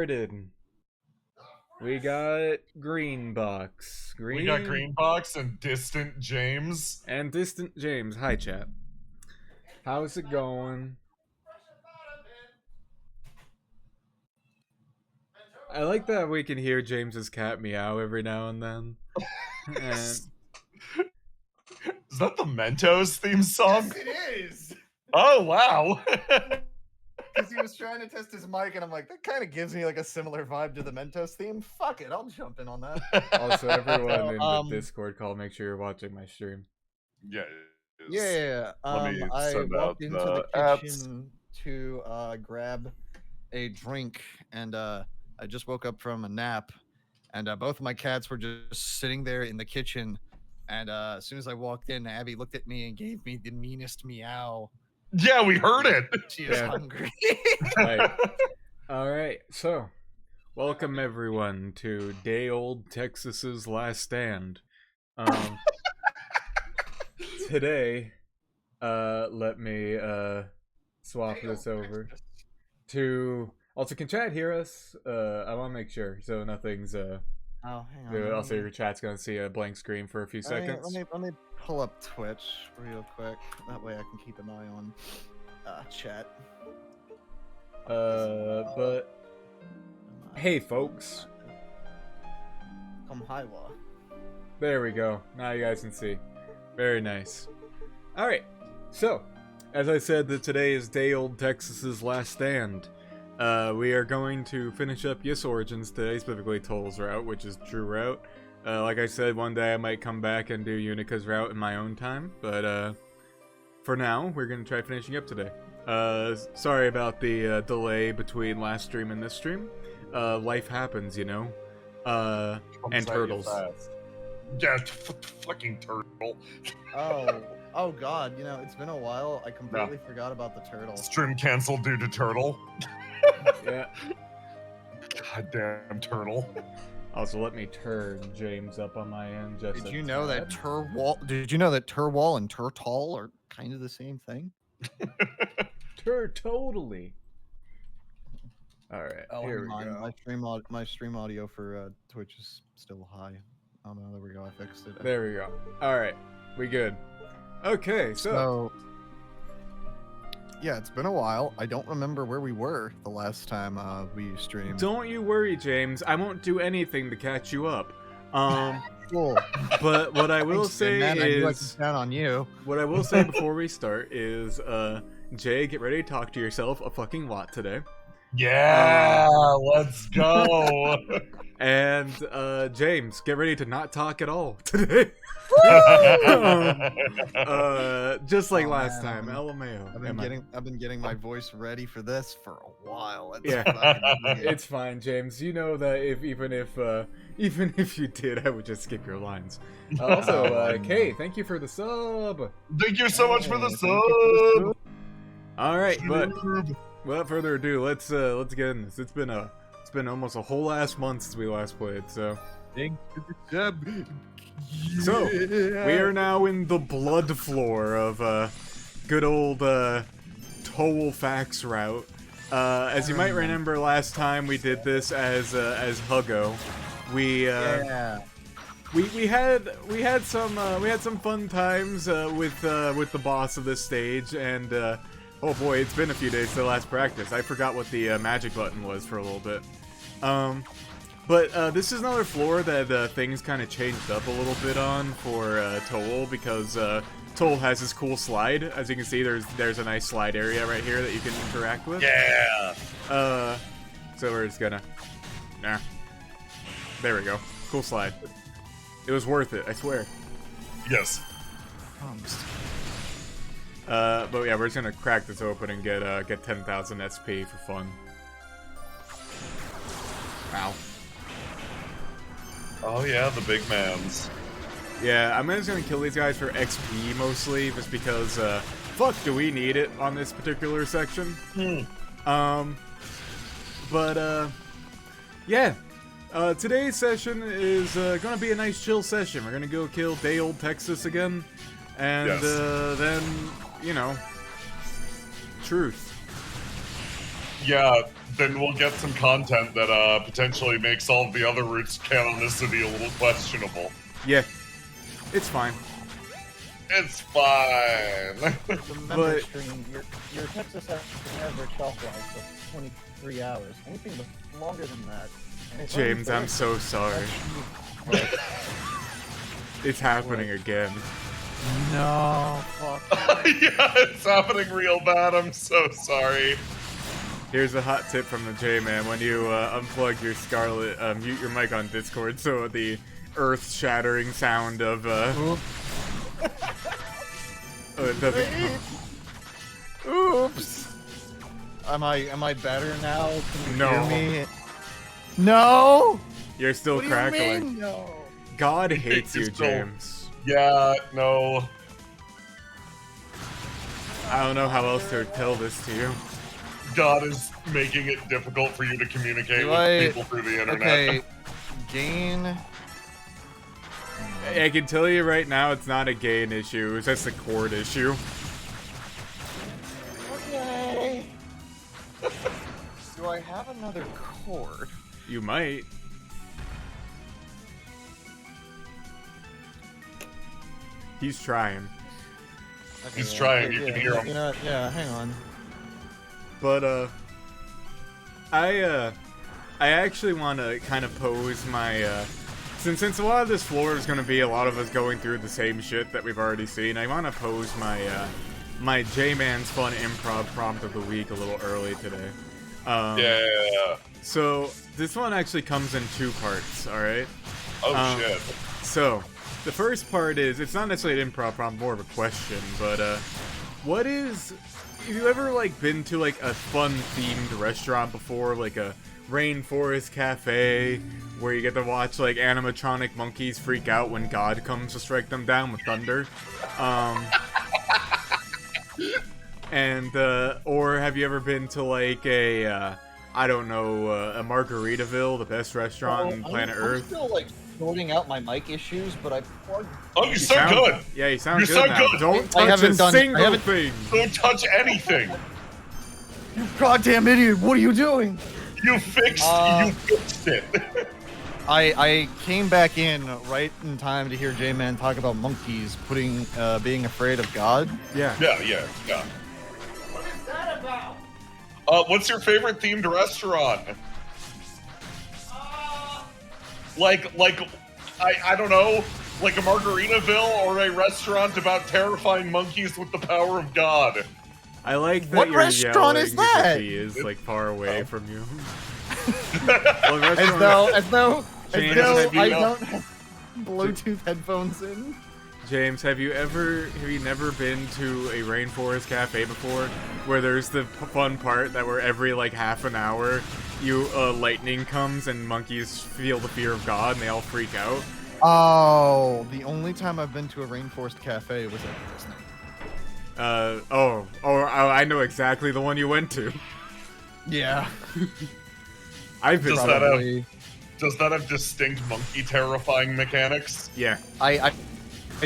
started. We got Green Box. We got Green Box and Distant James. And Distant James. Hi, chat. How's it going? I like that we can hear James's cat meow every now and then. And... Is that the Mentos theme song? Yes, it is! Oh, wow. Because he was trying to test his mic, and I'm like, that kind of gives me like a similar vibe to the Mentos theme. Fuck it, I'll jump in on that. Also, everyone in the Discord call, make sure you're watching my stream. Yeah. Yeah, Let me I send out walked into the the kitchen to grab a drink, and I just woke up from a nap, and both of my cats were just sitting there in the kitchen, and as soon as I walked in, Abby looked at me and gave me the meanest meow. Yeah, we heard it. She is hungry. Right. All right, so welcome everyone to Day Old Texas's Last Stand. Today, let me swap this over to. Also, can chat hear us? I want to make sure so nothing's Oh, hang on. Also, your chat's gonna see a blank screen for a few seconds. Let me pull up Twitch real quick. That way I can keep an eye on chat. But hey, folks. Come highwa. There we go. Now you guys can see. Very nice. All right. So, as I said, that today is Day Old Texas's Last Stand. We are going to finish up Yes Origins today, specifically Toll's route, which is true route. Like I said, one day I might come back and do Unica's route in my own time, but for now, we're going to try finishing up today. Sorry about the delay between last stream and this stream. Life happens, you know. And turtles. Yeah, fucking turtle. Oh god, you know, it's been a while. I completely forgot about the turtle. Stream canceled due to turtle. Yeah. Goddamn turtle. Also, let me turn James up on my end. Just Did you know that Turwal and Turtall are kind of the same thing? Totally. All right. Oh, here we go. My stream audio for Twitch is still high. Oh no, there we go. I fixed it. There we go. All right, we good. Okay, so yeah, it's been a while. I don't remember where we were the last time we streamed. Don't you worry, James. I won't do anything to catch you up. Cool. But what I will say is, down on you. What I will say before we start is, Jay, get ready to talk to yourself a fucking lot today. Yeah, let's go. And James, get ready to not talk at all today. Just like last time, LMAO. I've been getting my voice ready for this for a while. It's fine, James. You know that even if you did, I would just skip your lines. Also, Kay, thank you for the sub. Thank you so much for the sub. All right, but without further ado, let's get in this. It's been almost a whole last month since we last played, so. So, we are now in the blood floor of good old Toll Fax route. As you might remember, last time we did this as Huggo. We had some fun times with the boss of this stage, and oh boy, it's been a few days to the last practice. I forgot what the magic button was for a little bit. But this is another floor that things kind of changed up a little bit on for Toll, because Toll has this cool slide. As you can see, there's a nice slide area right here that you can interact with. Yeah. So we're just gonna, there we go. Cool slide. It was worth it, I swear. Yes. But yeah, we're just gonna crack this open and get 10,000 SP for fun. Ow. Oh yeah, the big mans. Yeah, I'm just gonna kill these guys for XP mostly, just because, fuck do we need it on this particular section. Yeah. Today's session is gonna be a nice chill session. We're gonna go kill Day Old Texas again, and then, you know, truth. yeah, then we'll get some content that potentially makes all of the other routes canonicity a little questionable. Yeah, it's fine. It's fine. Remember, stream, your Texas has an average shelf life of 23 hours. Anything longer than that. and it's James, I'm only so sorry. It's happening again. No, fuck. Yeah, it's happening real bad. I'm so sorry. Here's a hot tip from the J-Man. When you unplug your Scarlet, mute your mic on Discord so the earth-shattering sound of, it doesn't... Oops. Am I better now? Can you No. hear me? No. You're still What do crackling. you mean, no? God hates you, He's still- James. Yeah, no. I don't know how else to tell this to you. God is making it difficult for you to communicate Do with I- people through the internet. Okay. Gain. I can tell you right now, it's not a gain issue. It's just a cord issue. Okay. Do I have another cord? You might. He's trying. Okay, He's trying, you yeah, can hear him. You know what? Yeah, hang on. But, I actually want to kind of pose my, since a lot of this floor is going to be a lot of us going through the same shit that we've already seen, I want to pose my, my J-Man's Fun Improv Prompt of the Week a little early today. Yeah. So, this one actually comes in 2 parts, alright? Oh, shit. So, the first part is, it's not necessarily an improv prompt, more of a question, but, what is... Have you ever, like, been to, like, a fun-themed restaurant before, like a rainforest cafe, where you get to watch, like, animatronic monkeys freak out when God comes to strike them down with thunder? Or have you ever been to, like, a, I don't know, a Margaritaville, the best restaurant on planet Earth? I'm still like sorting out my mic issues, but I plugged. Oh, you sound good. Yeah, you sound You good sound now. good. Don't I touch haven't a done- I single haven't- thing! Don't touch anything. You goddamn idiot! What are you doing? You fixed it. I came back in right in time to hear J-Man talk about monkeys being afraid of God. Yeah. Yeah. What is that about? What's your favorite themed restaurant? Like, I don't know, like a Margaritaville or a restaurant about terrifying monkeys with the power of God. I like that What you're restaurant yelling is because that? he is, like, far away from you. As though James, have I you- don't have Bluetooth headphones in. James, have you never been to a rainforest cafe before, where there's the fun part that where every, like, half an hour, lightning comes and monkeys feel the fear of God and they all freak out? Oh, the only time I've been to a rainforest cafe was at Disney. I know exactly the one you went to. Yeah. I've been Does to Does that have distinct monkey terrifying mechanics? Yeah. I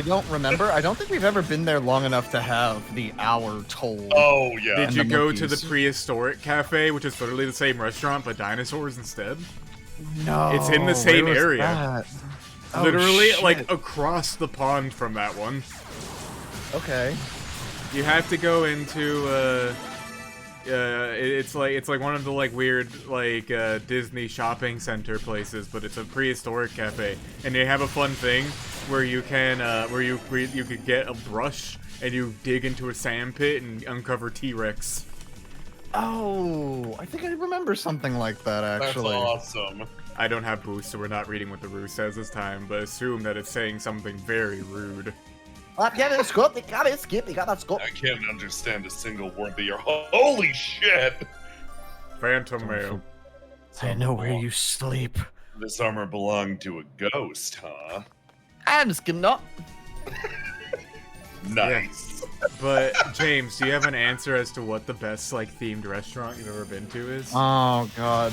don't remember. I don't think we've ever been there long enough to have the hour told. Oh, yeah. Did And you the go to the monkeys. prehistoric cafe, which is literally the same restaurant, but dinosaurs instead? No. It's in the same where was area. that? Oh, Literally, like, shit. across the pond from that one. Okay. You have to go into, it's like one of the, like, weird, like, Disney shopping center places, but it's a prehistoric cafe. And they have a fun thing where you can, you could get a brush and you dig into a sand pit and uncover T-Rex. Oh, I think I remember something like that actually. That's awesome. I don't have boost, so we're not reading what the ruse says this time, but assume that it's saying something very rude. Yeah, it's good. They got it. Skip. They got that scope. I can't understand a single word that you're. Holy shit! Phantom mail. I know where you sleep. This armor belonged to a ghost, huh? And skim not. Nice. But, James, do you have an answer as to what the best, like, themed restaurant you've ever been to is? Oh god.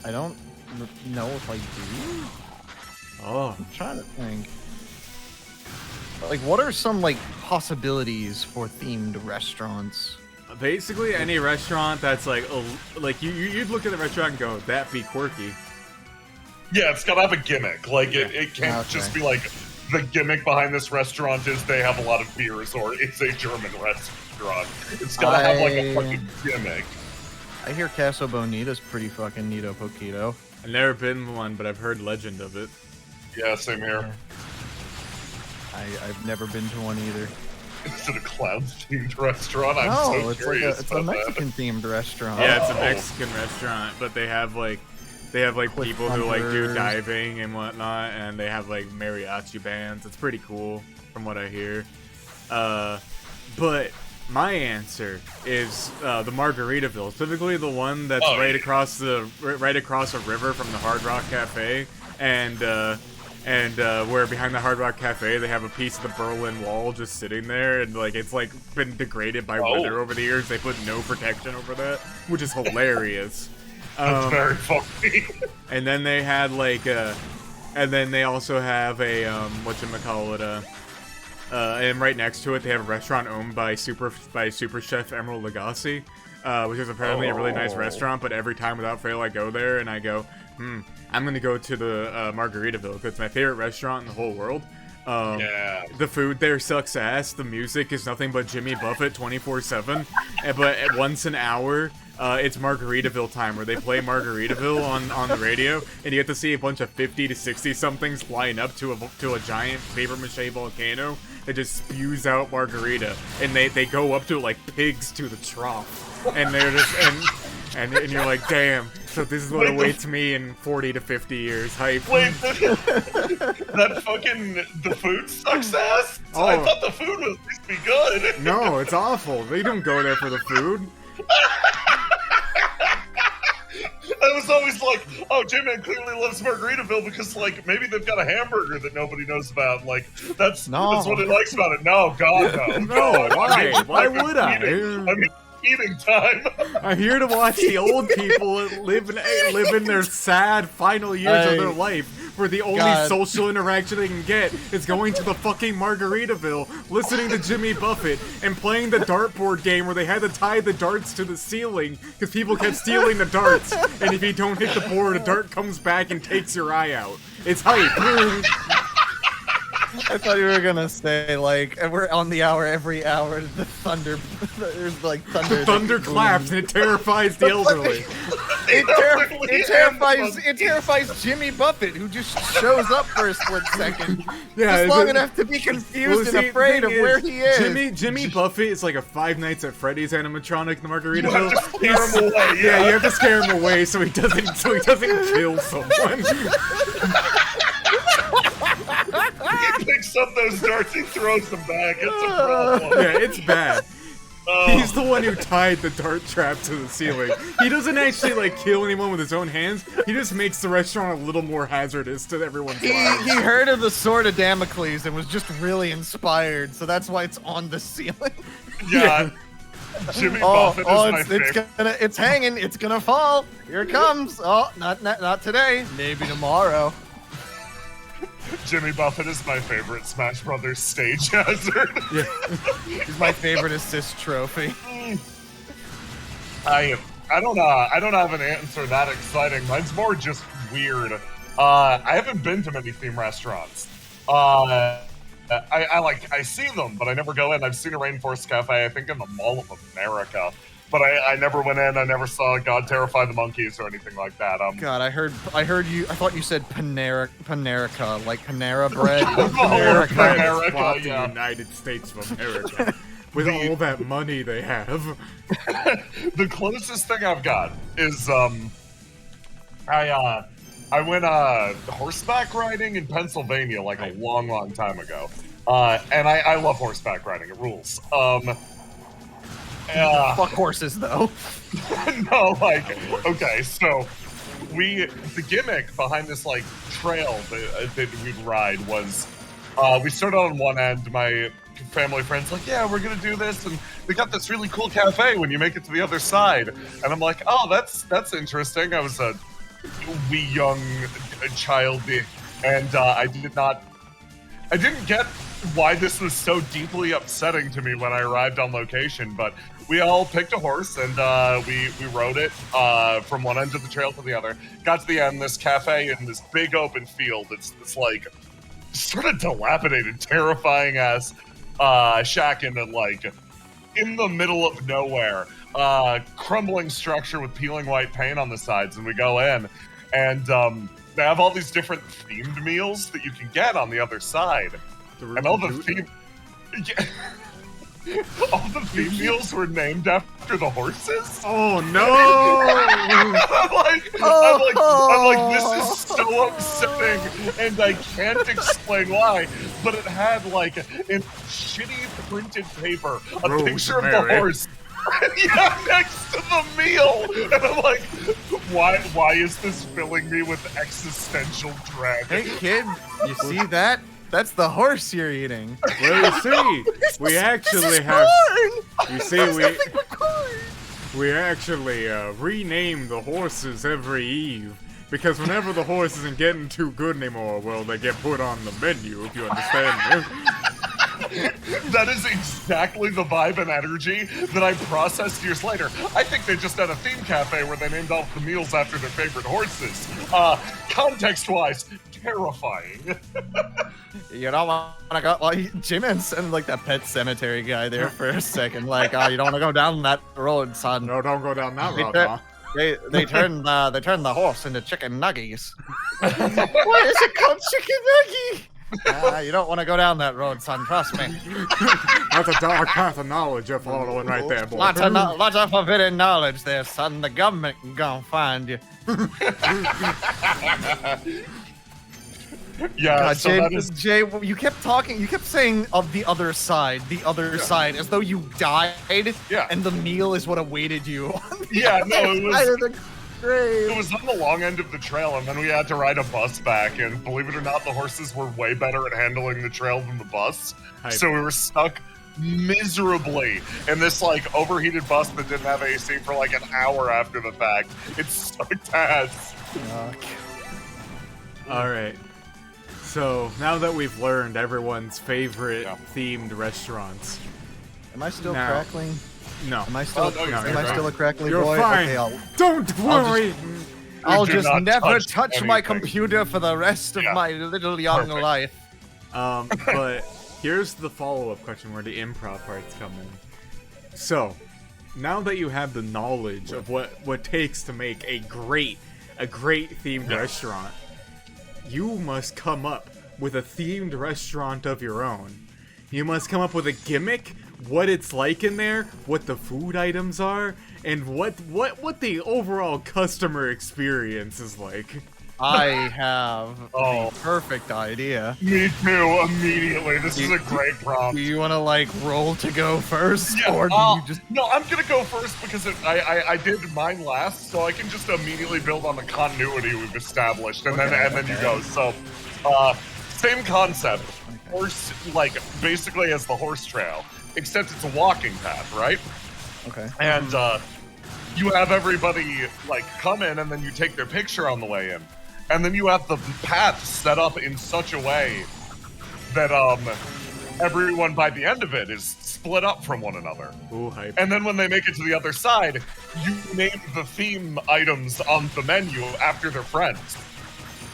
I don't know if I do. Oh. I'm trying to think. Like, what are some like possibilities for themed restaurants? Basically, any restaurant that's like you'd look at the restaurant and go, "That'd be quirky." Yeah, it's gotta have a gimmick. Like it can't Okay. just be like the gimmick behind this restaurant is they have a lot of beers or it's a German restaurant. It's gotta have like a fucking gimmick. I hear Casa Bonita's pretty fucking neato poquito. I've never been one, but I've heard legend of it. Yeah, same here. I've never been to one either. Is it a clown-themed restaurant? I'm No, so it's curious it's a about that. Mexican themed restaurant. Yeah, it's a Oh. Mexican restaurant, but they have like Cliff people who like do hunters. diving and whatnot, and they have like mariachi bands. It's pretty cool from what I hear. But my answer is the Margaritaville, specifically the one that's Oh, right yeah. across a river from the Hard Rock Cafe, and where behind the Hard Rock Cafe they have a piece of the Berlin Wall just sitting there, and like it's like been degraded by Oh. weather over the years. They put no protection over that, which is hilarious. That's very funny. And then they had like and then they also have a whatchamacallit, and right next to it they have a restaurant owned by Super Chef Emeril Lagasse, which is apparently a really nice Oh. restaurant, but every time without fail I go there and I go, I'm gonna go to the Margaritaville because it's my favorite restaurant in the whole world. Yeah. The food there sucks ass. The music is nothing but Jimmy Buffett 24/7. But at once an hour, it's Margaritaville time where they play Margaritaville on the radio, and you get to see a bunch of 50 to 60 somethings line up to a giant paper mache volcano that just spews out margarita, and they go up to it like pigs to the trough, and they're just and you're like, damn. So this is what Wait, awaits me in 40 to 50 years. Hype. Wait, that fucking the food sucks ass. Oh. I thought the food was supposed to be good. No, it's awful. They don't go there for the food. I was always like, oh, J-Man clearly loves Margaritaville because, like, maybe they've got a hamburger that nobody knows about. Like, that's what he likes about it. No, God, no. No, why? Why I'm would I? I'm eating time. I'm here to watch the old people live in their sad final years of their life, where the only God. social interaction they can get is going to the fucking Margaritaville, listening to Jimmy Buffett, and playing the dartboard game where they had to tie the darts to the ceiling because people kept stealing the darts, and if you don't hit the board, a dart comes back and takes your eye out. It's hype. I thought you were gonna say like we're on the hour every hour. The thunder, there's like thunder. The thunder that claps and it terrifies the elderly. It terrifies Jimmy Buffett, who just shows up for a split second, Yeah, just it's long a- enough to be confused Well, and see, afraid the of thing where is, he is. Jimmy Buffett is like a Five Nights at Freddy's animatronic in the Margaritaville. You have to scare him away, Yeah, yeah. you have to scare him away so he doesn't kill someone. He picks up those darts, he throws them back. It's a problem. Yeah, it's bad. Oh. He's the one who tied the dart trap to the ceiling. He doesn't actually like kill anyone with his own hands. He just makes the restaurant a little more hazardous to everyone's He lives. heard of the Sword of Damocles and was just really inspired, so that's why it's on the ceiling. Yeah. Jimmy Buffett is my favorite. It's hanging, it's gonna fall. Here it comes. Oh, not today. Maybe tomorrow. Jimmy Buffett is my favorite Smash Brothers stage hazard. Yeah. He's my favorite assist trophy. I don't have an answer that exciting. Mine's more just weird. I haven't been to many theme restaurants. I see them, but I never go in. I've seen a Rainforest Cafe, I think in the Mall of America, but I never went in. I never saw God Terrify the Monkeys or anything like that. God, I heard you. I thought you said Panerica, like Panera bread. America America, has bought the yeah. United States of America with all that money they have. The closest thing I've got is I went horseback riding in Pennsylvania like a long time ago, and I love horseback riding. It rules. Fuck horses, though. No, like, okay, so the gimmick behind this like trail that we'd ride was we started on one end. My family friends like, yeah, we're gonna do this, and they got this really cool cafe when you make it to the other side, and I'm like, oh, that's interesting. I was a wee young child, and I did not I didn't get why this was so deeply upsetting to me when I arrived on location, but we all picked a horse and we rode it from one end of the trail to the other. Got to the end, this cafe in this big open field. It's this like sort of dilapidated, terrifying ass shack in the middle of nowhere. Crumbling structure with peeling white paint on the sides, and we go in, and they have all these different themed meals that you can get on the other side. And all the theme meals were named after the horses. Oh no! I'm like, this is so upsetting, and I can't explain why. But it had like in shitty printed paper a picture of the horse. Yeah, next to the meal, and I'm like, why is this filling me with existential dread? Hey kid, you see that? That's the horse you're eating. Well, you see, we actually have. You see, we actually rename the horses every eve because whenever the horse isn't getting too good anymore, well, they get put on the menu. If you understand me. That is exactly the vibe and energy that I processed years later. I think they just had a theme cafe where they named all the meals after their favorite horses. Context-wise, terrifying. You don't want to go. Well, Jimin's sounded like that Pet Cemetery guy there for a second. Like, you don't want to go down that road, son. No, don't go down that road, huh? They turned the horse into chicken nuggies. Why is it called chicken nuggie? You don't want to go down that road, son. Trust me. That's a dark path of knowledge you're following right there, boy. Lots of forbidden knowledge there, son. The government gonna find you. Yeah, so Jay, that is... Jay, you kept talking. You kept saying of the other side, side, as though you died. Yeah. And the meal is what awaited you. On the Yeah, no, it was. side of the grave. It was on the long end of the trail, and then we had to ride a bus back, and believe it or not, the horses were way better at handling the trail than the bus. Hype. So we were stuck miserably in this, like, overheated bus that didn't have AC for, like, an hour after the fact. It sucked ass. Alright. So, now that we've learned everyone's favorite themed restaurants. Am I still Now- crackling? No. Am I still? Oh, no, am you're I fine. still a crackly You're boy? fine. Okay, Don't worry! I'll do just not never touch touch my anything. computer for the rest of my little young Perfect. life. But here's the follow-up question where the improv parts come in. So, now that you have the knowledge of what takes to make a great themed restaurant, you must come up with a themed restaurant of your own. You must come up with a gimmick, what it's like in there, what the food items are, and what the overall customer experience is like. I have Oh. the perfect idea. Me too, immediately. This is a great prompt. Do you want to like roll to go first, Yeah, or do you just? No, I'm gonna go first because I did mine last, so I can just immediately build on the continuity we've established, and then you go. So, same concept. Horse, like basically as the horse trail, except it's a walking path, right? Okay. And you have everybody like come in, and then you take their picture on the way in, and then you have the path set up in such a way that everyone by the end of it is split up from one another. Ooh, hype. And then when they make it to the other side, you name the theme items on the menu after their friends.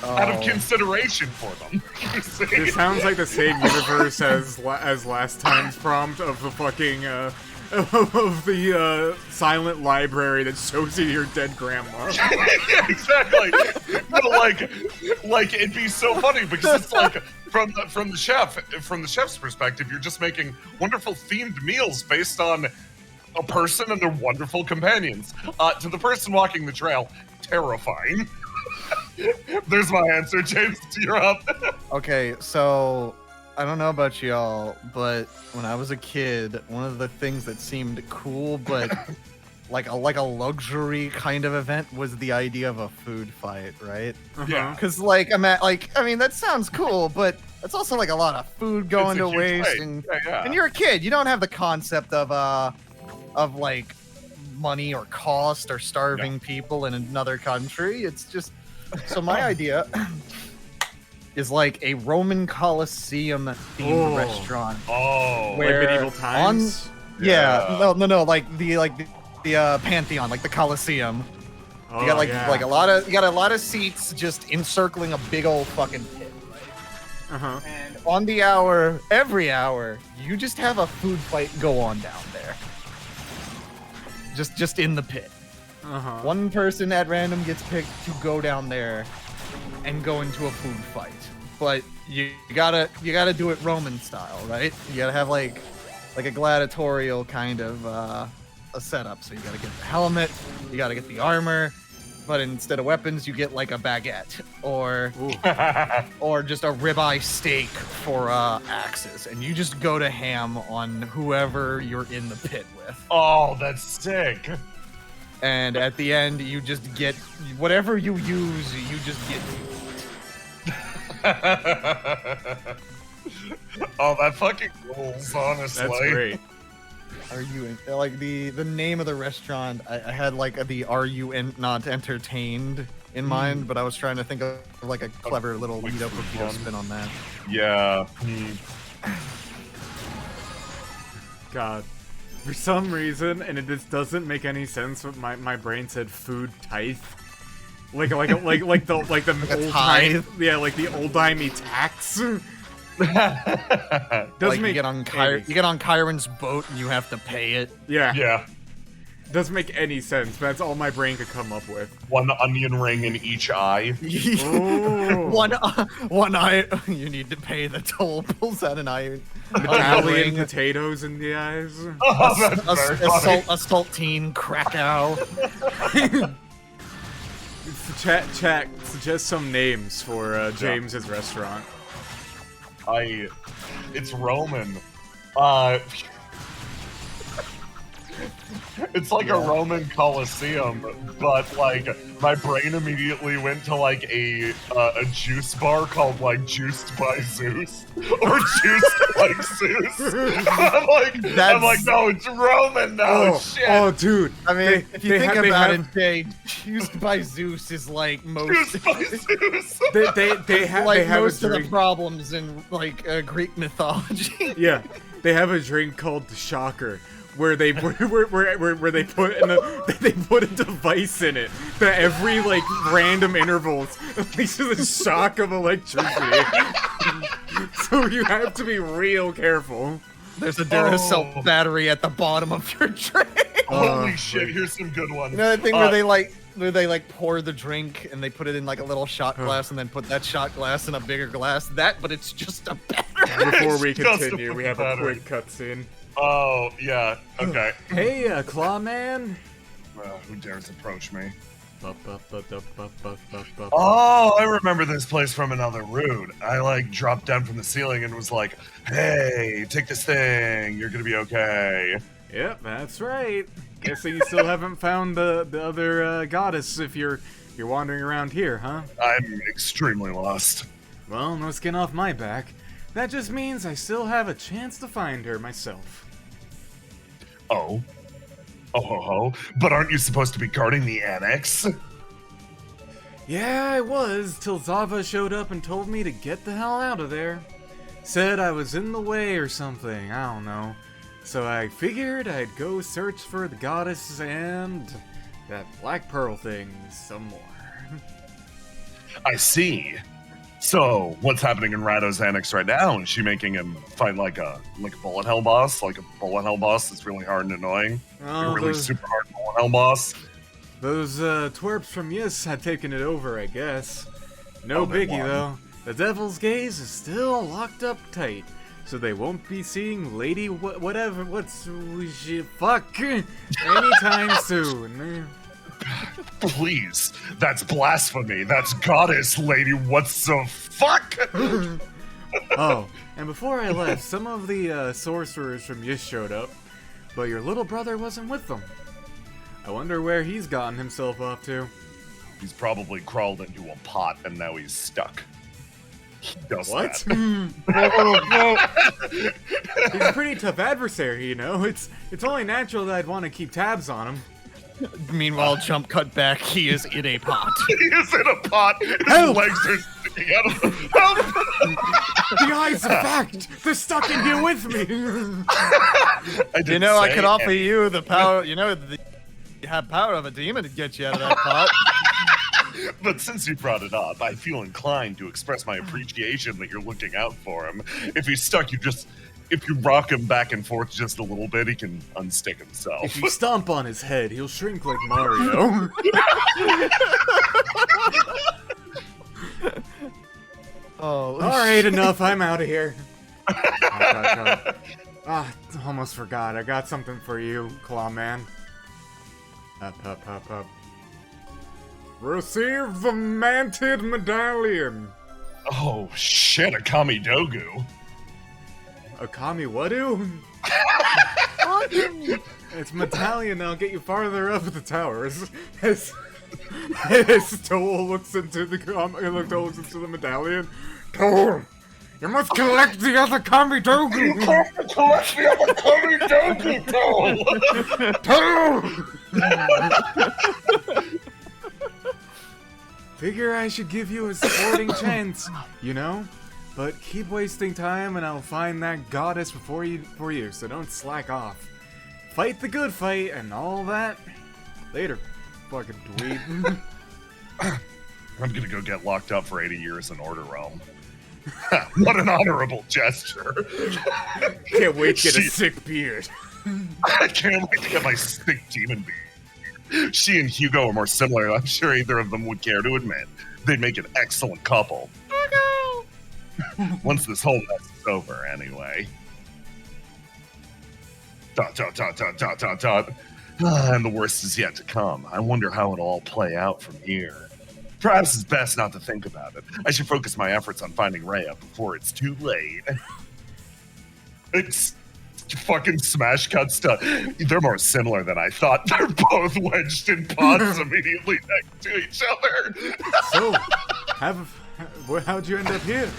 Out of consideration for them. You see? It sounds like the same universe as last time's prompt of the fucking of the silent library that shows you your dead grandma. Yeah, exactly. No, like it'd be so funny because it's like from the chef's perspective, you're just making wonderful themed meals based on a person and their wonderful companions. To the person walking the trail, terrifying. There's my answer, James. You're up. Okay, so I don't know about y'all, but when I was a kid, one of the things that seemed cool, but like a luxury kind of event, was the idea of a food fight, right? Yeah. Because like I mean that sounds cool, but it's also like a lot of food going It's a to huge waste, fight. and you're a kid, you don't have the concept of like money or cost or starving people in another country. It's just so my idea is like a Roman Colosseum themed restaurant. Oh, Where Like medieval times. Yeah, no, like the Pantheon, like the Colosseum. Oh, You got like yeah. like a lot of seats just encircling a big old fucking pit. Uh-huh. And on the every hour, you just have a food fight go on down there. Just in the pit. Uh-huh. One person at random gets picked to go down there and go into a food fight. But you gotta do it Roman style, right? You gotta have like a gladiatorial kind of a setup. So you gotta get the helmet, you gotta get the armor, but instead of weapons, you get like a baguette or just a ribeye steak for axes, and you just go to ham on whoever you're in the pit with. oh, that's sick. And at the end, you just get whatever you use. You just get. Oh, that fucking rules, honestly. That's great. Are you like the name of the restaurant? I had like the "Are you not entertained" in mind, but I was trying to think of like a clever little Like Lido food Coquito one. spin on that. Yeah. God. For some reason, and it just doesn't make any sense, but my brain said food tithe. Like the Like a old tithe? time, yeah, like the old timey tax. Doesn't Like you make get on any- you get on Kyron's boat and you have to pay it. Yeah, Yeah. doesn't make any sense. But that's all my brain could come up with. One onion ring in each eye. Ooh. one eye. You need to pay the toll. Pulls out an iron. Italian ring. potatoes in the eyes. Oh, that's very funny. A saltine Krakow. Chat, suggest some names for James's restaurant. It's Roman. It's like a Roman Colosseum, but like my brain immediately went to like a juice bar called like Juiced by Zeus or Juiced like Zeus. I'm like, no, it's Roman now. Shit. Oh, dude. I mean, if you think they about have- it, Jay, Juiced by Zeus is like most. Juiced by Zeus. They have like they have most a of the drink. problems in like Greek mythology. Yeah, they have a drink called the Shocker, where they where they put they put a device in it that every like random intervals unleashes a shock of electricity. So you have to be real careful. There's a Duracell battery at the bottom of your drink. Holy shit! Here's some good ones. You know that thing where they like pour the drink and they put it in like a little shot glass and then put that shot glass in a bigger glass. But it's just a battery. Before we It's just continue, a we have a battery. quick cutscene. Oh yeah. Okay. Hey, Clawman. Who dares approach me? Oh. Oh, I remember this place from another route. I like dropped down from the ceiling and was like, "Hey, take this thing. You're gonna be okay." Yep, that's right. Guessing you still haven't found the other goddess if you're wandering around here, huh? I'm extremely lost. Well, no skin off my back. That just means I still have a chance to find her myself. Oh. Oh ho ho. But aren't you supposed to be guarding the annex? Yeah, I was, till Zava showed up and told me to get the hell out of there. Said I was in the way or something, I don't know. So I figured I'd go search for the goddess and that black pearl thing some more. I see. So, what's happening in Rado's annex right now? Is she making him fight like a bullet hell boss? Like a bullet hell boss that's really hard and annoying? Oh, a really super hard bullet hell boss? Those twerps from Yis had taken it over, I guess. No Oh, they biggie, won. though. The Devil's Gaze is still locked up tight, so they won't be seeing Lady fuck anytime soon. Please, that's blasphemy. That's goddess lady. What's the fuck? Oh, and before I left, some of the sorcerers from Yis showed up, but your little brother wasn't with them. I wonder where he's gotten himself off to. He's probably crawled into a pot and now he's stuck. He does What? that. He's a pretty tough adversary, you know. It's only natural that I'd want to keep tabs on him. Meanwhile, jump cut back. He is in a pot. He is in a pot. His Help! legs are. Help! The eyes of fact! They're stuck in here with me! I didn't I say could offer anything. you the power. You have power of a demon to get you out of that pot. But since you brought it up, I feel inclined to express my appreciation that you're looking out for him. If he's stuck, if you rock him back and forth just a little bit, he can unstick himself. If you stomp on his head, he'll shrink like Mario. Oh, Alright, enough. I'm out of here. Ah, almost forgot. I got something for you, Clawman. Up. Receive the manted medallion. Oh shit, a Kamidogu. A Kamiwadu? It's medallion that'll get you farther up the towers. As Toll looks into the medallion. Toll, you must collect the other Kamidogu. Collect the other Kamidogu, Toll. Figure I should give you a sporting chance, you know? But keep wasting time and I'll find that goddess for you, so don't slack off. Fight the good fight and all that. Later, fucking dweeb. I'm gonna go get locked up for 80 years in Order Realm. What an honorable gesture. Can't wait to get a She- sick beard. I can't wait to get my sick demon beard. She and Hugo are more similar than I'm sure either of them would care to admit. They'd make an excellent couple. Once this whole mess is over, anyway. Dot. And the worst is yet to come. I wonder how it'll all play out from here. Perhaps it's best not to think about it. I should focus my efforts on finding Rhea before it's too late. It's fucking smash cut stuff. They're more similar than I thought. They're both wedged in pots immediately next to each other. So, how'd you end up here?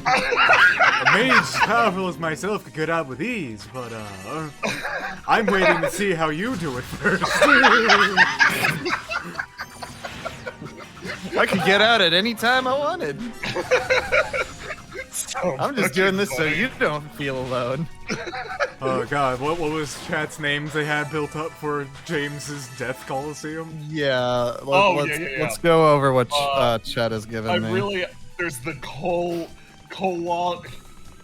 A mage powerful as myself could get out with ease, but I'm waiting to see how you do it first. I could get out at any time I wanted. So I'm just fucking doing this so funny. you don't feel alone. Oh god, what was chat's names they had built up for James's death coliseum? Yeah, Oh, let's, yeah. let's go over what Chat has I given me. really, there's the Colosseum.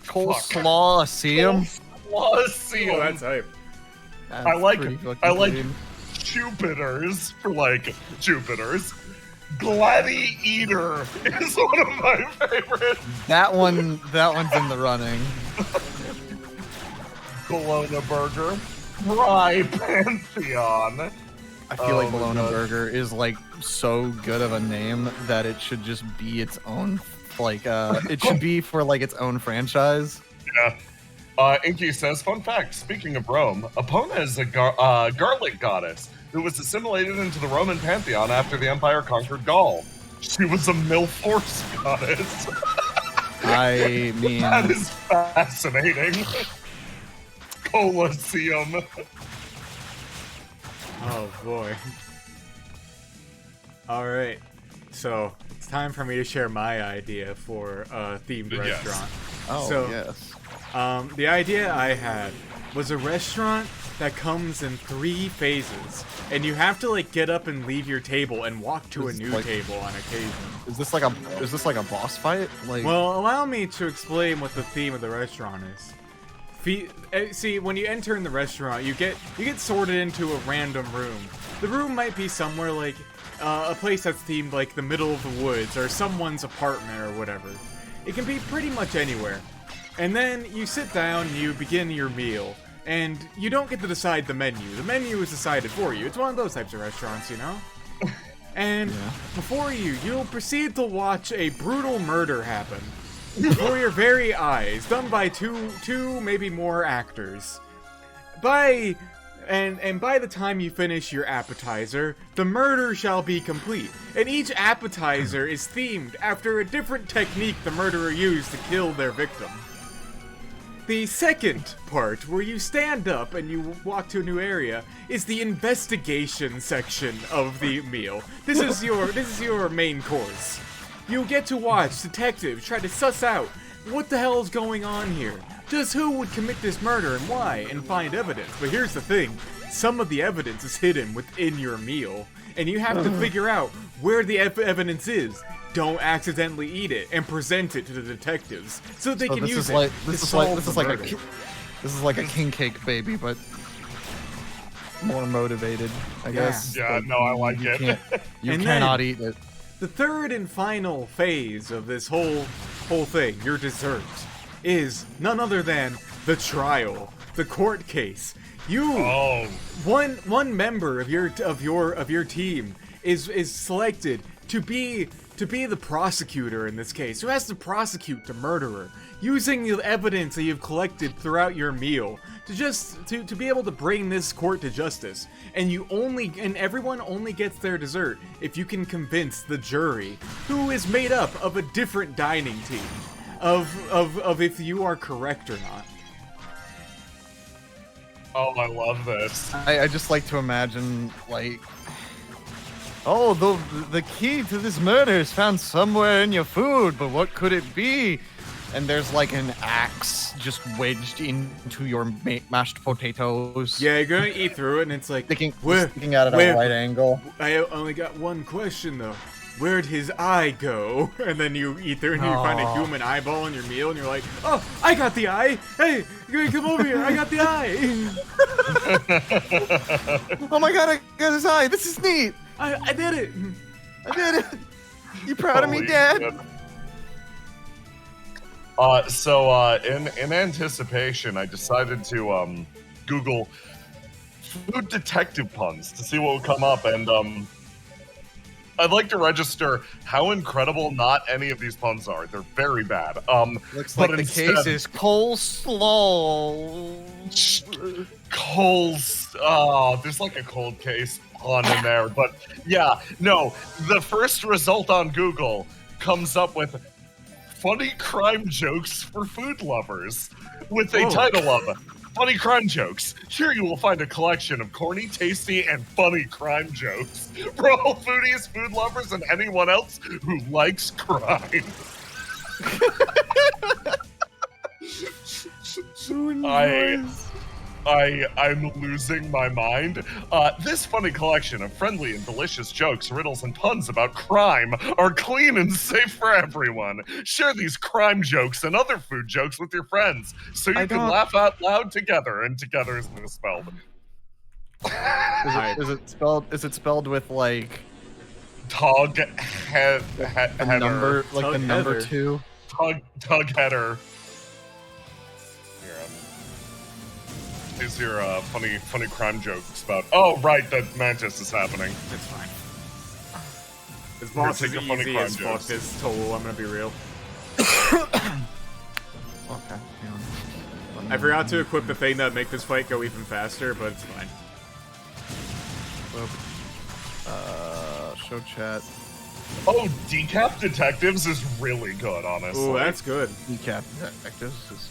Coleslaw-seum? Oh, that's hype. I like Jupiter's. Jupiter's for like Jupiter's. Gladiator is one of my favorites. That one's in the running. Bologna Burger. Fry Pantheon. I feel like Oh my Bologna God. Burger is like so good of a name that it should just be its own it should be for like its own franchise. Yeah. Inky says, fun fact, speaking of Rome, Epona is a garlic goddess who was assimilated into the Roman pantheon after the empire conquered Gaul. She was a milf-horse goddess. I mean, That is fascinating. Colosseum. Oh boy. Alright, so it's time for me to share my idea for a themed Yes. restaurant. oh So- yes. The idea I had was a restaurant that comes in 3 phases, and you have to like get up and leave your table and walk to a Is this new like- table on occasion. Is this like a boss fight? Like, Well, allow me to explain what the theme of the restaurant is. See, when you enter in the restaurant, you get sorted into a random room. The room might be somewhere like a place that's themed like the middle of the woods or someone's apartment or whatever. It can be pretty much anywhere. And then you sit down and you begin your meal. And you don't get to decide the menu. The menu is decided for you. It's one of those types of restaurants, you know? And before you'll proceed to watch a brutal murder happen before your very eyes, done by two maybe more actors. And by the time you finish your appetizer, the murder shall be complete. And each appetizer is themed after a different technique the murderer used to kill their victim. The second part, where you stand up and you walk to a new area, is the investigation section of the meal. This is your main course. You get to watch detectives try to suss out what the hell is going on here. Just who would commit this murder and why, and find evidence. But here's the thing, some of the evidence is hidden within your meal, and you have to figure out where the evidence is. Don't accidentally eat it and present it to the detectives so they can use it. This is like a king cake baby, but more motivated, I guess. Yeah, no, I like it. You cannot eat it. The third and final phase of this whole thing, your dessert, is none other than the trial, the court case. One member of your team is selected to be the prosecutor in this case, who has to prosecute the murderer using the evidence that you've collected throughout your meal to be able to bring this court to justice. And everyone only gets their dessert if you can convince the jury, who is made up of a different dining team, of if you are correct or not. Oh, I love this. I just like to imagine, like, oh, the key to this murder is found somewhere in your food, but what could it be? And there's like an axe just wedged into your mashed potatoes. Yeah, you're gonna eat through it, and it's like Sticking out at a where- right angle. I only got one question though. Where'd his eye go? And then you eat through and you find a human eyeball in your meal, and you're like, oh, I got the eye! Hey, come over here, I got the eye! Oh my god, I got his eye! This is neat! I did it! I did it! You proud of me, Holy Dad? shit. In anticipation, I decided to Google food detective puns to see what would come up, and I'd like to register how incredible not any of these puns are. They're very bad. Looks but like the instead- case is coleslaw. There's like a cold case on in there, but yeah, no. The first result on Google comes up with funny crime jokes for food lovers, with a title of Funny Crime Jokes. Here you will find a collection of corny, tasty, and funny crime jokes for all foodies, food lovers, and anyone else who likes crime. I'm losing my mind. This funny collection of friendly and delicious jokes, riddles, and puns about crime are clean and safe for everyone. Share these crime jokes and other food jokes with your friends so you can laugh out loud together, and together is misspelled. Is it spelled with like Tug a header. number, like Tug the number header. 2? Tug header. Here, here's your funny crime jokes about. Oh, right, the mantis is happening. It's fine. His boss is take a funny easy crime as fuck, jokes. this toll, I'm gonna be real. Okay. I forgot to equip the thing that make this fight go even faster, but it's fine. Show chat. Oh, Decap Detectives is really good, honestly. Ooh, that's good. Recap detectives.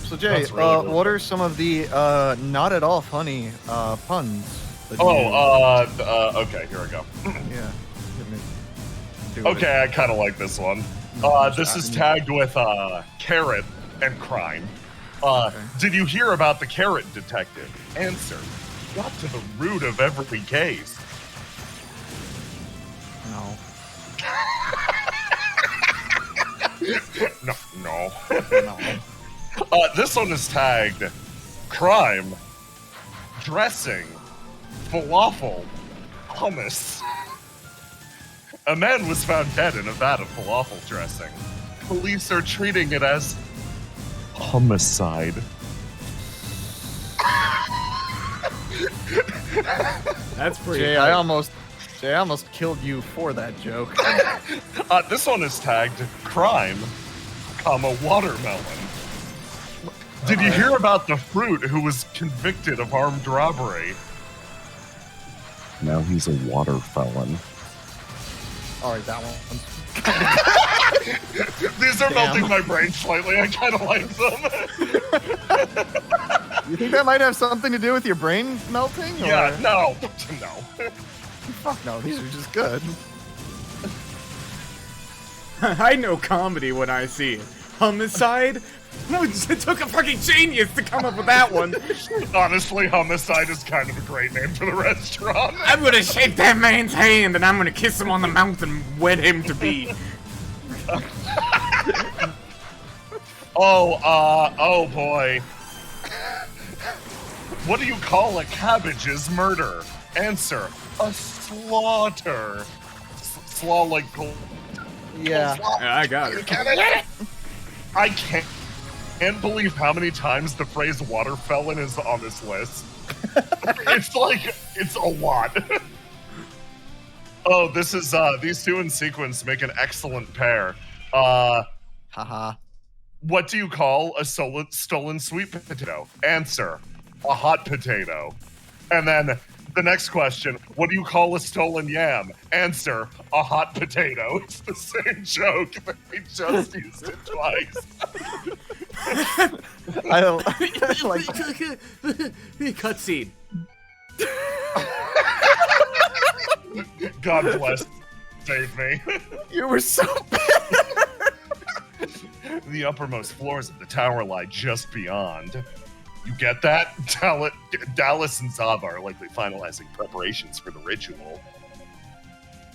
So Jay, That's really good. what are some of the not at all funny puns? that Okay, here we go. you- yeah. Hit me. Do it. Okay, I kind of like this one. This is tagged with carrot and crime. Did you hear about the carrot detective? Answer: got to the root of every case. No. No. No. This one is tagged crime, dressing, falafel, hummus. A man was found dead in a vat of falafel dressing. Police are treating it as homicide. That's pretty Jay, good. I almost killed you for that joke. This one is tagged crime, watermelon. Did you hear about the fruit who was convicted of armed robbery? Now he's a water felon. All right, that one. These are Damn. melting my brain slightly. I kind of like them. You think that might have something to do with your brain melting? Or? Yeah, no. Fuck no, these are just good. I know comedy when I see it. Homicide? No, it took a fucking genius to come up with that one. Honestly, Homicide is kind of a great name for the restaurant. I'm gonna shake that man's hand and I'm gonna kiss him on the mouth and wed him to be. Oh boy. What do you call a cabbage's murder? Answer, a slaughter. Slaw like gold. Yeah. I got it. I can't believe how many times the phrase water felon is on this list. It's a lot. Oh, this is, these two in sequence make an excellent pair. Haha. What do you call a stolen sweet potato? Answer, a hot potato. And then the next question, what do you call a stolen yam? Answer, a hot potato. It's the same joke, but we just used it twice. I don't like. Cutscene. God bless. Save me. You were so bad. The uppermost floors of the tower lie just beyond. You get that? Dallas and Zava are likely finalizing preparations for the ritual.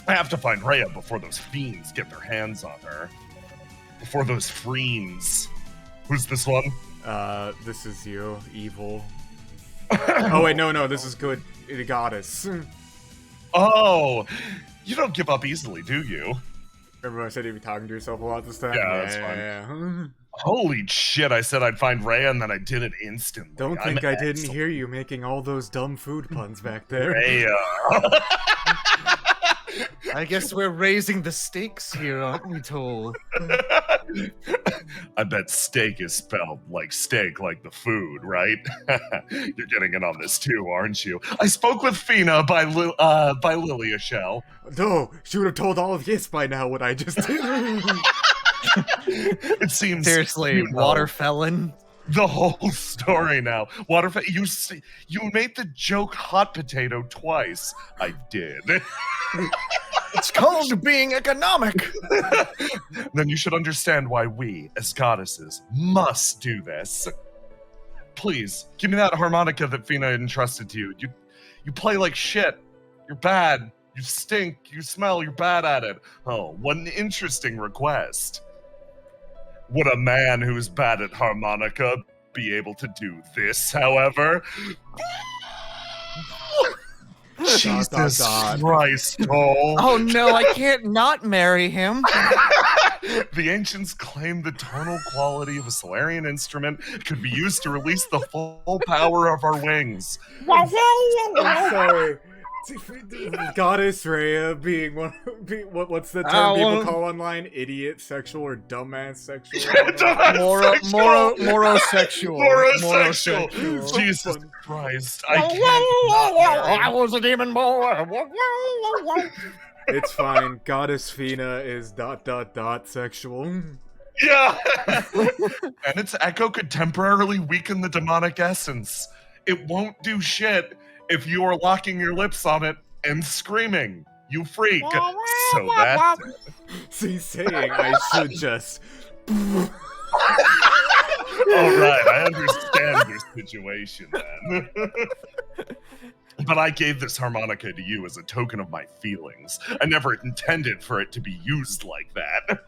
I have to find Rhea before those fiends get their hands on her. Before those fiends. Who's this one? This is you, evil. Oh wait, no, this is good. The goddess. Oh, you don't give up easily, do you? Remember when I said you'd be talking to yourself a lot this time? Yeah, that's fine. Holy shit, I said I'd find Rhea and then I did it instantly. Don't think I didn't hear you making all those dumb food puns back there. Rhea. I guess we're raising the stakes here, aren't we, Toll? I bet steak is spelled like steak, like the food, right? You're getting in on this too, aren't you? I spoke with Fina by Lilia Shell. No, she would have told all of yes by now what I just did. It seems Seriously, you know water felon. the whole story now. You made the joke hot potato twice. I did. It's called being economic. Then you should understand why we, as goddesses, must do this. Please, give me that harmonica that Fina entrusted to you. You play like shit. You're bad. You stink. You smell. You're bad at it. Oh, what an interesting request. Would a man who's bad at harmonica be able to do this, however? Jesus Christ, Toll. Oh no, I can't not marry him. The ancients claimed the tonal quality of a Solarian instrument could be used to release the full power of our wings. I'm sorry. Goddess Rhea being what's the term people call online? Idiot sexual or dumbass sexual? Morosexual. Morosexual. Jesus Christ. I wasn't even born. It's fine. Goddess Fina is ... sexual. Yeah. And its echo could temporarily weaken the demonic essence. It won't do shit if you are locking your lips on it and screaming, you freak. So that's it. She's saying I should just... Alright, I understand your situation then. But I gave this harmonica to you as a token of my feelings. I never intended for it to be used like that. ...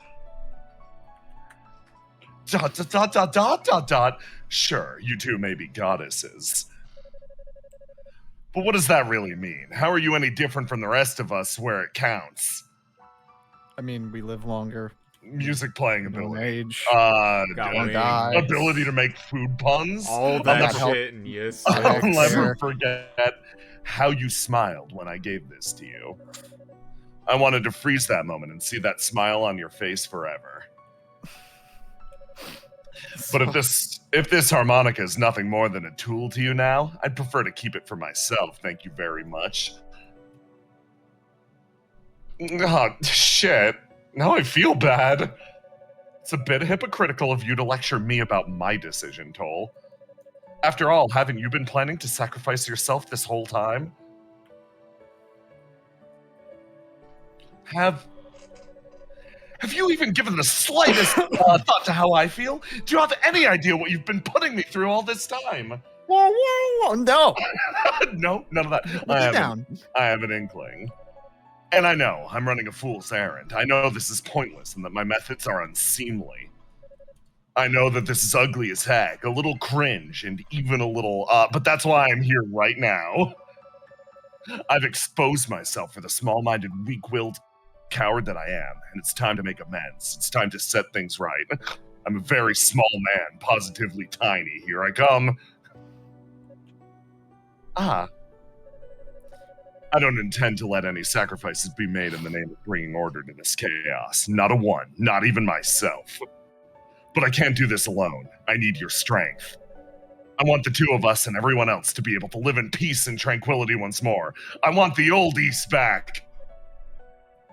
Sure, you two may be goddesses. But what does that really mean? How are you any different from the rest of us where it counts? I mean, we live longer. Music playing No ability. age. Ability to make food puns. all that shit, and yes. I'll never forget how you smiled when I gave this to you. I wanted to freeze that moment and see that smile on your face forever. But if this harmonica is nothing more than a tool to you now, I'd prefer to keep it for myself, thank you very much. Oh, shit. Now I feel bad. It's a bit hypocritical of you to lecture me about my decision, Toll. After all, haven't you been planning to sacrifice yourself this whole time? Have Have you even given the slightest thought to how I feel? Do you have any idea what you've been putting me through all this time? Whoa, whoa, whoa, no. No, none of that. Put me down. I have an inkling. And I know I'm running a fool's errand. I know this is pointless and that my methods are unseemly. I know that this is ugly as heck, a little cringe, and even a little, but that's why I'm here right now. I've exposed myself for the small-minded, weak-willed coward that I am, and it's time to make amends. It's time to set things right. I'm a very small man, positively tiny. Here I come. I don't intend to let any sacrifices be made in the name of bringing order to this chaos. Not a one, not even myself. But I can't do this alone. I need your strength. I want the two of us and everyone else to be able to live in peace and tranquility once more. I want the old East back.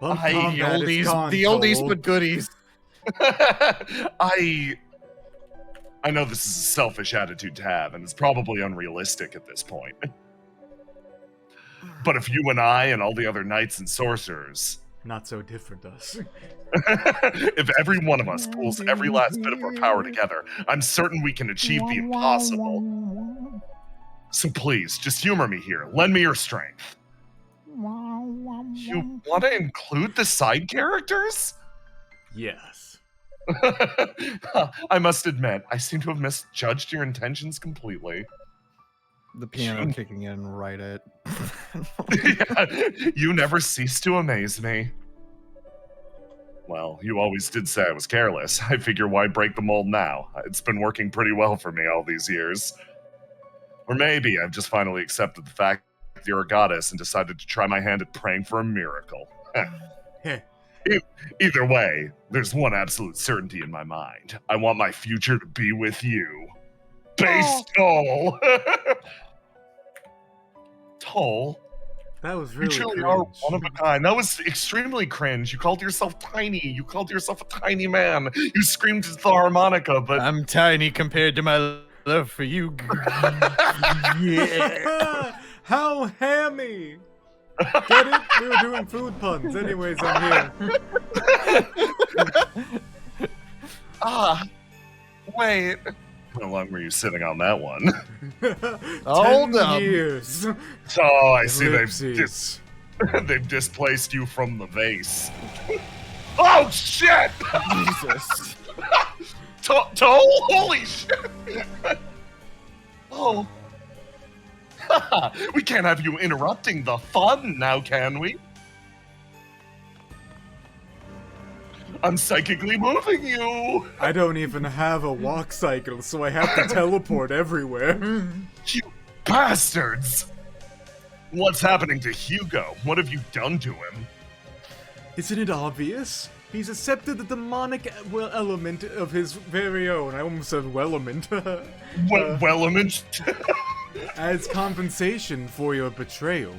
Well, The combat is gone, oldies Cole. but goodies. I know this is a selfish attitude to have, and it's probably unrealistic at this point. But if you and I and all the other knights and sorcerers, Not so different, us. if every one of us pulls every last bit of our power together, I'm certain we can achieve the impossible. So please, just humor me here. Lend me your strength. You want to include the side characters? Yes. I must admit, I seem to have misjudged your intentions completely. The piano kicking in right at. You never cease to amaze me. Well, you always did say I was careless. I figure why break the mold now? It's been working pretty well for me all these years. Or maybe I've just finally accepted the fact that you're a goddess and decided to try my hand at praying for a miracle. Either way, there's one absolute certainty in my mind. I want my future to be with you. Base Toll! Toll? That was You really truly cringe. are one of a kind. That was extremely cringe. You called yourself tiny. You called yourself a tiny man. You screamed into the harmonica, but I'm tiny compared to my love for you. Yeah. How hammy! Get it? We were doing food puns. Anyways, I'm here. Wait. How long were you sitting on that one? Hold 10 up. years. Oh, I see Ellipses. they've displaced you from the vase. Oh, shit! Jesus. Toll? Holy shit! Oh. We can't have you interrupting the fun now, can we? I'm psychically moving you! I don't even have a walk cycle, so I have to teleport everywhere. You bastards! What's happening to Hugo? What have you done to him? Isn't it obvious? He's accepted the demonic element of his very own. I almost said wellement. Wellement? As compensation for your betrayal.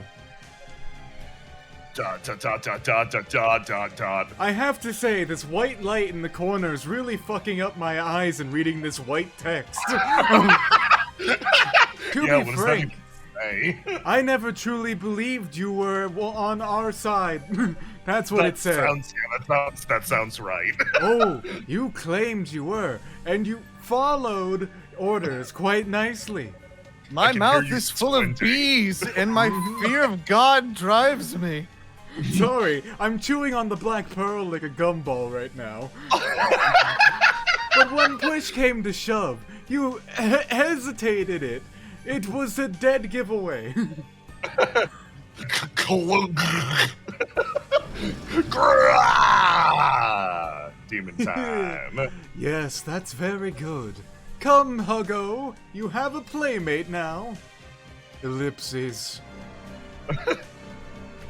Dot, dot, dot, dot, dot, dot, dot, dot, dot. I have to say, this white light in the corner is really fucking up my eyes in reading this white text. To be What does that frank, even say? I never truly believed you were on our side. That's what it said. That sounds right. Oh, you claimed you were, and you followed orders quite nicely. My can mouth hear you is full of squinting. bees, and my fear of God drives me. Sorry, I'm chewing on the black pearl like a gumball right now. But when push came to shove, you hesitated it. It was a dead giveaway. Demon time. Yes, that's very good. Come, Huggo, you have a playmate now. Ellipses.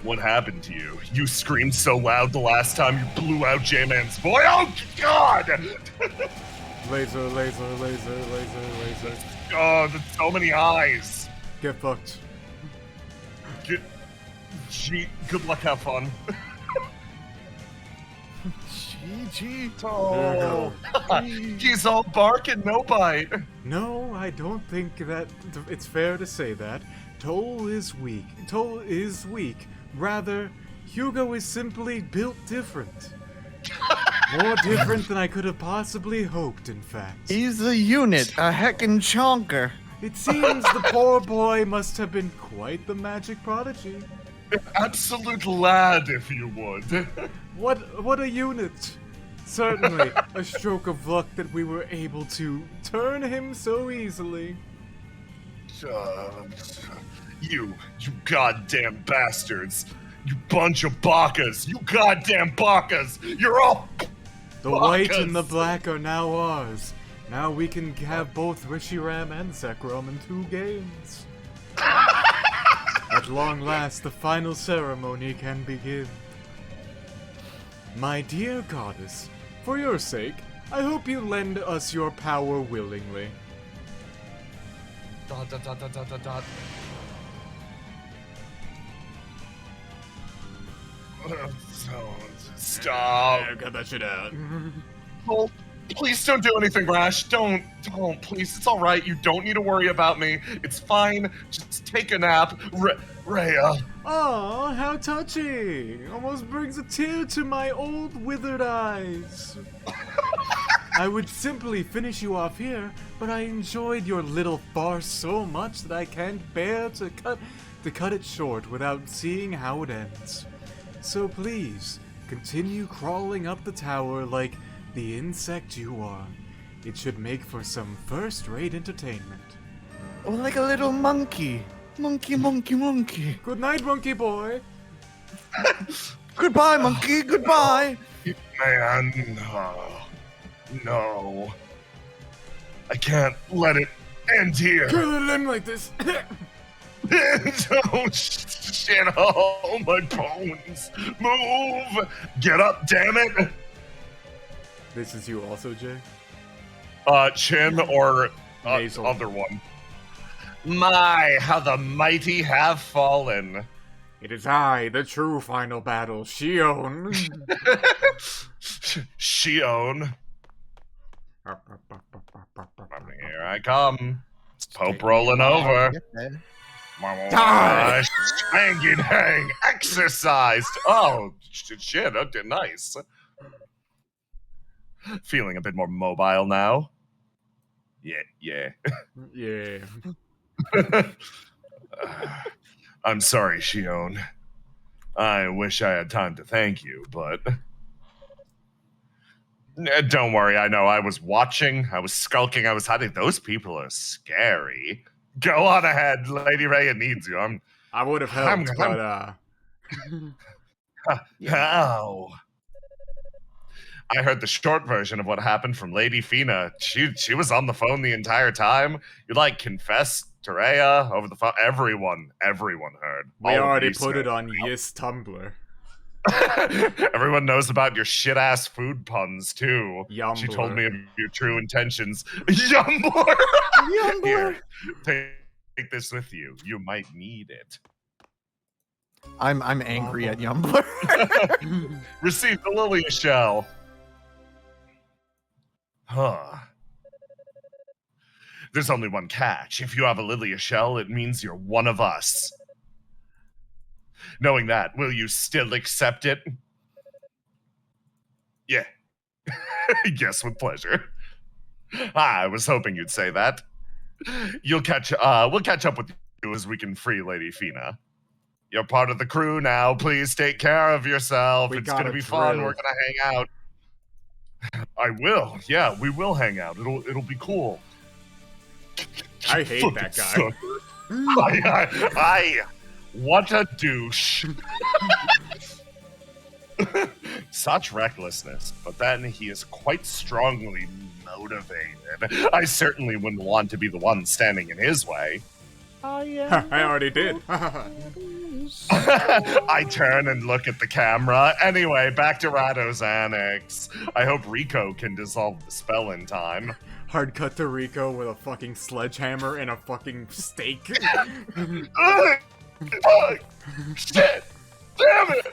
What happened to you? You screamed so loud the last time you blew out J-Man's voice. Oh, God! Laser, laser, laser, laser, laser. Oh, there's so many eyes. Get fucked. Good luck, have fun. GG. Oh, he's all bark and no bite. No, I don't think that it's fair to say that. Toll is weak. Toll is weak. Rather, Hugo is simply built different. More different than I could have possibly hoped, in fact. He's a unit, a heckin' chonker. It seems the poor boy must have been quite the magic prodigy. Absolute lad, if you would. What a unit! Certainly a stroke of luck that we were able to turn him so easily. You goddamn bastards. You bunch of bakas. You goddamn bakas. You're all The white and the black are now ours. Now we can have both Rishiram and Zekrom in 2 games. At long last, the final ceremony can begin. My dear goddess, for your sake, I hope you lend us your power willingly. Dot, dot, dot, dot, dot, dot, dot. Stop. Yeah, cut that shit out. Oh, please don't do anything rash. Don't, please. It's all right. You don't need to worry about me. It's fine. Just take a nap. Rhea. Oh, how touching! Almost brings a tear to my old withered eyes. I would simply finish you off here, but I enjoyed your little farce so much that I can't bear to cut it short without seeing how it ends. So please, continue crawling up the tower like the insect you are. It should make for some first-rate entertainment. Oh, like a little monkey. Monkey, monkey, monkey. Good night, monkey boy. Goodbye, monkey, goodbye. Man, no. I can't let it end here. Curl a limb like this. Oh, shit. Oh, my bones. Move. Get up, damn it. This is you also, Jay? Chin or Nasal. other one. My, how the mighty have fallen. It is I, the true final battle, Shion. Shion. Here I come. It's Pope rolling over. Hanging, hang, exercised. Oh, shit, okay, nice. Feeling a bit more mobile now. Yeah. Yeah. I'm sorry, Shion. I wish I had time to thank you, but... Don't worry, I know. I was watching, I was skulking, I was hiding. Those people are scary. Go on ahead, Lady Rhea needs you. I would have helped, but How? I heard the short version of what happened from Lady Fina. She was on the phone the entire time. You confessed to Rhea over the phone. Everyone heard. we All of already you put it know. on Yes Tumblr. Everyone knows about your shit-ass food puns, too. Yumbler. She told me of your true intentions. Yumbler! Here, take this with you. You might need it. I'm angry at Yumbler. Receive the lily shell. Huh. There's only one catch. If you have a Lilia shell, it means you're one of us. Knowing that, will you still accept it? Yeah. Yes, with pleasure. I was hoping you'd say that. We'll catch up with you as we can free Lady Fina. You're part of the crew now. Please take care of yourself. It's gonna be fun. We're gonna hang out. I will. Yeah, we will hang out. It'll be cool. I hate that guy. I what a douche. Such recklessness, but then he is quite strongly motivated. I certainly wouldn't want to be the one standing in his way. I already did. I turn and look at the camera. Anyway, back to Rado's annex. I hope Rico can dissolve the spell in time. Hard cut to Rico with a fucking sledgehammer and a fucking stake. Shit! Damn it!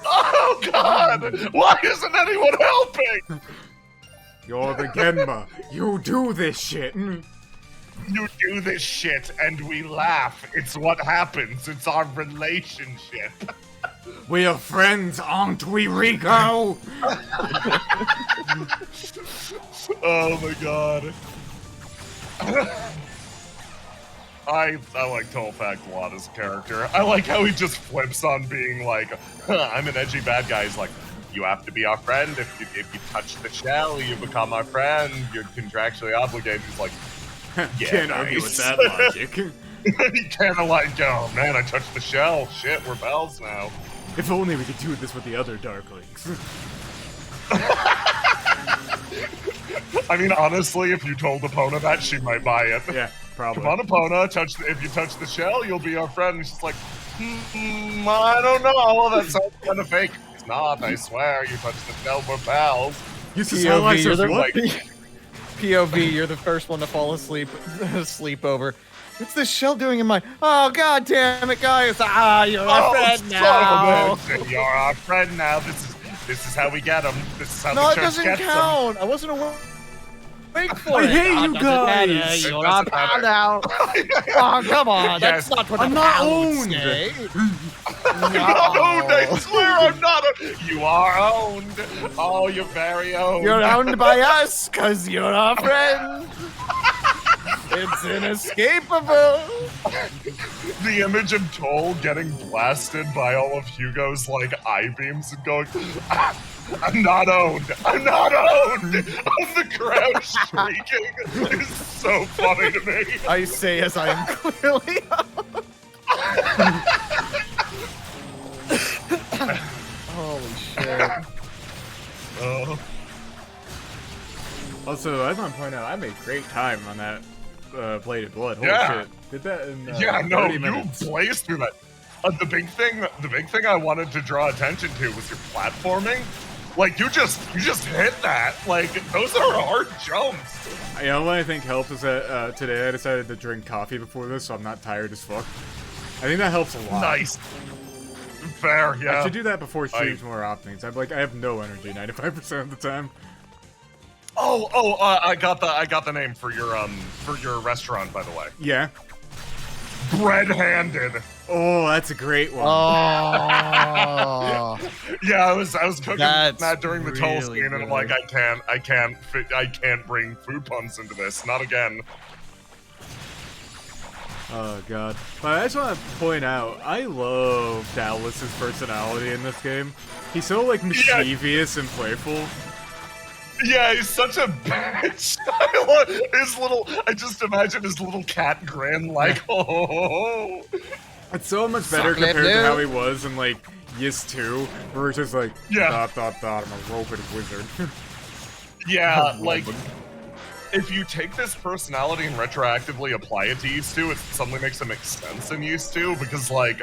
Oh god! Why isn't anyone helping? You're the Genma. You do this shit. You do this shit and we laugh. It's what happens. It's our relationship. We are friends, aren't we, Rico? Oh my god. I like Tolfact a lot as a character. I like how he just flips on being like, I'm an edgy bad guy. He's like, you have to be our friend. If you touch the shell, you become our friend. You're contractually obligated. He's like, yeah, Can't argue with that logic. He kind of like, oh man, I touched the shell. Shit, we're pals now. If only we could do this with the other Darklings. I mean, honestly, if you told Epona that, she might buy it. Yeah, probably. Come on, Epona, if you touch the shell, you'll be our friend. And she's like, I don't know. That sounds kind of fake. It's not, I swear. You touch the shell, we're pals. You sound like you're the what? POV, you're the first one to fall asleep over. What's this shell doing in my? Oh god damn it, guys! You're our friend now. You're our friend now. This is how we get them. This is how No, the it church doesn't gets count. I wasn't awake for I it. hate you Doesn't guys. matter. You're It our doesn't pal matter. now. Oh come on, that's Yes. not what I'm the not pal would owned. say. I'm not owned. I swear I'm not. You are owned. Oh, you're very owned. You're owned by us, cause you're our friend. It's inescapable. The image of Toll getting blasted by all of Hugo's like eye beams and going, I'm not owned. I'm not owned. On the ground shrieking is so funny to me. I say as I am clearly Holy shit. Oh. Also, I want to point out, I made great time on that Bladed Blood. Holy Yeah. shit. Did that in Yeah, no, 30 you minutes. blazed through that. The big thing I wanted to draw attention to was your platforming. Like you just hit that. Like those are hard jumps. You know what I think helped is that today I decided to drink coffee before this, so I'm not tired as fuck. I think that helps a lot. Nice. Fair, yeah. I should do that before streams more often. 'Cause I have no energy 95% of the time. I got the name for your restaurant, by the way. Yeah. Bread-handed. Oh, that's a great one. Oh. Yeah, I was cooking That's that during the toll really scene, and I'm like, I can't bring food puns into this, not again. Oh god. But I just want to point out, I love Dallas's personality in this game. He's so like mischievous and playful. Yeah, he's such a bitch. I just imagine his little cat grin, like, oh. It's so much better Chocolate compared to blue. how he was in like Yes 2, where it's just like, Yeah. I'm a robot wizard. Yeah, like, if you take this personality and retroactively apply it to Ys 2, it suddenly makes it make sense in Ys 2, because, like,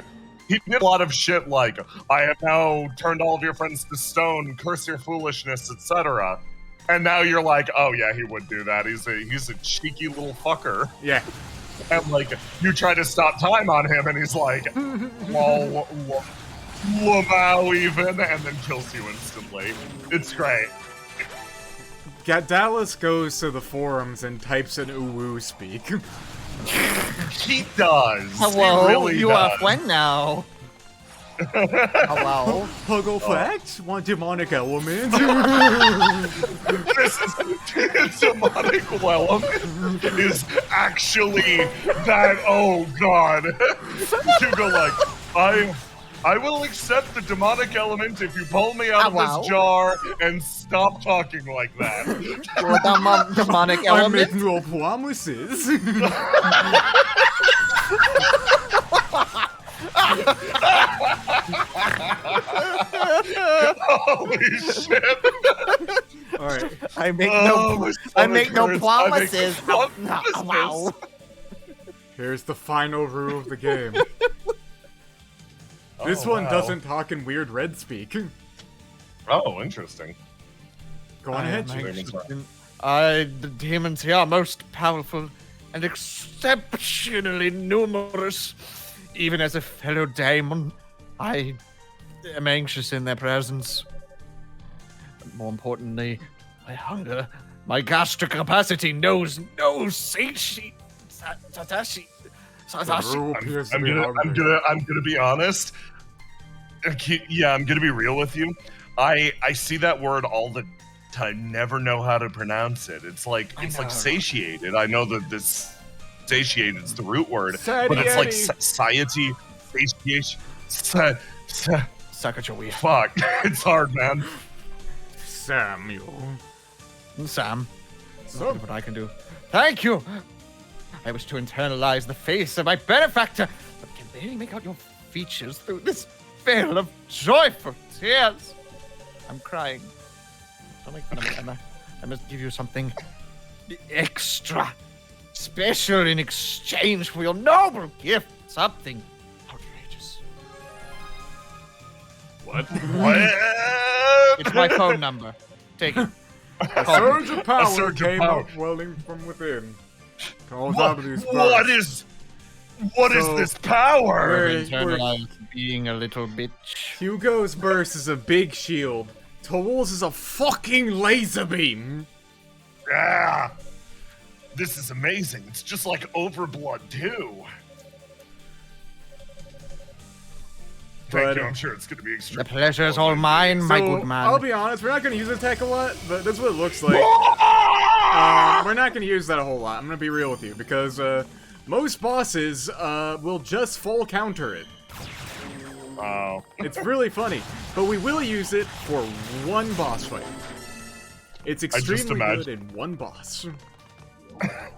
he did a lot of shit like, I have now turned all of your friends to stone, curse your foolishness, etc. And now you're like, oh yeah, he would do that. He's a cheeky little fucker. Yeah. And like, you try to stop time on him, and he's like, lol, Lamau even, and then kills you instantly. It's great. Dallas goes to the forums and types in uwu speak. He does. Hello, He really you does. are a friend now. Hello. Puggle facts? Want demonic element? This is demonic element is actually that. Oh god, Hugo, like I will accept the demonic element if you pull me out of Hello? this jar and stop talking like that. You're the demonic I element. make no promises. Holy shit! Alright. I make Oh, no. my I make no stomach hurts. promises. I make no Oh, wow. Here's the final rule of the game. This Oh, one wow. doesn't talk in weird red speak. Oh, interesting. Go on ahead, I am Chief. Chief. The demons here are most powerful and exceptionally numerous. Even as a fellow demon, I am anxious in their presence. But more importantly, my hunger, my gastric capacity knows no satiety. Satashi. The rule appears to be hungry. I'm gonna be honest. Yeah, I'm gonna be real with you. I see that word all the time. Never know how to pronounce it. It's like satiated. I know that this satiated is the root word, but it's like satiety, satiation. Sakachowi. Fuck, it's hard, man. Samuel. Sam. So what I can do. Thank you. I wish to internalize the face of my benefactor, but can barely make out your features through this veil of joyful tears. I'm crying. Don't make fun of me. I must give you something extra special in exchange for your noble gift. Something outrageous. What? It's my phone number. Take it. A surge of power surge of came power. up welling from within. Calls out of these bursts. What is this power? We're- Internalize being a little bitch. Hugo's burst is a big shield. Tool's is a fucking laser beam. Yeah. This is amazing. It's just like Overblood too. Thank But, you. I'm sure it's going to be The extreme. pleasure is all mine, my So, good man. I'll be honest, we're not going to use attack a lot, but that's what it looks like. We're not going to use that a whole lot. I'm going to be real with you, because most bosses will just full counter it. Oh. It's really funny, but we will use it for one boss fight. It's extremely good in one boss.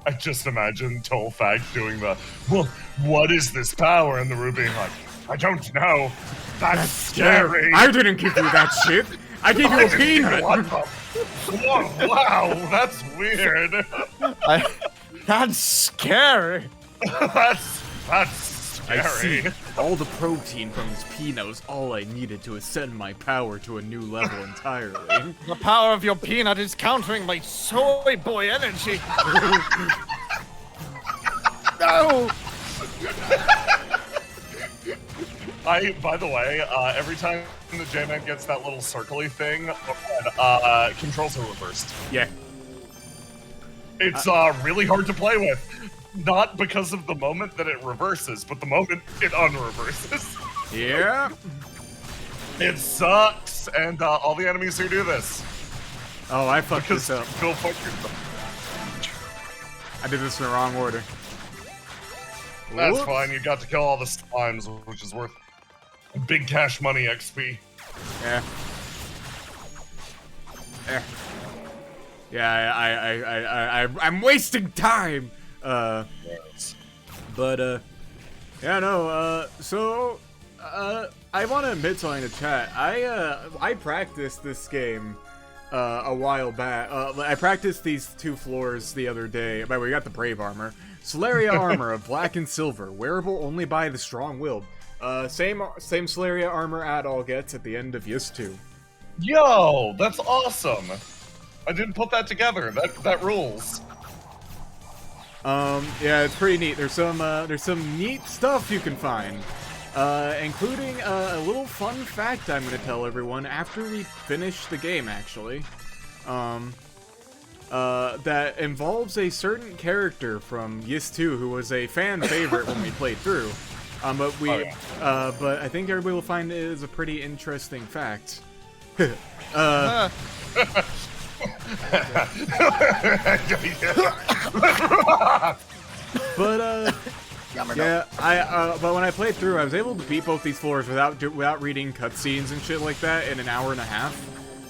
I just imagine Tolfag doing the, well, what is this power? And the Rue being like, I don't know. That's scary. I didn't give you that shit. I gave you a peanut. What the? Whoa, wow, that's weird. That's scary. that's I scary. see. All the protein from this peanut was all I needed to ascend my power to a new level entirely. The power of your peanut is countering my soy boy energy. No. By the way, every time the J-Man gets that little circly thing, controls are reversed. Yeah. It's really hard to play with. Not because of the moment that it reverses, but the moment it unreverses. Yeah. It sucks, and all the enemies who do this. Oh, I fucked Because this up. go fuck yourself. I did this in the wrong order. That's Whoops. fine, you got to kill all the slimes, which is worth big cash money XP. Yeah. Yeah, I'm wasting time. Yeah, no. So, I want to admit something to chat. I practiced this game a while back. I practiced these two floors the other day. By the way, we got the Brave armor. Solaria armor of black and silver, wearable only by the strong-willed. Same Solaria armor Adol gets at the end of Ys 2. Yo, that's awesome. I didn't put that together. That rules. Yeah, it's pretty neat. There's some neat stuff you can find, including a little fun fact I'm gonna tell everyone after we finish the game, actually. That involves a certain character from Ys 2 who was a fan favorite when we played through. But I think everybody will find it is a pretty interesting fact. But but when I played through, I was able to beat both these floors without reading cutscenes and shit like that in an hour and a half,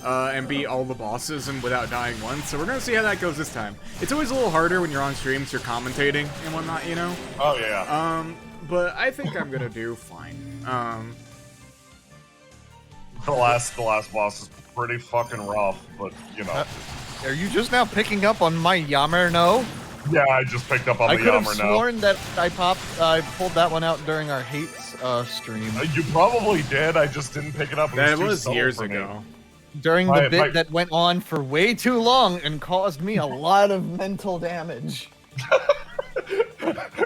and beat all the bosses and without dying once. So we're gonna see how that goes this time. It's always a little harder when you're on streams, you're commentating and whatnot, you know. Oh yeah. But I think I'm gonna do fine. The last boss is pretty fucking rough, but you know. Are you just now picking up on my Yammer? No. Yeah, I just picked up on I the could have Yammer now. sworn that I pulled that one out during our hates stream. You probably did. I just didn't pick it up. That too was subtle years for me. ago. During the My- bit my- that went on for way too long and caused me a lot of mental damage.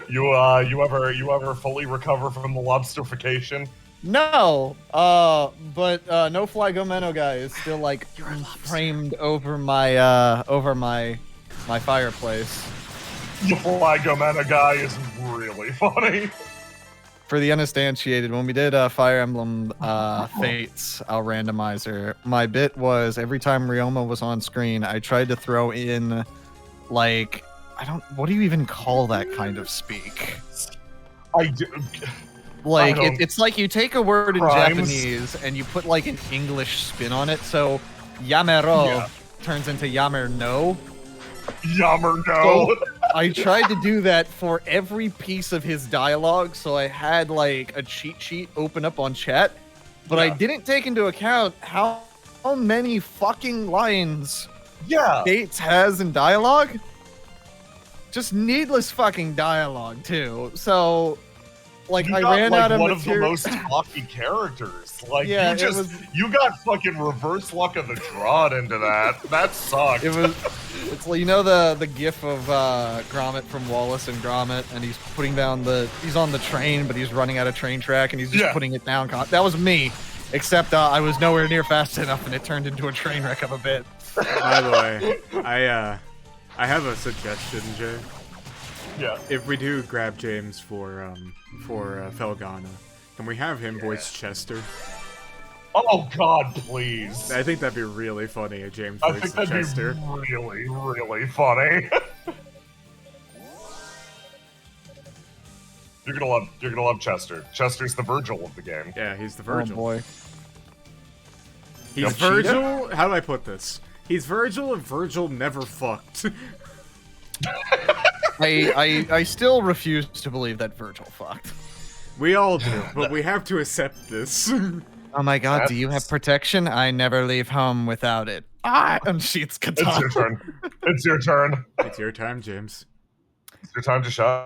You ever fully recover from the lobsterification? No, but No Fly Gomeno guy is still like framed over my fireplace. The Fly Gomena guy is really funny. For the uninstantiated, when we did Fire Emblem Fates, our randomizer, my bit was every time Ryoma was on screen, I tried to throw in, like, what do you even call that kind of speak? Like, it's like you take a word in Japanese and you put, like, an English spin on it, so Yamero turns into Yamer no. Yammer no. So I tried to do that for every piece of his dialogue, so I had like a cheat sheet open up on chat, but I didn't take into account how many fucking lines Fates has in dialogue. Just needless fucking dialogue too. So like I ran out of one material. of the most lucky characters. Like you got fucking reverse luck of the draw into that. That sucked. It's like, you know the gif of Gromit from Wallace and Gromit, and he's putting down he's on the train, but he's running out of train track, and he's just putting it down. That was me, except I was nowhere near fast enough, and it turned into a train wreck of a bit. By the way, I have a suggestion, Jay. Yeah. If we do grab James for Felgana, can we have him voice Chester? Oh God, please! I think that'd be really funny. A James voice Chester. Be really, really funny. You're gonna love Chester. Chester's the Virgil of the game. Yeah, he's the Virgil. Oh boy. He's Virgil. How do I put this? He's Virgil, and Virgil never fucked. I still refuse to believe that Virgil fucked. We all do, but we have to accept this. Oh my God, do you have protection? I never leave home without it. Unsheaths katana. It's your turn. It's your turn. It's your time, James. It's your time to shine.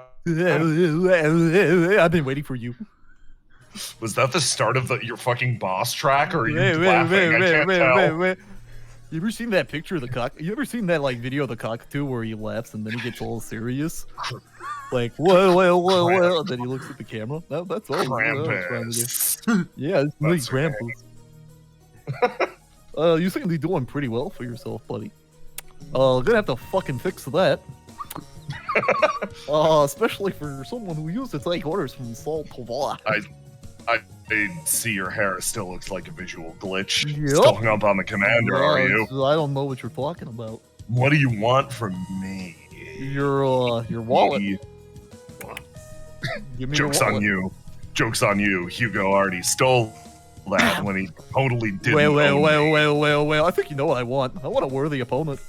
I've been waiting for you. Was that the start of your fucking boss track, or are you laughing? I can't tell. You ever seen that picture of the cock? You ever seen that like video of the cockatoo where he laughs and then he gets all serious? Like, well, and then he looks at the camera. That's all. Krampus. Yeah, it's really Krampus. You seem to be doing pretty well for yourself, buddy. Gonna have to fucking fix that. Especially for someone who used to take orders from Saul Pavla. I see your hair still looks like a visual glitch. Yep. Still hung up on the commander, are you? I don't know what you're talking about. What do you want from me? Your wallet. Give me Joke's your wallet. on you. Joke's on you. Hugo already stole that when he totally didn't. Well. I think you know what I want. I want a worthy opponent.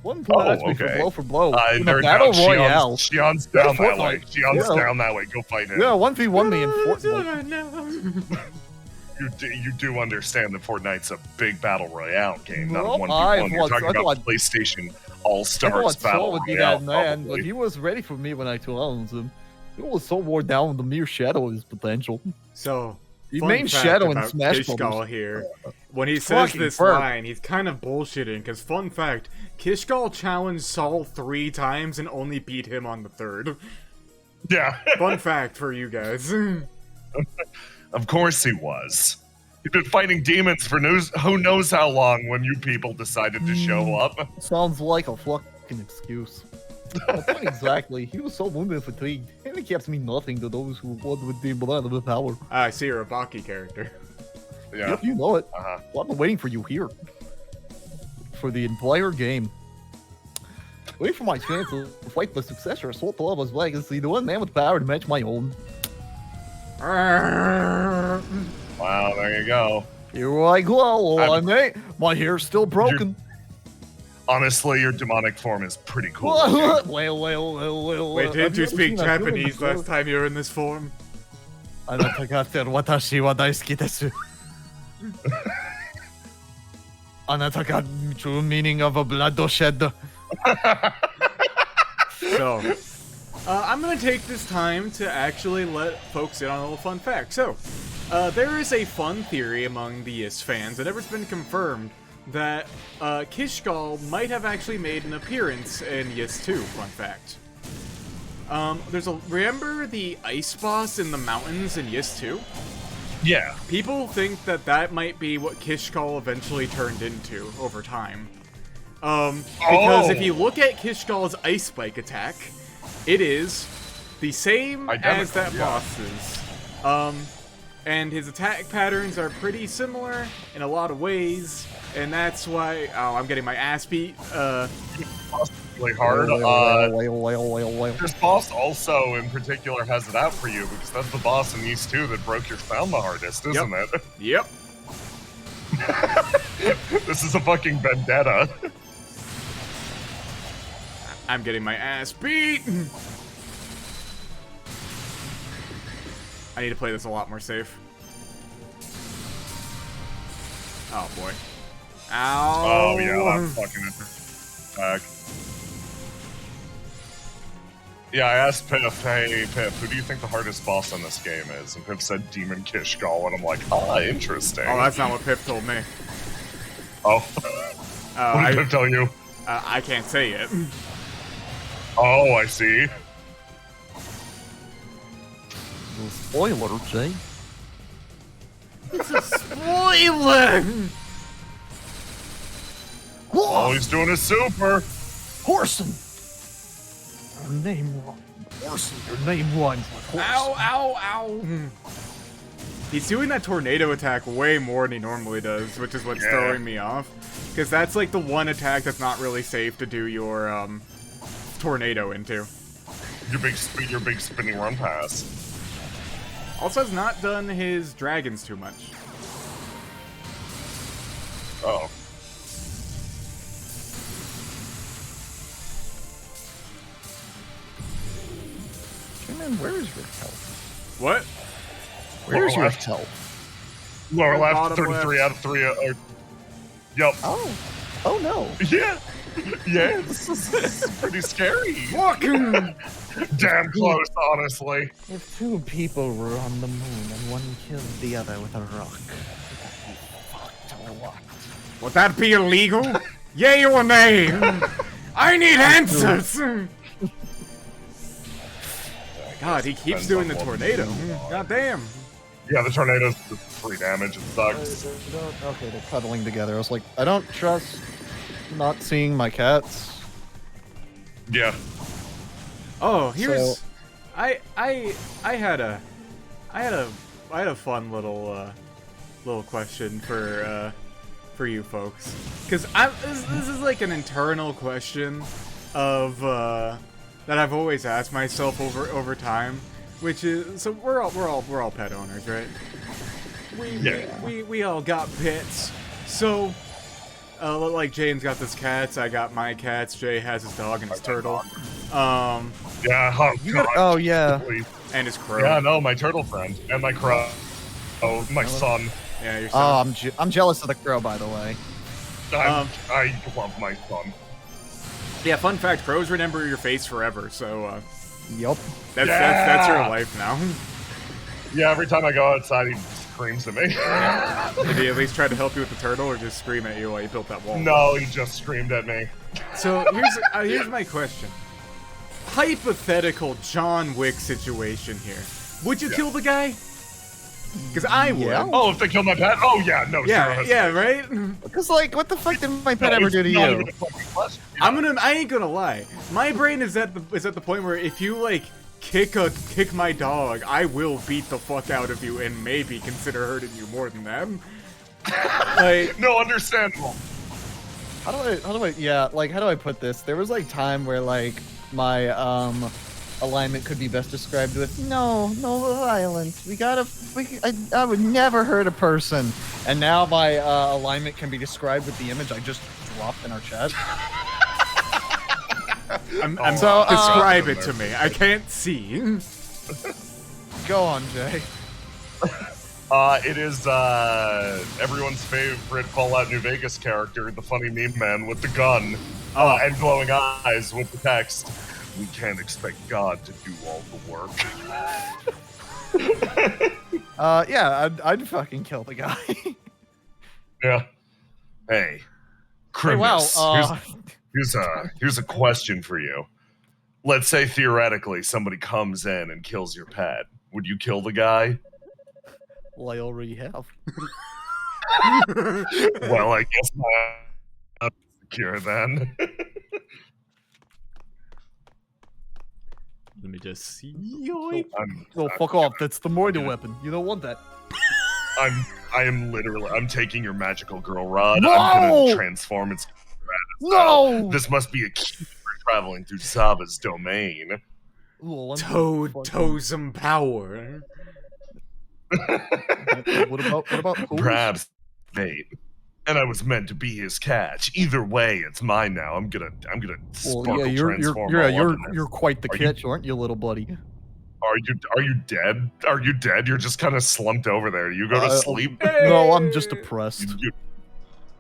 One point ask me for blow. In a battle royale. Shion's down that way. Shion's down that way. Go fight him. Yeah, 1v1 me in Fortnite. You do understand that Fortnite's a big battle royale game, not Well, 1v1. You're talking about PlayStation All-Stars battle would be royale. that man, but he was ready for me when I challenged him. He was so worn down with the mere shadow of his potential. So, the fun main fact shadow in about Smash Kishgal Brothers. here. When he says Fucking this burp. line, he's kind of bullshitting, because fun fact, Kishgal challenged Saul 3 times and only beat him on the 3rd. Yeah. Fun fact for you guys. Of course he was. He's been fighting demons for who knows how long when you people decided to show up. Sounds like a fucking excuse. Not exactly. He was so wounded and fatigued. Handicaps mean nothing to those who want with the blood of the power. I see you're a Baki character. Yeah. Yep, you know it. Uh-huh. Well, I've been waiting for you here. For the entire game. Wait for my chance to fight the successor of Salt Lava's legacy, the one man with power to match my own. Wow, there you go. Here I go, mate. My hair's still broken. Honestly, your demonic form is pretty cool. well. Wait, didn't you speak Japanese last time you were in this form? Watashi wa daisuki desu. Anata ga true meaning of a blood shed. So, I'm gonna take this time to actually let folks in on a little fun fact. So, there is a fun theory among the Ys fans, and it's been confirmed that Kishgal might have actually made an appearance in Ys 2, fun fact. Remember the ice boss in the mountains in Ys 2? Yeah. People think that that might be what Kishgal eventually turned into over time. Because if you look at Kishgal's ice spike attack, it is the same as that boss's. And his attack patterns are pretty similar in a lot of ways, and that's why... Oh, I'm getting my ass beat. Really hard. This boss also, in particular, has it out for you, because that's the boss in East 2 that broke your sound the hardest, isn't it? Yep. This is a fucking vendetta. I'm getting my ass beat! I need to play this a lot more safe. Oh, boy. Ow! Oh, yeah, that fucking attack. Yeah, I asked Piff, hey, Piff, who do you think the hardest boss in this game is? And Piff said Demon Kishgal, and I'm like, ah, interesting. Oh, that's not what Piff told me. Oh. What did Piff tell you? I can't say it. Oh, I see. Spoiler, Jay. It's a spoiler! Oh, he's doing a super. Horson! Your name wrong. Horson, your name rhymes with horse. Ow, ow, ow! He's doing that tornado attack way more than he normally does, which is what's throwing me off. Because that's like the one attack that's not really safe to do your tornado into. Your big spinning run pass. Also has not done his dragons too much. Oh. Man, where is your health? What? Where's Lower your left. health? Lower left, Bottom 33 left. out of 3. Yep. Oh no. Yeah. Yeah, this is pretty scary. Fucking! Damn close, honestly. If two people were on the moon and one killed the other with a rock, would that be fucked or what? Would that be illegal? Yay or nay? I need answers! God, he keeps doing the tornado. God damn. Yeah, the tornado's 3 damage. It sucks. Okay, they're cuddling together. I was like, I don't trust not seeing my cats. Yeah. Oh, here's So- I had a fun little question for you folks, because this is like an internal question of that I've always asked myself over time, which is, so we're all pet owners, right? We all got pets, so like Jane's got his cats, I got my cats, Jay has his dog and his turtle. Yeah, oh, God. Oh yeah. And his crow. Yeah, no, my turtle friend. And my crow. Oh, my son. Yeah, your Oh, son. I'm jealous of the crow, by the way. I love my son. Yeah, fun fact, crows remember your face forever, so Yup. that's your life now. Yeah, every time I go outside, he screams at me. Did he at least try to help you with the turtle, or just scream at you while you built that wall? No, he just screamed at me. So here's my question. Hypothetical John Wick situation here. Would you kill the guy? Because I would. Yeah. Oh, if they kill my pet? Oh, yeah, no, Yeah, sure. yeah, right? Because like, what the fuck did my pet No, ever it's do to not you? even a fucking question. I ain't gonna lie. My brain is at the point where if you like kick my dog, I will beat the fuck out of you and maybe consider hurting you more than them. Like, No, understandable. How do I put this? There was like time where like my alignment could be best described with no violence. I would never hurt a person. And now my alignment can be described with the image I just dropped in our chat. describe it to me. I can't see. Go on, Jay. It is everyone's favorite Fallout New Vegas character, the funny meme man with the gun and glowing eyes with the text, "We can't expect God to do all the work." Yeah, I'd fucking kill the guy. Yeah. Hey, Crimus, wow. here's a question for you. Let's say theoretically somebody comes in and kills your pet. Would you kill the guy? Well, I already have. Well, I guess not secure then. Let me just see. Oh, fuck off. That's the Moida weapon. You don't want that. I am literally. I'm taking your magical girl rod. No! I'm gonna transform its. No! This must be a key for traveling through Zava's domain. Ooh, Toad fucking- Totem power. What about who? Perhaps bait. And I was meant to be his catch. Either way, it's mine now. I'm gonna Well, sparkle yeah, transform. all up in you're quite the Are you- catch, aren't you, little buddy? it. Are you dead? Are you dead? You're just kind of slumped over there. You go to sleep. No, I'm just depressed.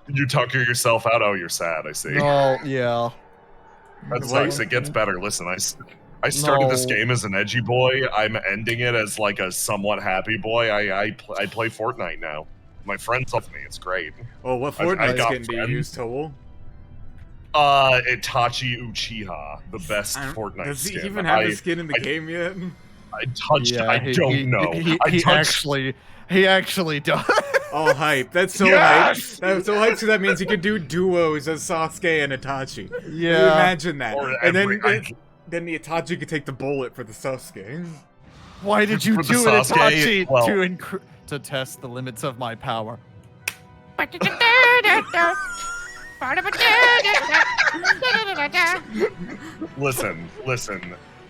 You tucker yourself out. Oh, you're sad. I see. No, yeah. That sucks. It gets better. Listen, I started this No. game as an edgy boy. I'm ending it as like a somewhat happy boy. I play Fortnite now. My friends love me. It's great. Oh, what I Fortnite got skin do you friends. use, Tool? Itachi Uchiha, the best Fortnite Does he skin. even have I, a skin in the I- game yet? I touched. Yeah, I don't know. I He touched. actually does. Oh, hype. That's so Yes! hype. That's so hype, so that means you could do duos as Sasuke and Itachi. Yeah. Imagine that. Or And every- then the Itachi could take the bullet for the Sasuke. Why did you For the do it, Sasuke, Itachi? well- To test the limits of my power.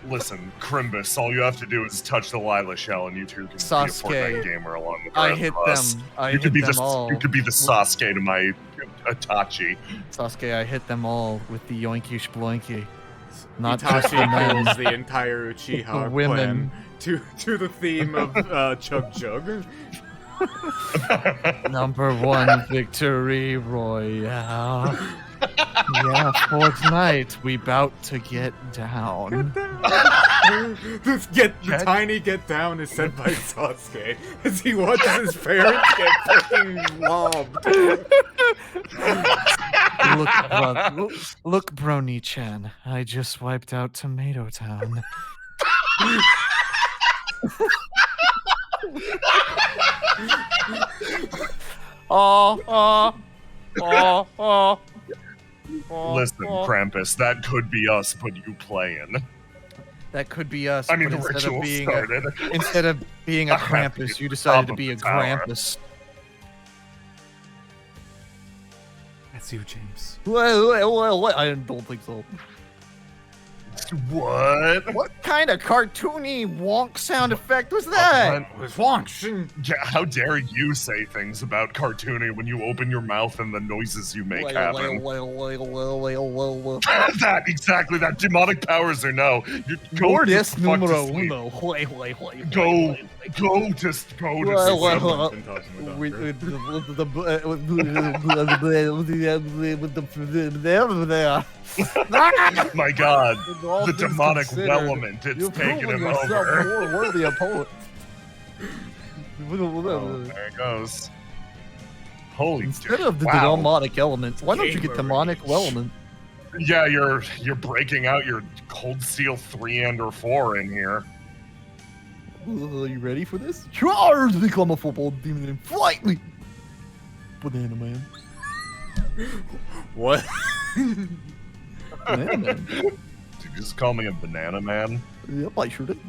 Listen, Crimbus. All you have to do is touch the Lila shell, and you two can Sasuke, be a Fortnite gamer along with the I rest hit of us. them. I You hit could be them the all. you could be the Sasuke to my Itachi. Sasuke, I hit them all with the yoinky shploinky. Not just the Itachi men. kills the entire Uchiha Women. clan to the theme of Chug Jug. Number 1 victory royale. Yeah, Fortnite, we bout to get down. The tiny get down is said by Sasuke as he watches his parents get fucking lobbed. Look, Brony-chan, I just wiped out Tomato Town. Oh. Listen, Krampus, that could be us, but you playing. That could be us. I mean, the but ritual started. Instead of being a I have to Krampus, get you to the decided top to of be the a tower. Grampus. That's you, James. Well, I don't think so. What? What kind of cartoony wonk sound effect was that? It was wonk. Yeah, how dare you say things about cartooning when you open your mouth and the noises you make happen? That, exactly, that demonic powers or no. You go Gordes to fuck to numero sleep. uno. Go to sleep. Been talking with My god, With all the things demonic considered, element, it's you're taking proving him yourself over. more worthy opponent. Oh, there it goes. Holy Instead of the wow. demonic element, why don't you get Gamer demonic rage. element? Yeah, you're breaking out your Cold Steel 3 and or 4 in here. Are you ready for this? Charge! Become a football demon and fight me! Banana Man. What? Banana Man. Did you just call me a banana man? Yep, I sure did.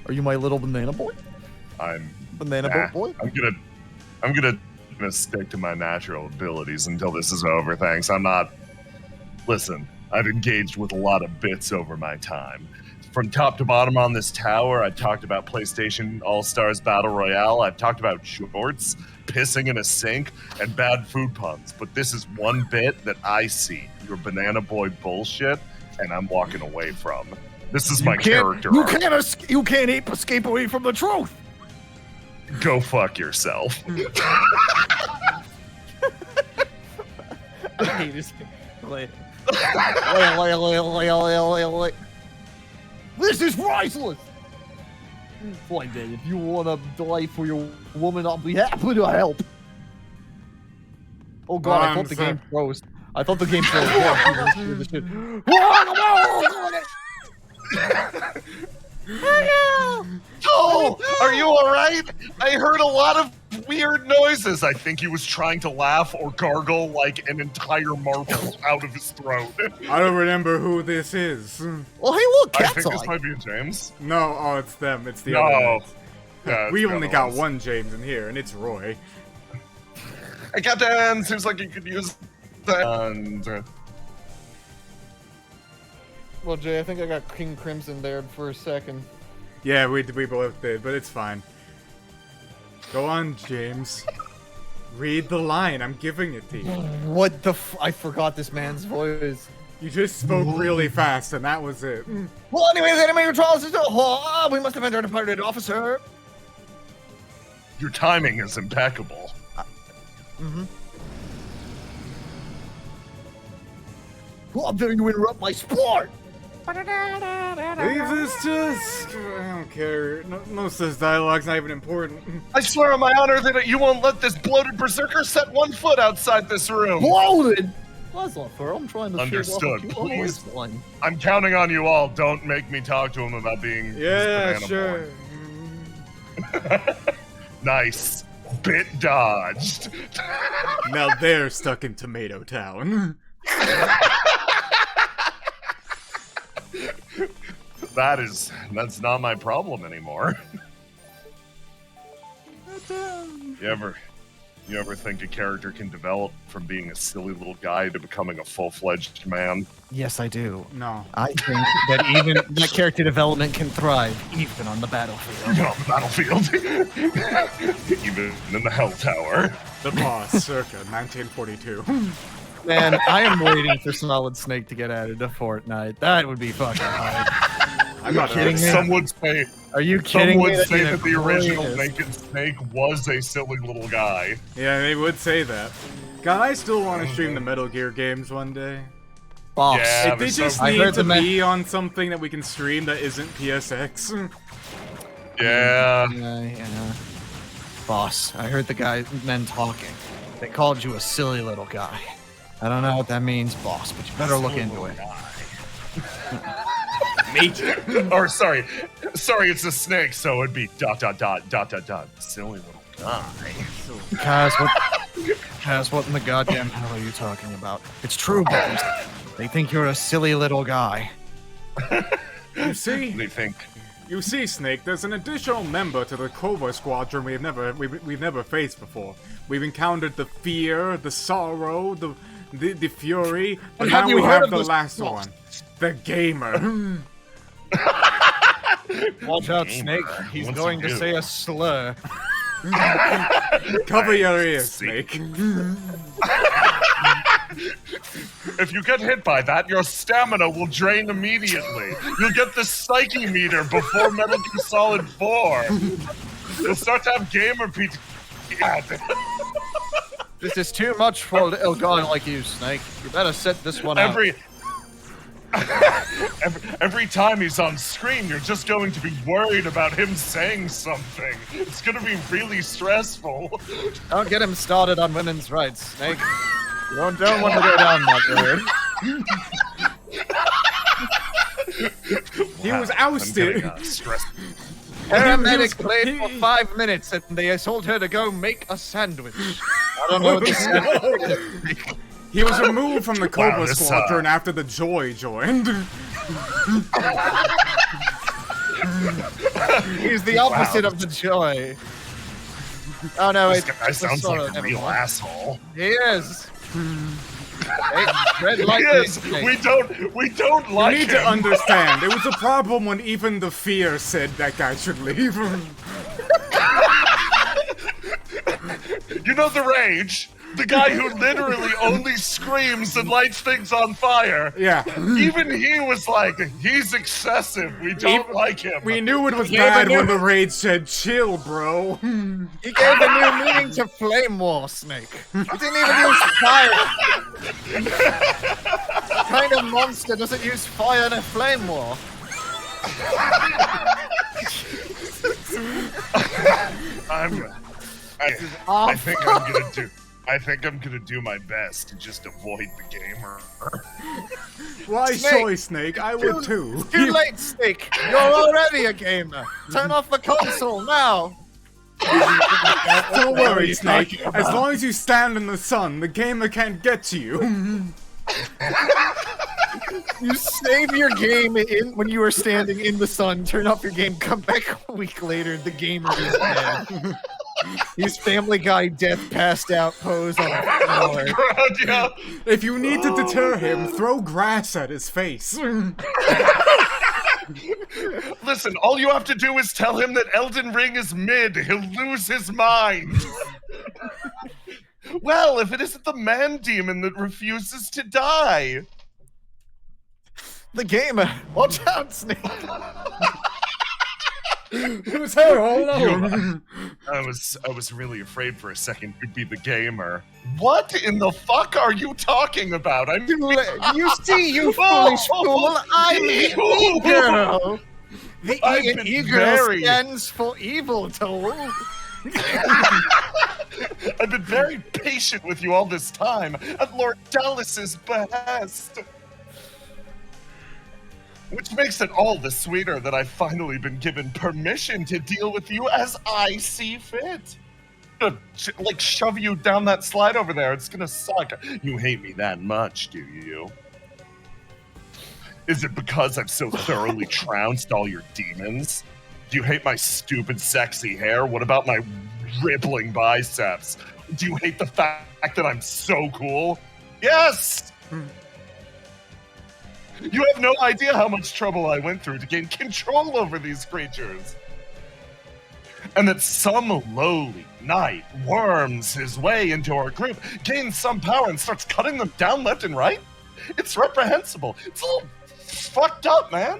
Are you my little banana boy? I'm Banana Nah. boat boy? I'm gonna stick to my natural abilities until this is over, thanks. I'm not listen, I've engaged with a lot of bits over my time. From top to bottom on this tower, I talked about PlayStation All-Stars Battle Royale, I've talked about shorts, pissing in a sink, and bad food puns. But this is one bit that I see your banana boy bullshit, and I'm walking away from. This is my character You arc. can't escape away from the truth! Go fuck yourself. I hate this. This is priceless! Fine then, if you wanna die for your woman, I'll be happy to help. Oh god, I thought the game froze. I thought the game froze. Oh, are you alright? I heard a lot of weird noises. I think he was trying to laugh or gargle like an entire marble out of his throat. I don't remember who this is. Well, hey, look, I cat's think this eye. might be James. No, oh, it's them. It's the No. other ones. Yeah, We it's the only other got ones. one James in here, and it's Roy. Hey, Captain! Seems like you could use that. And Well, Jay, I think I got King Crimson there for a second. Yeah, we both did, but it's fine. Go on, James. Read the line. I'm giving it to you. What the I forgot this man's voice. You just spoke really fast, and that was it. Well, anyways, enemy trials is we must have entered a departed officer. your timing is impeccable. How dare you interrupt my sport? Leave this just... I don't care. No, most of this dialogue's not even important. I swear on my honor that you won't let this bloated berserker set one foot outside this room. Loaded. That's not fair. I'm trying to Understood, shave off a few please. hours one. I'm counting on you all. Don't make me talk to him about being Yeah, this sure. banana boy. Nice. Bit dodged. Now they're stuck in Tomato Town. That's not my problem anymore. You ever think a character can develop from being a silly little guy to becoming a full-fledged man? Yes, I do. No. I think that even that character development can thrive even on the battlefield. On the battlefield. Even in the Hell Tower. The Boss, circa 1942. Man, I am waiting for Solid Snake to get added to Fortnite. That would be fucking hard. I'm not kidding me? Some would say Are you some kidding me? would say That'd that be the original greatest. Naked Snake was a silly little guy. Yeah, they would say that. God, I still want to stream the Metal Gear games one day. Boss. Yeah. They but just I need heard to the be on something that we can stream that isn't PSX. Yeah. Yeah. Boss, I heard the men talking. They called you a silly little guy. I don't know what that means, boss, but you better look into it. Or sorry, it's a snake, so it'd be ... Silly little guy. Kaz, what in the goddamn hell are you talking about? It's true, boss. They think you're a silly little guy. You see? They think You see, Snake, there's an additional member to the Cobra Squadron we've never faced before. We've encountered the fear, the sorrow, the fury, but have now you we heard have of the this last boss? one, the gamer. Watch out, Gamer. Snake. He's What's going he to do? say a slur. Cover your ears, See. Snake. if you get hit by that, your stamina will drain immediately. You'll get the psyche meter before Metal Gear Solid 4. You'll start to have gamer PTSD. This is too much for a little guy like you, Snake. You better set this one out. Every time he's on screen, you're just going to be worried about him saying something. It's going to be really stressful. Don't get him started on women's rights, Snake. You don't want to go down that road. He was I'm ousted. getting, stressed. Paramedic played for 5 minutes and they told her to go make a sandwich. I don't know what this is. He was removed from the Cobra this, Squadron after the Joy joined. He's the opposite of the joy. Oh no, This it's guy sounds sorrow, like a never real mind. asshole. He is. Hey, red light Yes, green, we don't You like need him. to understand, it was a problem when even the fear said that guy should leave. You know the rage? The guy who literally only screams and lights things on fire. Yeah. Even he was like, he's excessive. We don't like him. We knew it was Yeah, bad but when the rage said, chill, bro. He gave a new meaning to flame war, Snake. He didn't even use fire. What kind of monster doesn't use fire in a flame war? I think I'm gonna do my best to just avoid the gamer. Why Snake. soy Snake? I would too. Too late, Snake. You're already a gamer. Turn off the console now. Don't worry, Snake. As long as you stand in the sun, the gamer can't get to you. You save your game when you are standing in the sun, turn off your game, come back a week later, the gamer is dead. He's Family Guy death passed out pose on the floor. God, yeah. If you need to deter him, throw grass at his face. Listen, all you have to do is tell him that Elden Ring is mid. He'll lose his mind. Well, if it isn't the man demon that refuses to die. The gamer, watch out, Snake. It was her all along. I was really afraid for a second you'd be the gamer. What in the fuck are you talking about? I'm You see, you foolish fool, I'm the E-Girl. The E-Girl stands for evil, Toll. I've been very patient with you all this time, at Lord Dallas's behest. Which makes it all the sweeter that I've finally been given permission to deal with you as I see fit. Gonna, like, shove you down that slide over there. It's gonna suck. You hate me that much, do you? Is it because I've so thoroughly trounced all your demons? Do you hate my stupid, sexy hair? What about my rippling biceps? Do you hate the fact that I'm so cool? Yes! You have no idea how much trouble I went through to gain control over these creatures. And that some lowly knight worms his way into our group, gains some power, and starts cutting them down left and right? It's reprehensible. It's a little fucked up, man.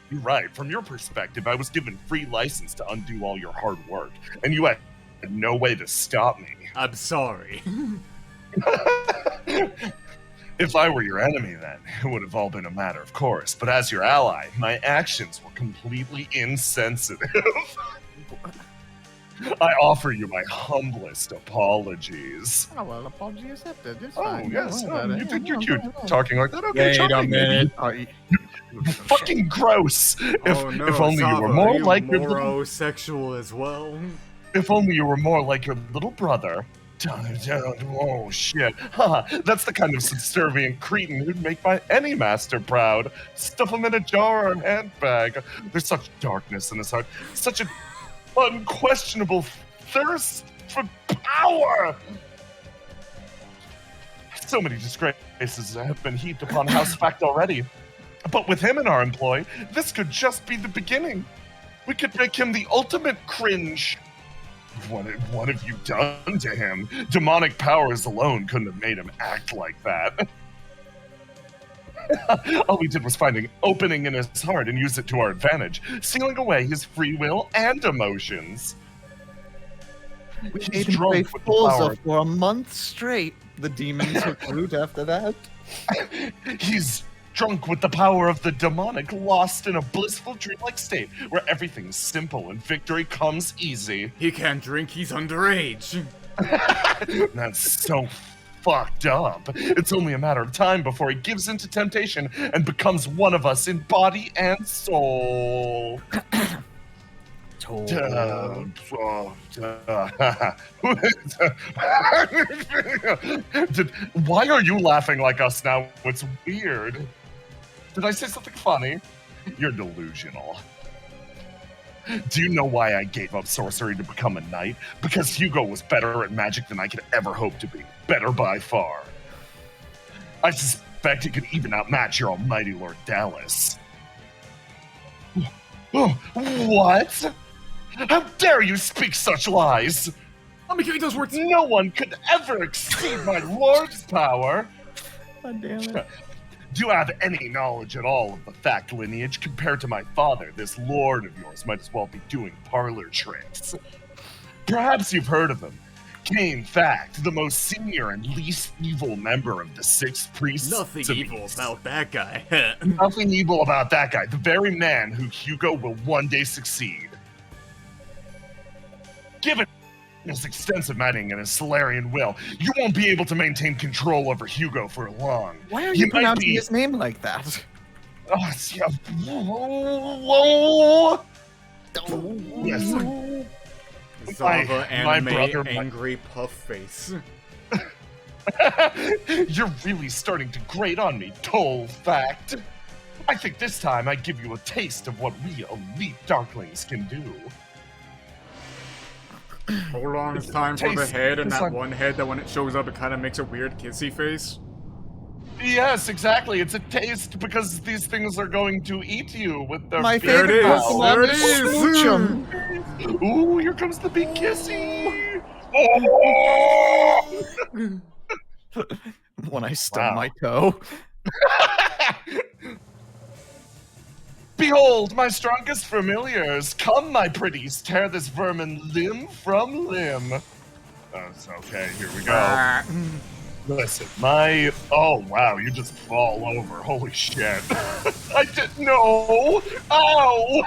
You're right. From your perspective, I was given free license to undo all your hard work, and you had no way to stop me. I'm sorry. If I were your enemy, then, it would have all been a matter of course. But as your ally, my actions were completely insensitive. I offer you my humblest apologies. Oh, well, apology accepted. It's Oh, fine. yes. Don't worry about You it. think you're No, cute no, no. talking like that? Okay, Wait a charming. minute. Fucking gross. Oh no, if only you Sava, were more are you like your little, morosexual as well. if only you were more like your little brother. Oh shit. That's the kind of subservient cretin who'd make any master proud. Stuff him in a jar or a handbag. There's such darkness in his heart. Such an unquestionable thirst for power. So many disgraces have been heaped upon House Fact already. But with him in our employ, this could just be the beginning. We could make him the ultimate cringe. What have you done to him? Demonic powers alone couldn't have made him act like that. All we did was find an opening in his heart and use it to our advantage, sealing away his free will and emotions. We He's made him drunk play with the power. Forza for a month straight. The demons took root after that. He's drunk with the power of the demonic, lost in a blissful dreamlike state where everything's simple and victory comes easy. He can't drink, he's underage. That's so fucked up. It's only a matter of time before he gives into temptation and becomes one of us in body and soul. Why are you laughing like us now? It's weird. Did I say something funny? You're delusional. Do you know why I gave up sorcery to become a knight? Because Hugo was better at magic than I could ever hope to be. Better by far. I suspect he could even outmatch your almighty Lord Dallas. What? How dare you speak such lies? Let me give you those words. No one could ever exceed my lord's power. God damn it. Do you have any knowledge at all of the fact lineage? Compared to my father, this lord of yours might as well be doing parlor tricks. Perhaps you've heard of him. Cain Fact, the most senior and least evil member of the Sixth Priests. Nothing evil about that guy. Nothing evil about that guy. The very man who Hugo will one day succeed. Given his extensive mining and his Solarian will, you won't be able to maintain control over Hugo for long. Why are He you might pronouncing be- his name like that? Oh, yeah. Yes. Zava my anime brother, angry puff face. You're really starting to grate on me, Toll Fact. I think this time I give you a taste of what we elite Darklings can do. Hold on, it's time for the Taste head, and this that one. one head that when it shows up, it kind of makes a weird kissy face. Yes, exactly. It's a taste because these things are going to eat you with their My big There it favorite is. mouths. There it Pokemon is. Smoochum. Ooh, here comes the big kissy. Oh! When I stub Wow. my toe. Behold, my strongest familiars. Come, my pretties, tear this vermin limb from limb. That's okay, here we go. Listen, oh wow, you just fall over. Holy shit. I didn't know. Ow!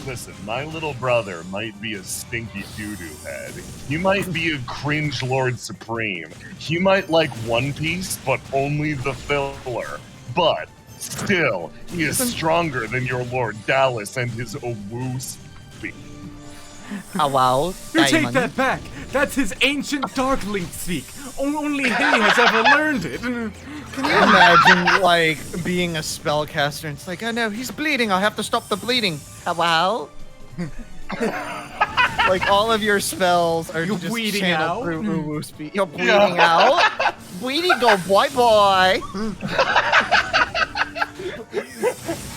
Listen, my little brother might be a stinky doo-doo head. He might be a cringe Lord Supreme. He might like One Piece, but only the filler. But still, he is stronger than your Lord Dallas and his Owoo speak. Hello, You take that back! That's his ancient Darkling speak! Only he has ever learned it! Can you imagine, like, being a spellcaster and it's like, oh no, he's bleeding, I'll have to stop the bleeding. Hello? Like, all of your spells are You're just bleeding channeled out? through Uwu speak. You're bleeding out? Bleeding go boy.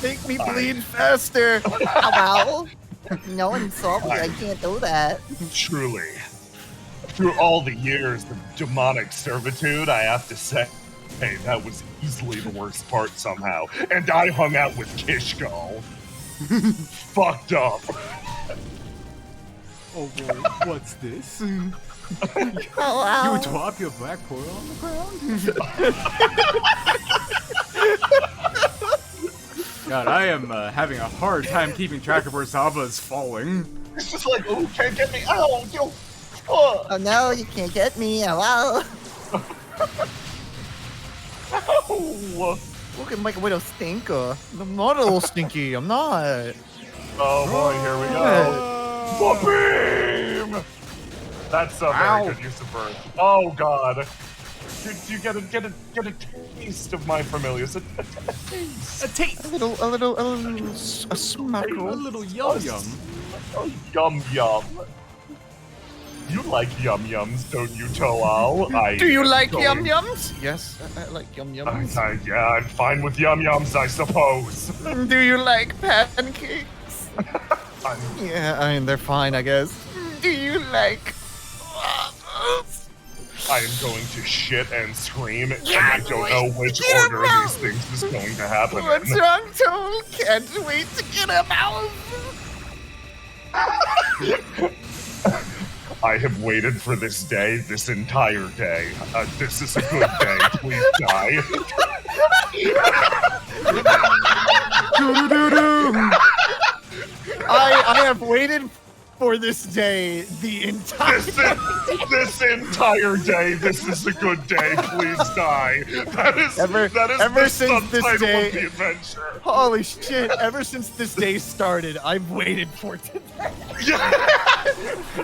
Make me bleed faster. Hello? No one saw me. I can't do that. Truly. Through all the years of demonic servitude, I have to say, hey, that was easily the worst part somehow. And I hung out with Kishko. Fucked up. Oh boy, what's this? Hello? You drop your black pearl on the ground? God, I am having a hard time keeping track of where Zava is falling. It's just like, oh, can't get me. Ow, yo. Oh, Oh no, you can't get me. Hello? ow. Look at my little stinker. I'm not a little stinky, I'm not. Oh boy, here we go. The beam! That's a Ow. very good use of bird. Oh god. You get a taste of my familiars. A taste. A taste! A smackerel. A little yum yum. Oh, yum yum. You like yum yums, don't you, Toal? Do you like don't. yum yums? Yes, I like yum yums. Yeah, I'm fine with yum yums, I suppose. Do you like pancakes? Yeah, I mean, they're fine, I guess. Do you like waffles? I am going to shit and scream, and I don't know which order these things is going to happen What's in. wrong, Toad? Can't wait to get him out. I have waited for this day, this entire day. This is a good day. Please die. I have waited for this day the entire This entire day. This is a good day. Please die. That is Ever the since this subtitle day- of the adventure. Holy shit, ever since this day started, I've waited for today.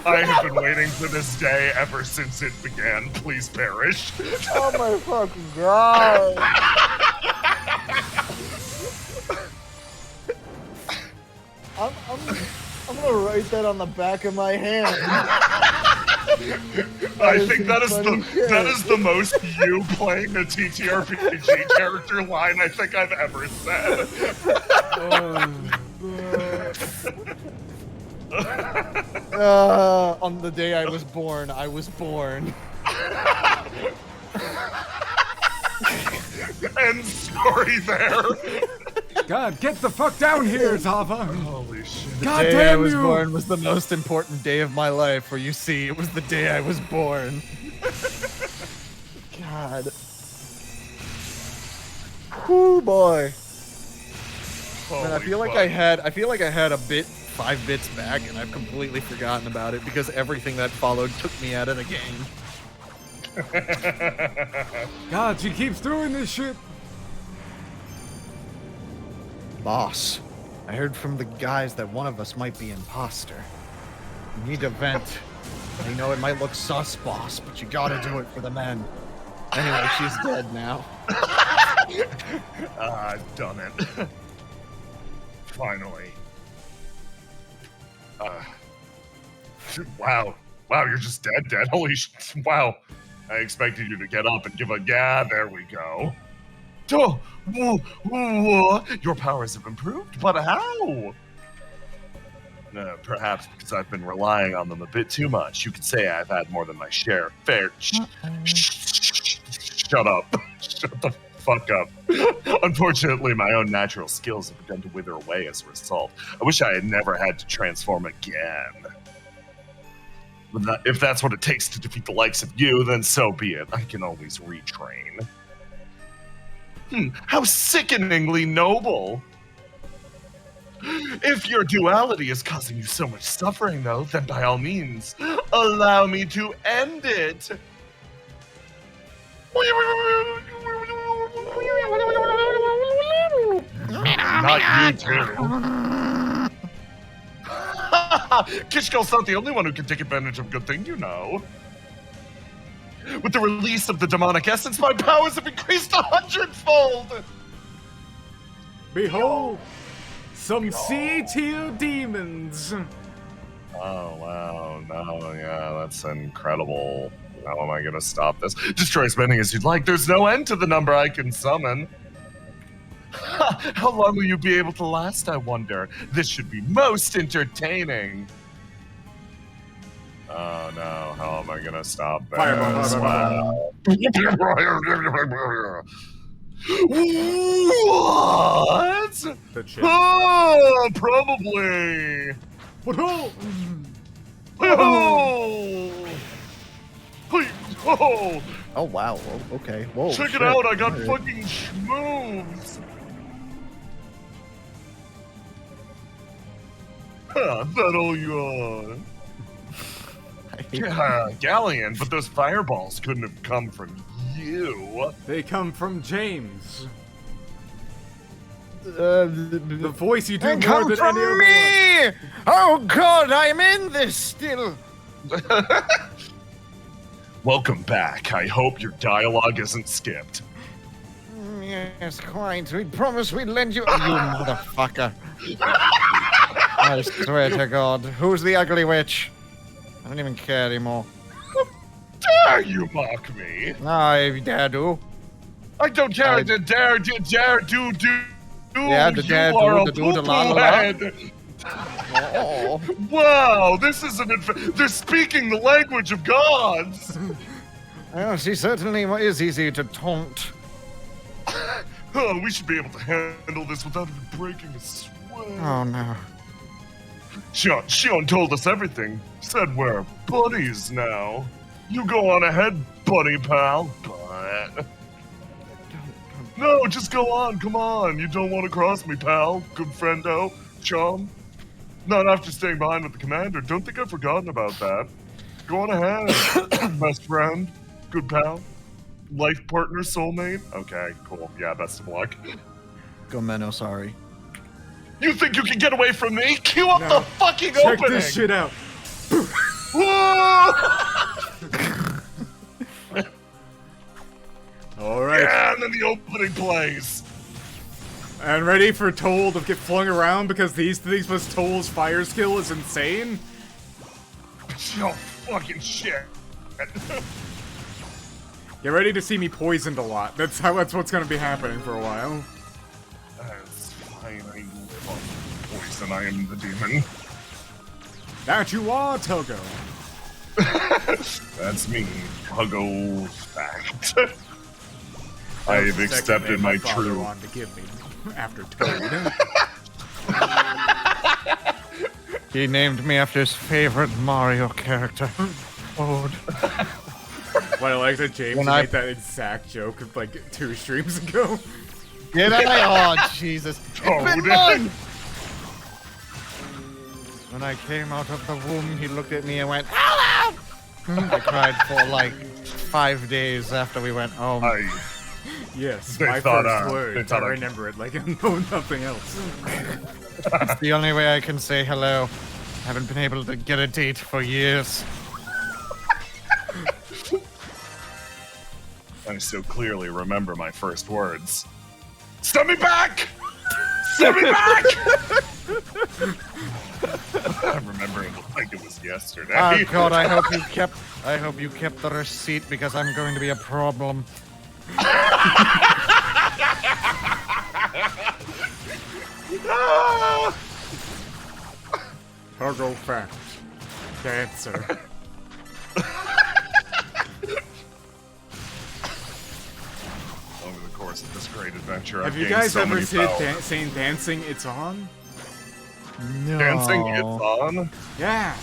I have been waiting for this day ever since it began. Please perish. Oh my fucking god. I'm gonna write that on the back of my hand. I is think some funny shit. that is the most you playing a TTRPG character line I think I've ever said. On the day I was born, I was born. End story there. God, get the fuck down here, Zava! Holy shit. God The day I damn was you! born was the most important day of my life, for you see, it was the day I was born. God. Whoo boy. Man, I feel like I had a bit 5 bits back and I've completely forgotten about it because everything that followed took me out of the game. God, she keeps doing this shit! Boss, I heard from the guys that one of us might be imposter. You need to vent. I know it might look sus, boss, but you gotta do it for the men. Anyway, she's dead now. I've done it. Finally. Wow. Wow, you're just dead. Holy shit. Wow. I expected you to get up and give a yeah, there we go. Oh, your powers have improved, but how? Perhaps because I've been relying on them a bit too much. You could say I've had more than my share. Fair. Shut up. Shut the fuck up. Unfortunately, my own natural skills have begun to wither away as a result. I wish I had never had to transform again. But if that's what it takes to defeat the likes of you, then so be it. I can always retrain. How sickeningly noble. If your duality is causing you so much suffering, though, then by all means, allow me to end it. Not you too. Kishko's not the only one who can take advantage of a good thing, you know. With the release of the demonic essence, my powers have increased 100-fold! Behold, some C-tier demons. Oh, wow. No, yeah, that's incredible. How am I going to stop this? Destroy as many as you'd like. There's no end to the number I can summon. How long will you be able to last, I wonder? This should be most entertaining. Oh, no. How am I going to stop this? Fireball. What? The chip. Oh, probably. Oh! Oh! Oh! Oh wow. Oh, okay. Whoa. Check shit. it out! I got Alright. fucking schmoves. That all you are? I hate Yeah, Galleon, but those fireballs couldn't have come from you. They come from James. the The voice you do and more come than from any other me! Oh God, I'm in this still. Welcome back. I hope your dialogue isn't skipped. Yes, quite. We promised we'd lend you. You motherfucker. I swear to God. Who's the ugly witch? I don't even care anymore. Dare you mock me? I dare do. I don't care. I- Dare do. Yeah, the you dare do, are a the do, the la, la, poo-poo la. head. Oh. Wow, this is they're speaking the language of gods. Well, she certainly is easy to taunt. Oh, we should be able to handle this without even breaking a sweat. Oh no. Shion told us everything. Said we're buddies now. You go on ahead, buddy pal. But no, just go on. Come on. You don't want to cross me, pal. Good friendo. Chum. Not after staying behind with the commander. Don't think I've forgotten about that. Go on ahead. Best friend. Good pal. Life partner, soulmate. Okay, cool. Yeah, best of luck. Go Menno, sorry. You think you can get away from me? Cue up No. the fucking Check opening! this shit out. All right. Yeah, and then the opening plays. And ready for Toll to get flung around because these things plus Toll's fire skill is insane? Oh, fucking shit. Get ready to see me poisoned a lot. That's what's gonna be happening for a while. That's fine. I live on poison. I am the demon. That you are, Togo. That's me. Huggo fact. That was I've the second accepted name my father true. wanted to give me after Toad. He named me after his favorite Mario character. Toad. What I like that James When made I- that exact joke like 2 streams ago. Did I? Oh, Jesus. It's been Toad. done! When I came out of the womb, he looked at me and went, hello! I cried for like 5 days after we went home. Yes, They my thought, first they words. thought I I- remember it like I know nothing else. It's the only way I can say hello. Haven't been able to get a date for years. I so clearly remember my first words. Send me back! Send me back! I remember it like it was yesterday. Oh God, I hope you kept the receipt because I'm going to be a problem. Cargo fact. Dancer. Over the course of this great adventure, Have I've you gained guys so ever many powers. seen Dancing It's On? No. Dancing It's On? Yeah.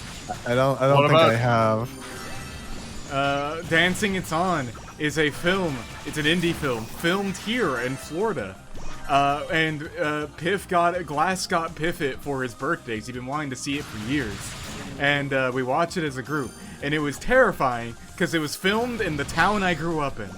I don't What think I about- have. Dancing It's On is a film. It's an indie film filmed here in Florida. Glass got Piff it for his birthdays. He'd been wanting to see it for years. And we watched it as a group. And it was terrifying because it was filmed in the town I grew up in.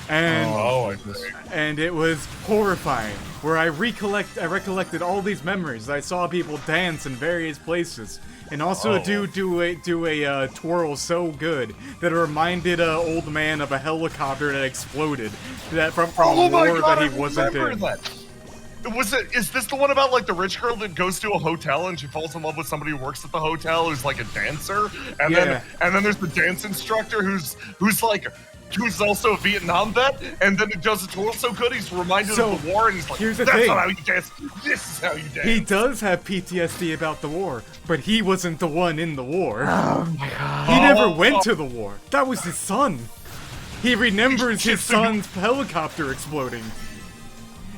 And Oh, I see. and it was horrifying. Where I recollected all these memories. I saw people dance in various places, and also Oh. do a twirl so good that it reminded an old man of a helicopter that exploded. That from Oh a my war God, that he I wasn't remember in. that. Is this the one about like the rich girl that goes to a hotel and she falls in love with somebody who works at the hotel who's like a dancer, and Yeah. then there's the dance instructor who's also a Vietnam vet, and then he does a twirl so good he's reminded So, of the war, and he's like, here's the "That's thing. not how you dance. This is how you dance." He does have PTSD about the war, but he wasn't the one in the war. Oh my God. He never Oh. went to the war. That was his son. He remembers his Just- son's helicopter exploding.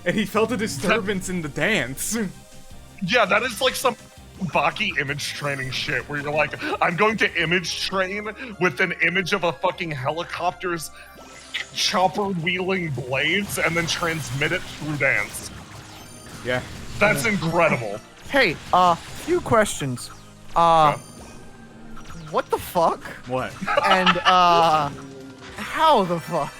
And he felt a disturbance in the dance. Yeah, that is like some Baki image training shit where you're like, I'm going to image train with an image of a fucking helicopter's chopper wheeling blades and then transmit it through dance. Yeah. That's incredible. Hey, few questions. What the fuck? What? And how the fuck?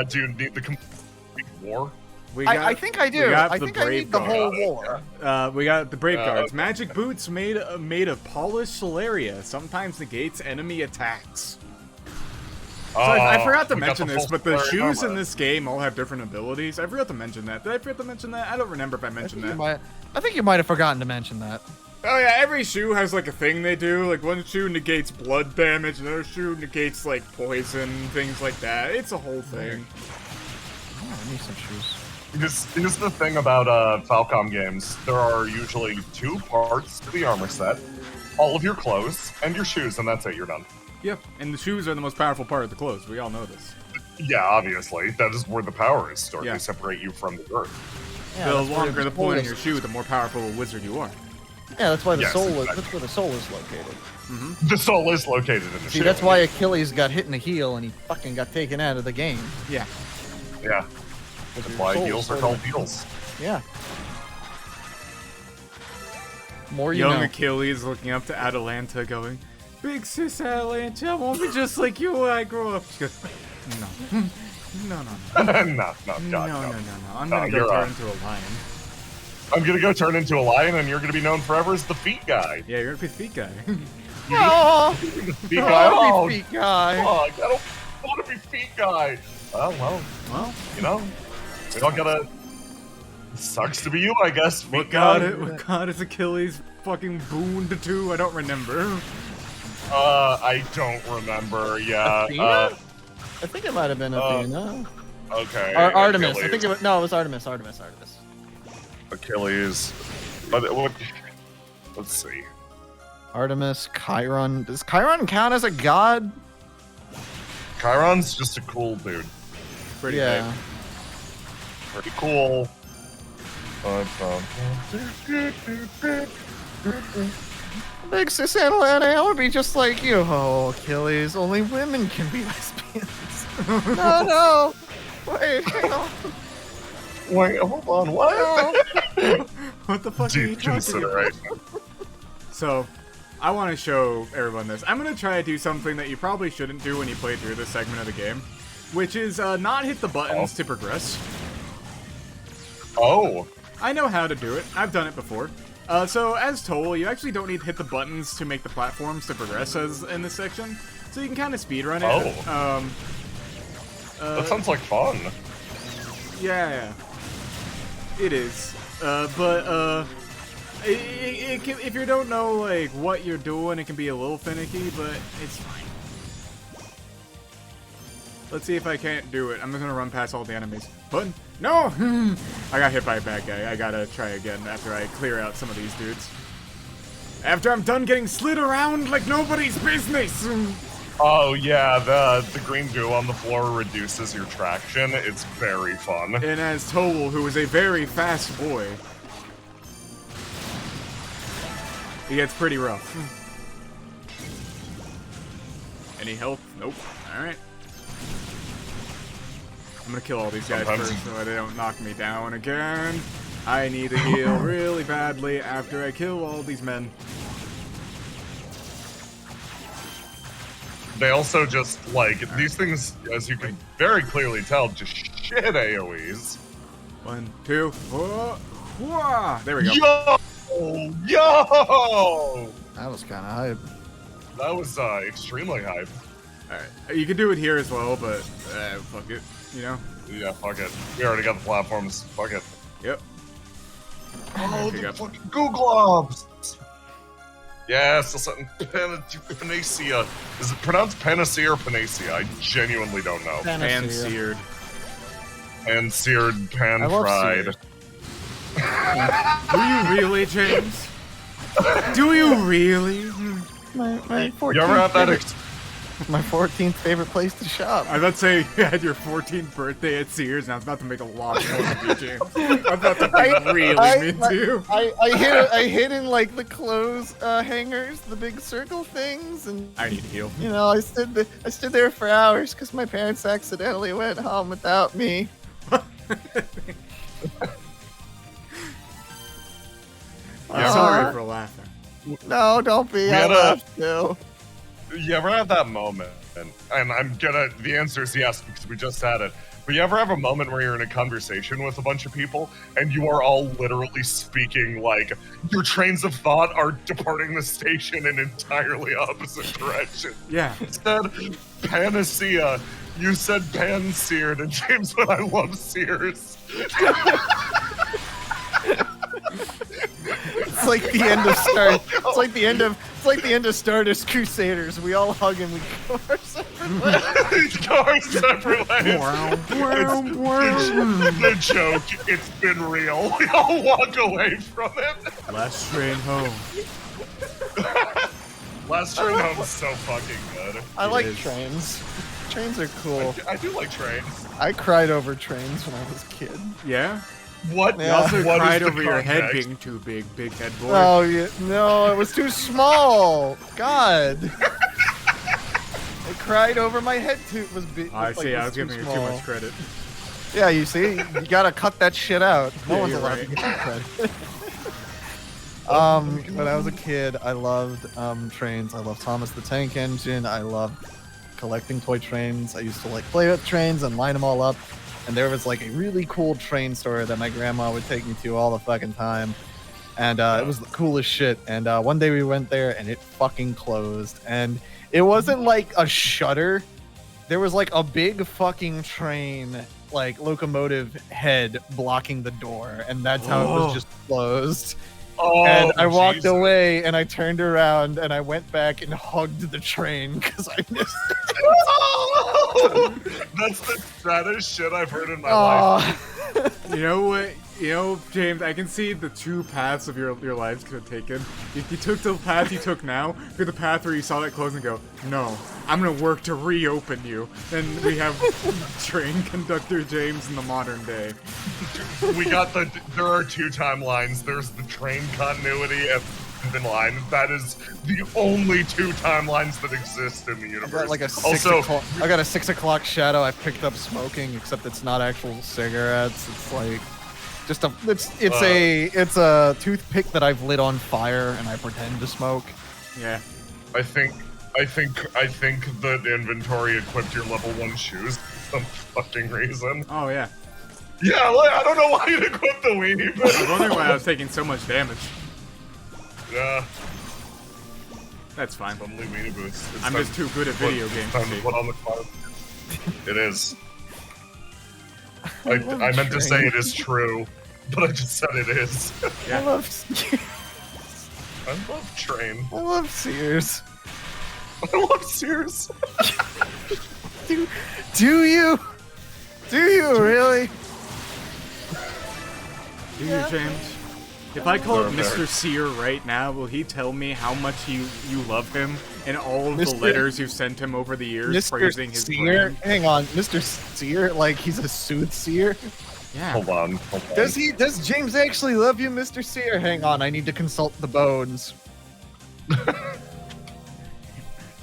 Do you need the complete war? We got, I think I do. we got I the think I need the Brave whole Guard. war. we got the Brave Guards. okay. Magic boots made of polished solaria sometimes negates enemy attacks. So I forgot to we got mention the this, full but the Solarian shoes in armor. this game all have different abilities. I forgot to mention that. Did I forget to mention that? I don't remember if I I mentioned think, that. I think you might have forgotten to mention that. Oh yeah, every shoe has like a thing they do. Like one shoe negates blood damage, another shoe negates like poison, things like that. It's a whole thing. Oh, I need some shoes. Here's the thing about Falcom games. There are usually 2 parts to the armor set. All of your clothes and your shoes, and that's it, you're done. Yep, and the shoes are the most powerful part of the clothes. We all know this. Yeah, obviously. That is where the power is stored. Yeah. They separate you from the earth. Yeah, The that's where longer the soul point on is- your shoe, the more powerful a wizard you are. Yeah, that's why the Yes, soul is. exactly. That's where the soul is located. The soul is located in the See, shoe. that's why Achilles got hit in the heel and he fucking got taken out of the game. Yeah. Yeah. Because That's your why soul heels are sort called of- heels. Yeah. More you Young know. Achilles looking up to Atalanta going, "Big sis Atalanta, I won't be just like you when I grow up." She goes, "No. No, no, no. no, no, God, No, no. no, no, no. I'm No, gonna go you're turn right. into a lion." I'm gonna go turn into a lion, and you're gonna be known forever as the feet guy. Yeah, you're a big feet guy. Oh, Feet guy. Oh, feet guy. fuck, I don't want to be feet guy. Well, Well, you know, we all gotta. Sucks to be you, I guess. Feet what god, guy. what god is Achilles fucking booned to? I don't remember. I don't remember. Yeah. Athena? I think it might have been Athena. Okay. Artemis. I Achilles. think it was. No, it was Artemis. Artemis. Achilles. But what? Let's see. Artemis. Chiron. Does Chiron count as a god? Chiron's just a cool dude. Pretty Yeah. Pretty cool. Big sis Atalanta, I want to be just like you. Oh, Achilles. Only women can be lesbians. No. Wait, hang on. Wait, hold on. What? big. What the fuck are you Deep talking about? consideration. So, I want to show everyone this. I'm gonna try to do something that you probably shouldn't do when you play through this segment of the game, which is not hit the buttons to progress. Oh. I know how to do it. I've done it before. So as Toll, you actually don't need to hit the buttons to make the platforms to progress as in this section, so you can kind of speedrun it. Oh. That sounds like fun. Yeah, it is. If you don't know like what you're doing, it can be a little finicky, but it's fine. Let's see if I can't do it. I'm just gonna run past all the enemies. Button. No! I got hit by a bad guy. I gotta try again after I clear out some of these dudes. After I'm done getting slid around like nobody's business! Oh yeah, the green goo on the floor reduces your traction. It's very fun. And as Toll, who is a very fast boy, it gets pretty rough. Any help? Nope. Alright. I'm gonna kill all these guys first so they don't knock me down again. I need to heal really badly after I kill all these men. They also just, like, these things, as you can very clearly tell, just shit AoEs. 1, 2, there we go. Yo! Yo! That was kind of hype. That was extremely hype. Alright, you can do it here as well, but fuck it, you know? Yeah, fuck it. We already got the platforms. Fuck it. Yep. Oh, the fucking goo globs! Yes, the something panacea. Is it pronounced panacea or panacea? I genuinely don't know. Pan-seared. Pan-seared, pan-fried. Do you really, James? Do you really? My 14th You ever have that my 14th favorite place to shop. I was about to say you had your 14th birthday at Sears, and I was about to make a lot more of you, James. I was about to be really mean to you. I hid in like the clothes hangers, the big circle things, and I need to heal. you know I stood there for hours because my parents accidentally went home without me. I'm sorry for laughing. No, don't be. I had laughed too. You ever have that moment, and the answer is yes because we just had it, but you ever have a moment where you're in a conversation with a bunch of people and you are all literally speaking like your trains of thought are departing the station in entirely opposite directions? Yeah. Instead, panacea, you said pan-seared, and James went, I love Sears. It's like the end of Star. It's like the end of Stardust Crusaders. We all hug and we go our separate ways. Go our separate ways. The joke, it's been real. We all walk away from it. Last train home. Last train home is so fucking good. I like trains. Trains are cool. I do like trains. I cried over trains when I was a kid. Yeah? What? You also what cried is the over your head context? being too big head boy. Oh yeah, no, it was too small. God. I cried over my head too. Was big. I see, I was giving you too much credit. Yeah, you see, you gotta cut that shit out. No Yeah, one's you're allowed right. to get that credit. When I was a kid, I loved trains. I loved Thomas the Tank Engine. I loved collecting toy trains. I used to like play with trains and line them all up. And there was like a really cool train store that my grandma would take me to all the fucking time. And it was the coolest shit. And one day we went there and it fucking closed. And it wasn't like a shutter. There was like a big fucking train, like locomotive head blocking the door. And that's how it was just closed. Oh, And I walked Jesus. away and I turned around and I went back and hugged the train because I missed it. That's the saddest shit I've heard in my life. Aw. You know what? You know, James, I can see the two paths of your lives could have taken. If you took the path you took now, or the path where you saw that close and go, no, I'm gonna work to reopen you. Then we have train conductor James in the modern day. There are two timelines. There's the train continuity and the line. That is the only two timelines that exist in the I universe. got like a I got a 6 o'clock shadow. I picked up smoking, except it's not actual cigarettes. It's like just it's a toothpick that I've lit on fire and I pretend to smoke. Yeah. I think the inventory equipped your level 1 shoes for some fucking reason. Oh, yeah. Yeah, like, I don't know why you'd equip the weenie, I was but wondering why I was taking so much damage. Yeah. That's fine. Suddenly weenie boots. It's I'm time- just too good at video it's games. time to Steve. put on the cloud. It is. love I meant to say train. it is true, but I just said it is. Yeah. I love I love Train. I love Sears. I love Sears. Do you? Do you really? Do you, James? If I call him Fair. Mr. Sear right now, will he tell me how much you love him and all of the Mr. letters you've sent him over the years praising Mr. his Sear? brand? Hang on, Mr. Sear, like he's a soothsayer? Yeah. Hold on. Does James actually love you, Mr. Sear? Hang on, I need to consult the bones.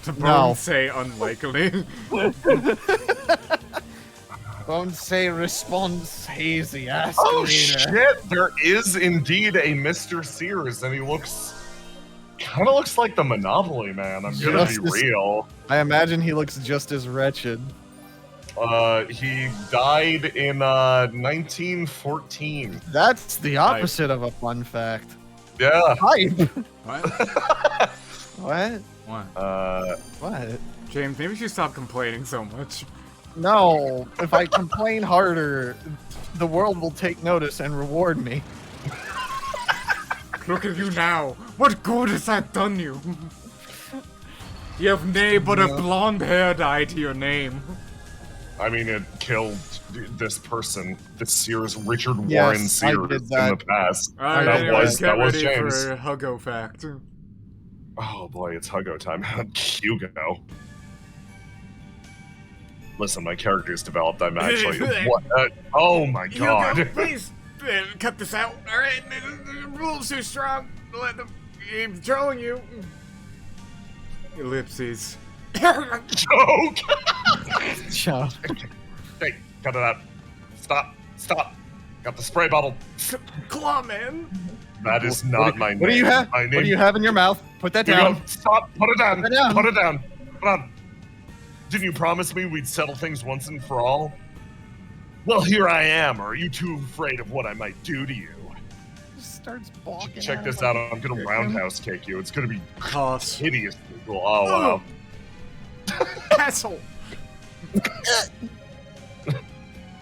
The bones No. say unlikely. Bones say response hazy ass. Oh shit! There is indeed a Mr. Sears, and he kind of looks like the Monopoly Man. I'm gonna be Justice- real. I imagine he looks just as wretched. He died in 1914. That's the opposite of a fun fact. Yeah. Hype. What? What? What? What? James, maybe you should stop complaining so much. No, if I complain harder, the world will take notice and reward me. Look at you now. What good has that done you? You have nay but a blonde hair dye to your name. I mean, it killed this person, this Sears, Richard Yes, Warren I Sears, did in that. the past. Alright, That anyways, was- get that was ready James. for a Huggo fact. Oh boy, it's Huggo time. Hugo. Listen, my character's developed. I'm actually. What? Oh my god. Hugo, please cut this out. Alright, the rule's too strong. Let them keep trolling you. Ellipses. Joke! Shut Hey, cut it out. Stop. Stop. Got the spray bottle. Claw man. That is not my name. What do you have? My What name. do you have in your mouth? Put that Hugo, down. stop. Put it down. Put it down. Put it down. Put it on. Didn't you promise me we'd settle things once and for all? Well, here I am. Or are you too afraid of what I might do to you? Starts balking. Check at this him. out. I'm gonna roundhouse kick you. It's gonna be Toss. hideous. Cool. Oh wow. Asshole.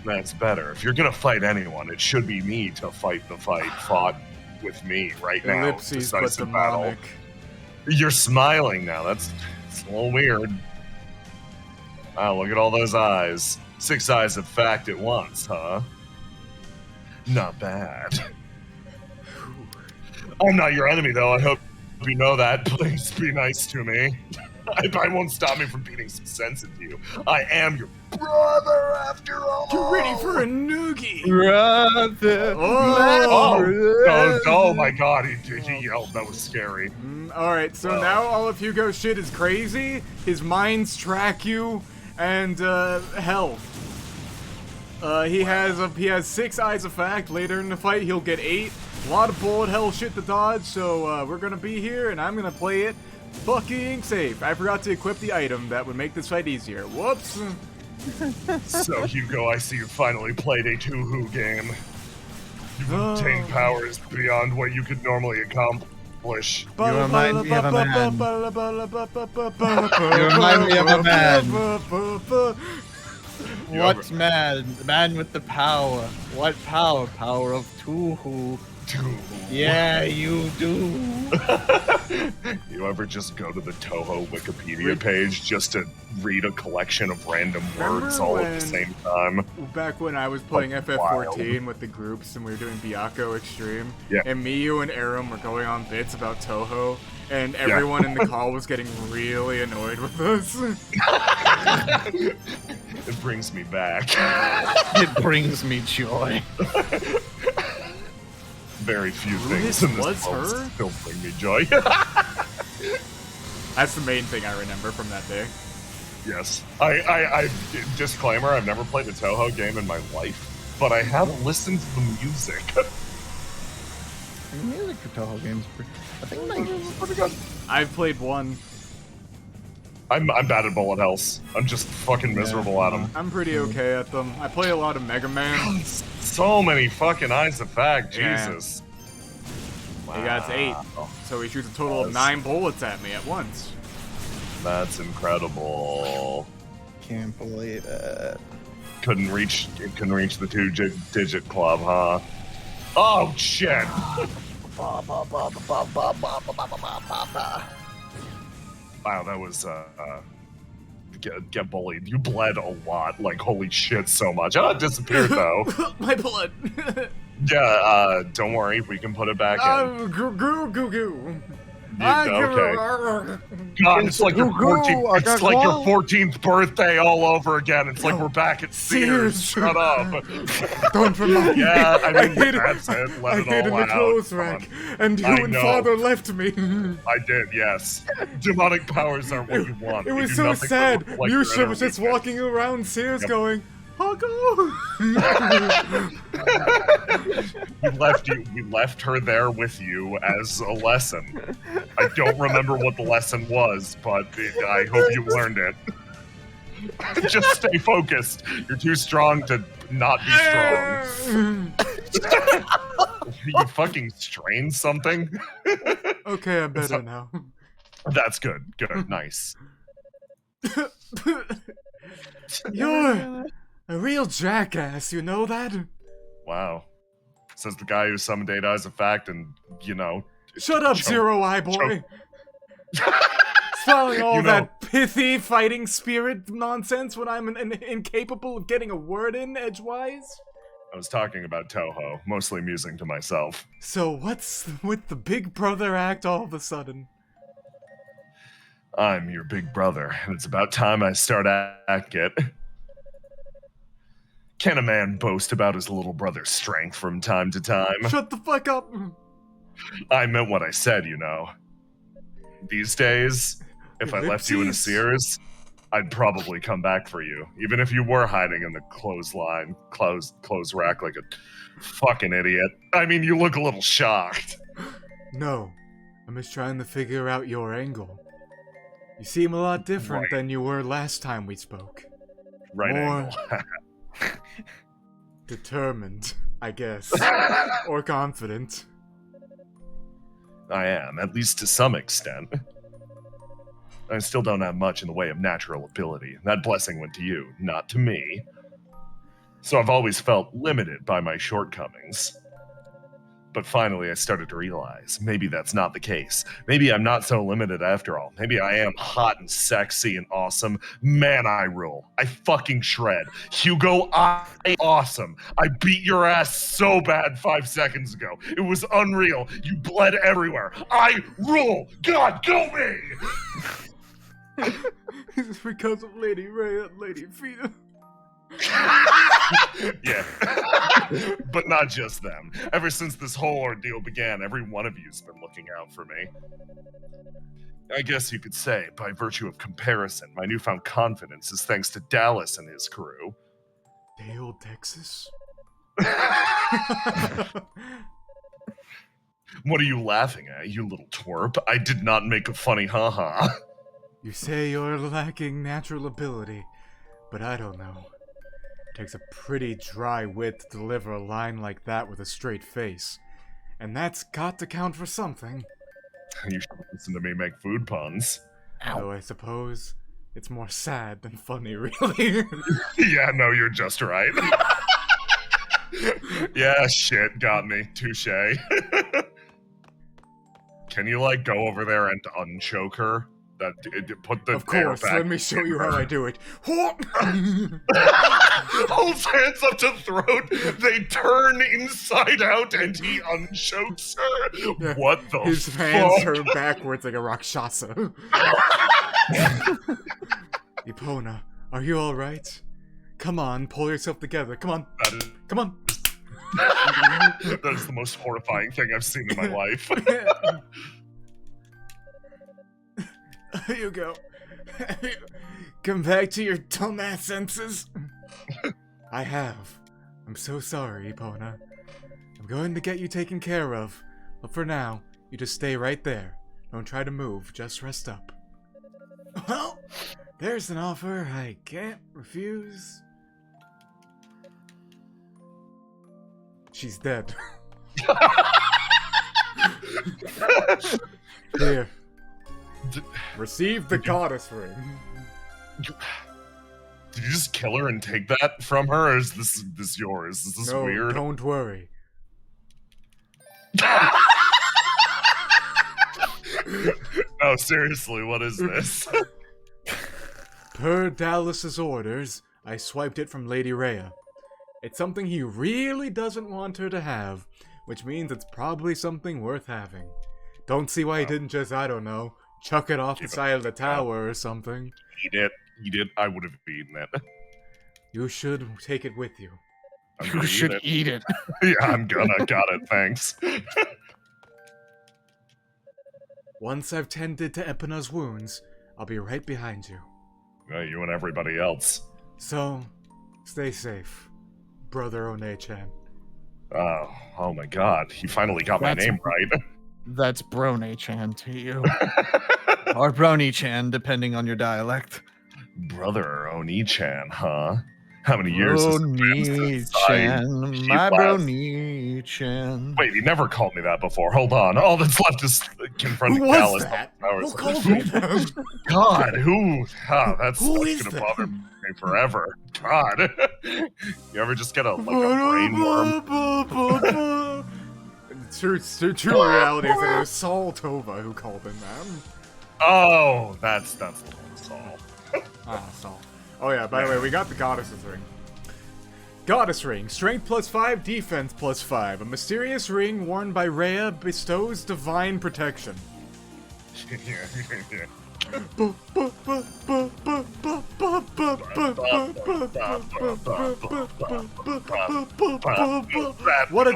That's better. If you're gonna fight anyone, it should be me to fight the fight fought with me right now. Ellipses but Decisive battle. demonic. You're smiling now. It's a little weird. Wow, look at all those eyes. 6 eyes of fact at once, huh? Not bad. I'm not your enemy, though. I hope you know that. Please be nice to me. I won't stop me from beating some sense into you. I am your brother, after all. Get ready for a noogie. Brother. Oh my god, he yelled. That was scary. Alright, so Wow. now all of Hugo's shit is crazy. His minds track you, and health. He has 6 eyes of fact. Later in the fight, he'll get 8. A lot of bullet hell shit to dodge, so we're gonna be here, and I'm gonna play it fucking safe. I forgot to equip the item that would make this fight easier. Whoops. So, Hugo, I see you finally played a 2-who game. You've obtained powers beyond what you could normally accomplish. You remind me of a man. You remind me of a man. What man? The man with the power. What power? Power of Tuhu. 2-who. Yeah, you do. You ever just go to the Toho Wikipedia page just to read a collection of random words Remember all at when- the same time? Back when I was playing Wild. FF14 with the groups and we were doing Byakko Extreme, Yeah. and Miyu and Aram were going on bits about Toho, and everyone in the call was getting really annoyed with us. It brings me back. It brings me joy. Very few Brutus things in this was world her? still bring me joy. That's the main thing I remember from that day. Yes. I disclaimer, I've never played a Toho game in my life, but I have listened to the music. The music for Toho games. I think Pretty good. I've played one. I'm bad at bullet hells. I'm just fucking miserable at them. I'm pretty okay at them. I play a lot of Mega Man. So many fucking eyes of fact, Yeah. Jesus. He got 8. Wow. So he shoots a total of 9 bullets at me at once. That's incredible. Can't believe it. Couldn't reach the 2-digit club, huh? Oh shit! Wow, that was get bullied. You bled a lot, like holy shit, so much. Oh, it disappeared though. My blood. Yeah, don't worry, we can put it back in. Goo. Okay. God, it's like your 14th. It's like your 14th birthday all over again. It's like we're back at Sears. Shut up. Don't remind me. Yeah, I mean, hid that's it. Let I it hid in all the out. clothes Come rack, on. and you I and know. Father left me. I did, yes. Demonic powers aren't what you want. It They was do so nothing but sad. reflect your Yusha was inner just weakness. walking around Sears Yep. going, Huggo. We left her there with you as a lesson. I don't remember what the lesson was, but I hope you learned it. Just stay focused. You're too strong to not be strong. You fucking strained something? Okay, I'm better now. That's good. Good. Nice. You're a real jackass, you know that? Wow. Says the guy who summoned Data as a fact and, you know... Shut up, choke- Zero Eye Boy. Swallowing all You know- that pithy fighting spirit nonsense when I'm incapable of getting a word in edgewise? I was talking about Toho, mostly musing to myself. So what's with the big brother act all of a sudden? I'm your big brother, and it's about time I start acting it. Can a man boast about his little brother's strength from time to time? Shut the fuck up! I meant what I said, you know. These days, if I left you in a Ellipses. Sears, I'd probably come back for you, even if you were hiding in the clothes rack like a fucking idiot. I mean, you look a little shocked. No, I'm just trying to figure out your angle. You seem a lot different Right. than you were last time we spoke. Right More angle. determined, I guess. Or confident. I am, at least to some extent. I still don't have much in the way of natural ability. That blessing went to you, not to me. So I've always felt limited by my shortcomings. But finally I started to realize, maybe that's not the case. Maybe I'm not so limited after all. Maybe I am hot and sexy and awesome. Man, I rule. I fucking shred. Hugo, I awesome. I beat your ass so bad 5 seconds ago. It was unreal. You bled everywhere. I rule. God, go me! It's because of Lady Ray and Lady Fina. Yeah. But not just them. Ever since this whole ordeal began, every one of you's been looking out for me. I guess you could say, by virtue of comparison, my newfound confidence is thanks to Dallas and his crew. Day old Texas. What are you laughing at, you little twerp? I did not make a funny haha. You say you're lacking natural ability, but I don't know. It takes a pretty dry wit to deliver a line like that with a straight face. And that's got to count for something. You should listen to me make food puns. Though I suppose it's more sad than funny, really. Yeah, no, you're just right. Yeah, shit, got me. Touche. Can you, like, go over there and unchoke her? Put the Of course, air back let me show you how I do it. Holds hands up to throat, they turn inside out, and he unchokes her. Yeah, What the His fuck? hands turn backwards like a Rakshasa. Epona, are you alright? Come on, pull yourself together. Come on, That is, come on. that is the most horrifying thing I've seen in my life. You go. Come back to your dumbass senses. I have. I'm so sorry, Epona. I'm going to get you taken care of. But for now, you just stay right there. Don't try to move, just rest up. Well, there's an offer I can't refuse. Here. D- Receive the goddess ring. Did you just kill her and take that from her, or is this yours? Is this No, weird? don't worry. No, seriously, what is this? Per Dallas's orders, I swiped it from Lady Rhea. It's something he really doesn't want her to have, which means it's probably something worth having. Don't see why he didn't just, I don't know, chuck it off the side of the tower or something. Eat it. I would have eaten it. You should take it with you. I'm gonna eat it. Yeah, I'm gonna. Got it, thanks. Once I've tended to Epina's wounds, I'll be right behind you. You and everybody else. So, stay safe, Brother One-chan. Oh my god, he finally got my name right. That's Brone-chan to you. Or Brony-chan, depending on your dialect. Brother Oni-chan, huh? How many years has it been since Brony-chan, my last- Brony-chan. Wait, he never called me that before. Hold on. All that's left is confronting Who was Dallas. that? Hours. Who called me that? God, who? That's Who is gonna that? bother me forever. God. You ever just get a brain worm? True reality is that it was Saul Tova who called him that. Oh, that's the one, Saul. Saul. Oh yeah, by the way, we got the Goddess's Ring. Goddess Ring. Strength +5, defense +5. A mysterious ring worn by Rhea bestows divine protection. What a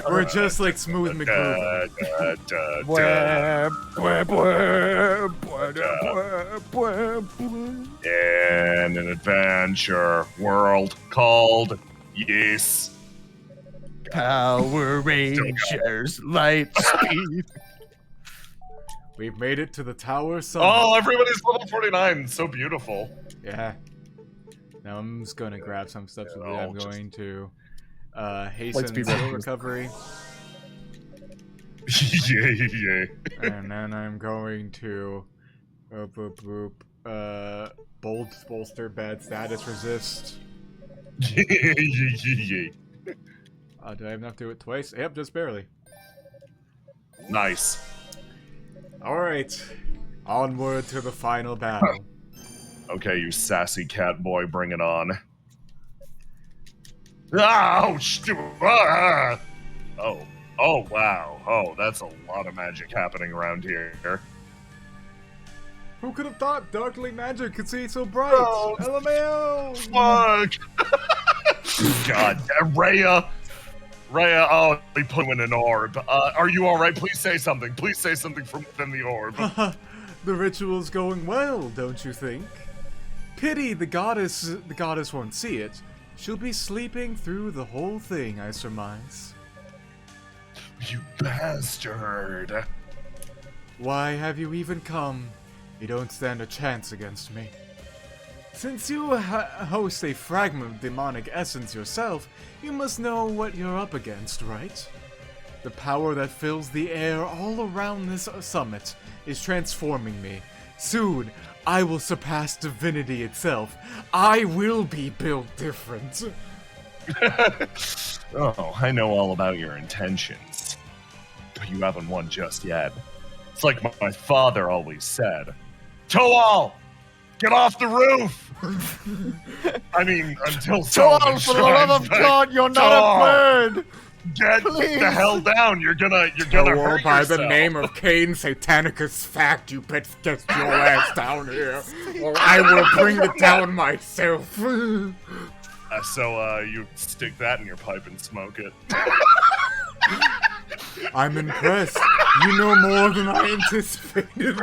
We're just like Smooth McGroove. In an adventure world called Yes. Power Rangers, light speed. We've made it to the tower summit. Oh, everybody's level 49. So beautiful. Yeah. Now I'm just gonna grab some stuff so that I'm going to hasten Lightspeed skill Rangers. recovery. Yeah. And then I'm going to bolster bad status resist. Yeah. Do I have enough to do it twice? Yep, just barely. Nice. Alright. Onward to the final battle. Okay, you sassy cat boy, bring it on. Ouch! Ah! Oh, wow. Oh, that's a lot of magic happening around here. Who could have thought darkly magic could see so bright? Oh, LMAO! Fuck! God, Rhea, oh, he put him in an orb. Are you alright? Please say something. Please say something from within the orb. The ritual's going well, don't you think? Pity the goddess won't see it. She'll be sleeping through the whole thing, I surmise. You bastard. Why have you even come? You don't stand a chance against me. Since you host a fragment of demonic essence yourself, you must know what you're up against, right? The power that fills the air all around this summit is transforming me. Soon, I will surpass divinity itself. I will be built different. Oh, I know all about your intentions. But you haven't won just yet. It's like my father always said. Toal! Get off the roof! I mean, until someone For the love of God, you're not a bird! Get Please. the hell down! You're gonna Or hurt by yourself. the name of Cain Satanicus Fact, you best get your ass down here, or I will bring it down myself. So you stick that in your pipe and smoke it. I'm impressed. You know more than I anticipated.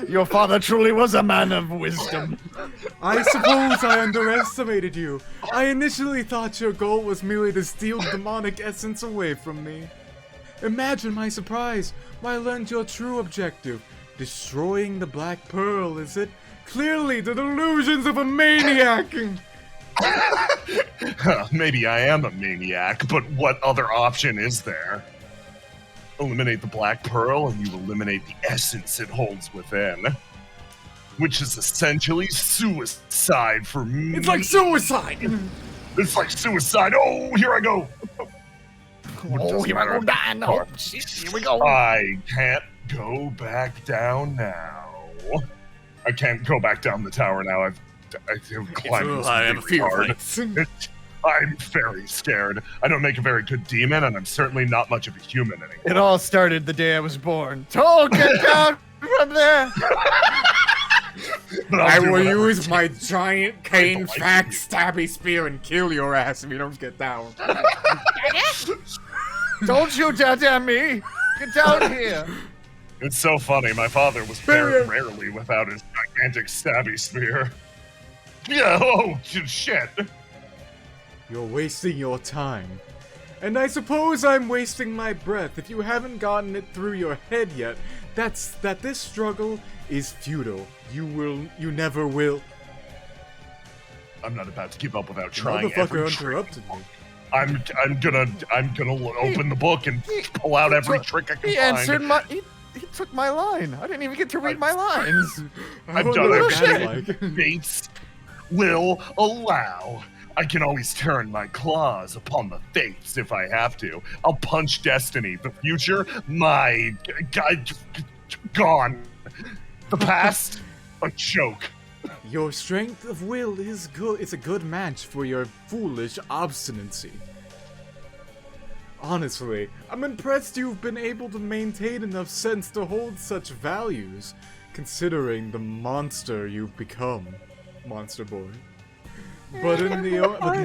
Your father truly was a man of wisdom. I suppose I underestimated you. I initially thought your goal was merely to steal demonic essence away from me. Imagine my surprise when I learned your true objective. Destroying the Black Pearl, is it? Clearly the delusions of a maniac! Maybe I am a maniac, but what other option is there? Eliminate the Black Pearl and you eliminate the essence it holds within. Which is essentially suicide for me. It's like suicide! It's like suicide. Oh, here I go. Here I go down. Oh, here we go. I can't go back down now. I can't go back down the tower now. I've climbed this really hard. I'm very scared. I don't make a very good demon, and I'm certainly not much of a human anymore. It all started the day I was born. Toll, get down from there. I will use my giant cane fact stabby spear and kill your ass if you don't get down. Don't shoot at me. Get down here. It's so funny. My father was very rarely without his gigantic stabby spear. Yeah, oh, shit. You're wasting your time. And I suppose I'm wasting my breath if you haven't gotten it through your head yet. That this struggle is futile. You never will. I'm not about to give up without trying. Motherfucker interrupted me. I'm gonna open the book and pull out every trick I can He find. answered my. He took my line. I didn't even get to read my lines. I've done everything fates will allow. I can always turn my claws upon the fates if I have to. I'll punch destiny. The future, gone. The past, a joke. Your strength of will is good. It's a good match for your foolish obstinacy. Honestly, I'm impressed you've been able to maintain enough sense to hold such values, considering the monster you've become, Monster Boy. But in the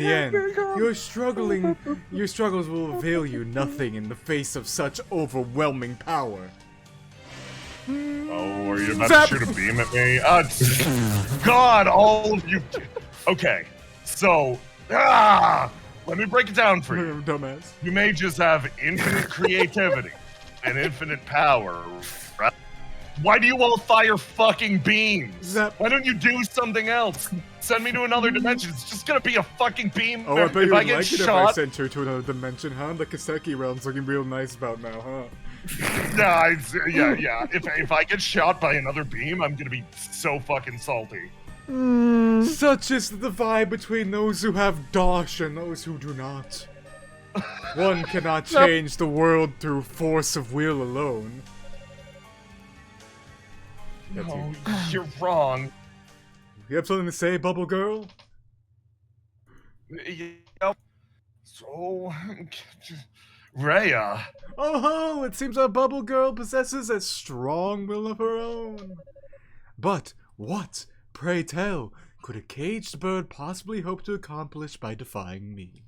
end, your struggles will avail you nothing in the face of such overwhelming power. Oh, are you about to shoot a beam at me? God, all of you. Okay, so, let me break it down for you. Dumbass. You mages have infinite creativity and infinite power, right? Why do you all fire fucking beams? Why don't you do something else? Send me to another dimension. It's just gonna be a fucking beam. Oh, I bet you'd if I get like it shot, if I sent you to another dimension, huh? The Kaseki realm's looking real nice about now, huh? yeah. If I get shot by another beam, I'm gonna be so fucking salty. Such is the vibe between those who have dosh and those who do not. One cannot change the world through force of will alone. No, you're wrong. You have something to say, Bubble Girl? Yep. So, Rhea. Oh ho! It seems our Bubble Girl possesses a strong will of her own. But what, pray tell, could a caged bird possibly hope to accomplish by defying me?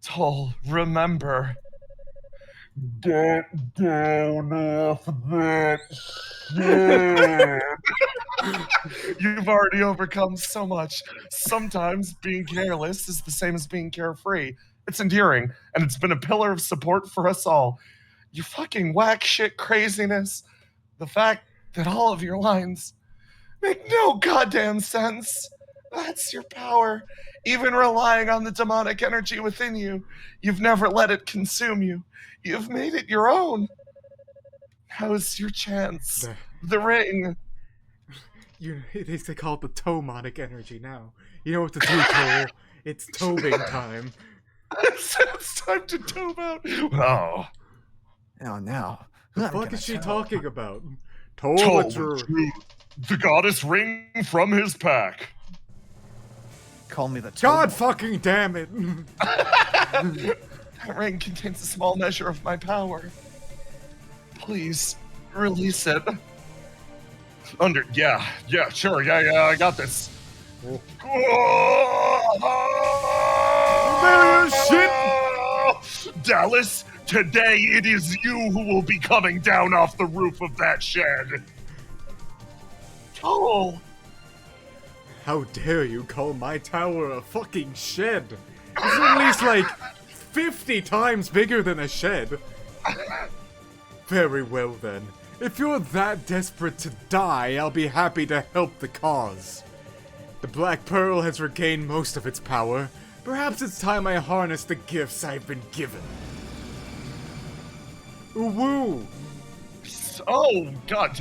Toll, remember. Get down off that shit. You've already overcome so much. Sometimes being careless is the same as being carefree. It's endearing, and it's been a pillar of support for us all. You fucking whack shit craziness. The fact that all of your lines make no goddamn sense. That's your power. Even relying on the demonic energy within you, you've never let it consume you. You've made it your own. How's your chance? The ring. They call it the Tomonic energy now. You know what to do, Toll. It's tobing time. It's time to tobe out. Oh. Now. What the fuck is she talking about? Toll the goddess ring from his pack. Call me the God fucking damn it. That ring contains a small measure of my power. Please, release it. Yeah, sure, I got this. Shit! Dallas, today it is you who will be coming down off the roof of that shed. Oh! How dare you call my tower a fucking shed? It's at least like 50 times bigger than a shed. Very well then. If you're that desperate to die, I'll be happy to help the cause. The Black Pearl has regained most of its power. Perhaps it's time I harness the gifts I've been given. Ooh-woo! Oh God!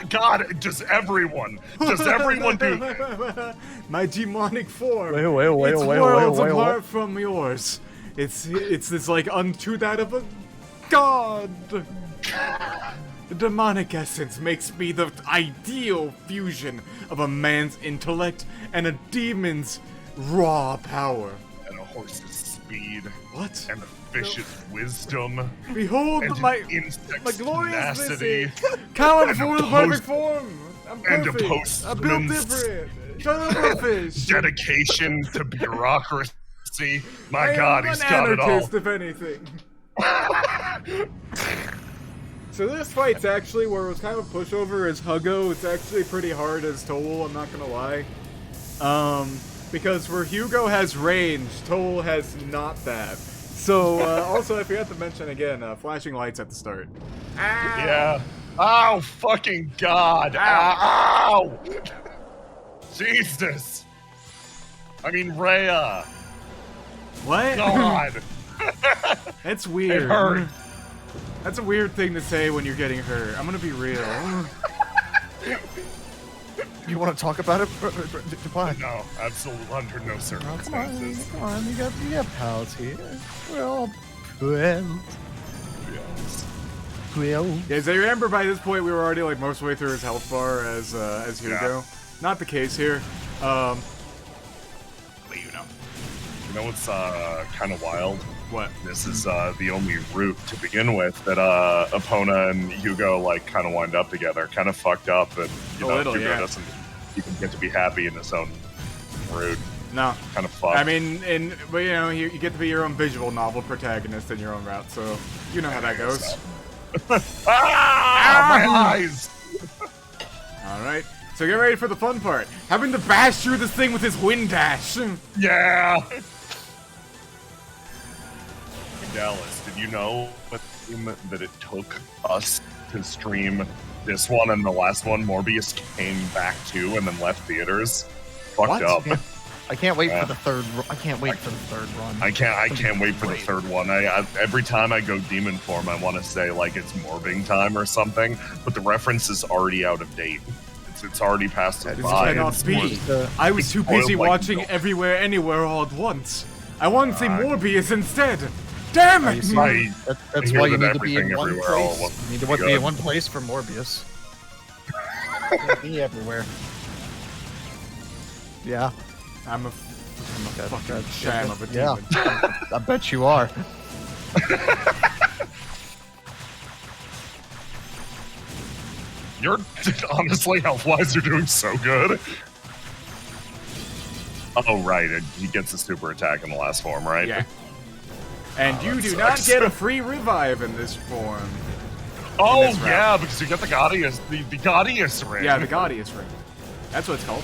God! Does everyone do that? My demonic form. Wait, It's worlds apart from yours. It's this like unto that of a god. The demonic essence makes me the ideal fusion of a man's intellect and a demon's raw power. And a horse's speed. What? And a fish's wisdom. Behold And my an insect's my glorious tenacity. Missy. Count And for a the perfect form. I'm and a perfect. I'm built postman's different. Shut up, fish. Dedication to bureaucracy. My I God, am he's an got it all. anarchist, if anything. So this fight's actually where it was kind of a pushover as Huggo. It's actually pretty hard as Toll, I'm not gonna lie. Because where Hugo has range, Toll has not that. So, also I forgot to mention again, flashing lights at the start. Ow! Yeah. Oh, fucking God. Ow. Jesus. I mean, Rhea. What? God. That's weird. It hurt. That's a weird thing to say when you're getting hurt. I'm gonna be real. You want to talk about it, Dubai? No, absolutely under no Oh, circumstances. come on, you got pals here. We're all pals. Well, Yeah, so you remember by this point we were already like most of the way through his health bar as Hugo. Yeah. Not the case here. But you know. You know what's kind of wild? What? This is the only route to begin with that Epona and Hugo like kind of wind up together. Kind of fucked up, and you know little, Hugo yeah. doesn't even get to be happy in his own route. No. Kind of fucked. I mean, but you know, you get to be your own visual novel protagonist in your own route, so you know how that goes. My eyes! Alright, so get ready for the fun part. Having to bash through this thing with his wind dash. Yeah. Dallas, did you know that it took us to stream this one and the last one? Morbius came back to and then left theaters. Fucked What? up. I can't wait Yeah. for the third. I can't wait for the third run. I can't wait for the Great. third one. I every time I go demon form, I want to say like it's morbing time or something, but the reference is already out of date. It's already past That its is by. cannot It's be. more- I was too busy spoiled like watching milk. Everywhere, Anywhere, all at once. I want to see Morbius instead. Damn it! That's hear why you that need to be in everything one everywhere all at place. once You need is to be good. in one place for Morbius. Be everywhere. Yeah. I'm a fucking sham of a Yeah. demon. I bet you are. You're honestly health-wise, you're doing so good. Oh right, he gets a super attack in the last form, right? Yeah. And Oh, you that do not sucks. get a free revive in this form. Oh this round. yeah, because you get the Gaudius, the Gaudius ring. Yeah, the Gaudius ring. That's what it's called.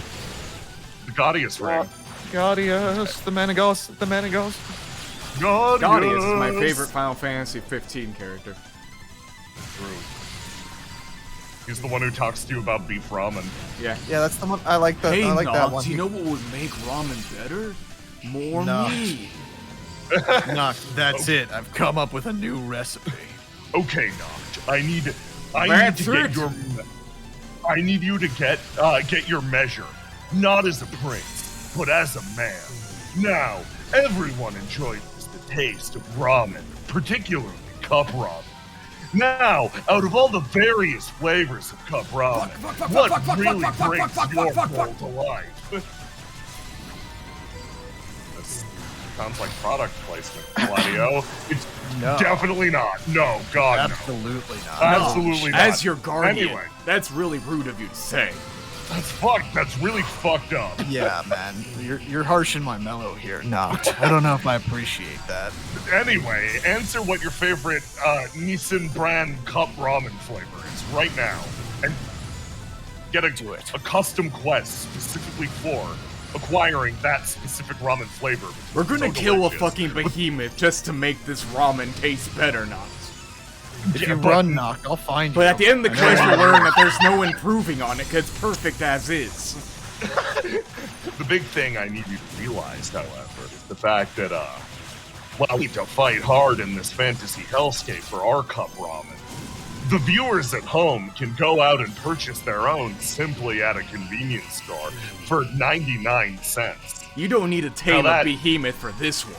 The Gaudius ring. Gaudius, the Managos, the Managos. Gaudius is my favorite Final Fantasy 15 character. True. He's the one who talks to you about beef ramen. Yeah. Yeah, that's the one. I like that. Hey, I like that Nox, one. you know what would make ramen better? More No. meat. Noct, that's it. I've come up with a new recipe. Okay, Noct, I need That's to get it. your. I need you to get your measure, not as a prince, but as a man. Now, everyone enjoys the taste of ramen, particularly cup ramen. Now, out of all the various flavors of cup ramen, what really brings your bowl to life? This sounds like product placement, Gladio. It's No. definitely not. No, God, no. Absolutely not. Absolutely not. As your guardian. Anyway. That's really rude of you to say. That's fucked. That's really fucked up. Yeah, man. You're harsh in my mellow here. Noct. I don't know if I appreciate that. Anyway, answer what your favorite Nissan brand cup ramen flavor is right now, and get a custom quest specifically for acquiring that specific ramen flavor. We're gonna So kill delicious. a fucking behemoth just to make this ramen taste better, Nox. If Yeah, you but- run, Knock, I'll find you. But at the end of the I know quest, you we'll will. learn that there's no improving on it, because it's perfect as is. The big thing I need you to realize, however, is the fact that, well, we need to fight hard in this fantasy hellscape for our cup ramen. The viewers at home can go out and purchase their own simply at a convenience store for 99 cents. You don't need to tame Now a that- behemoth for this one.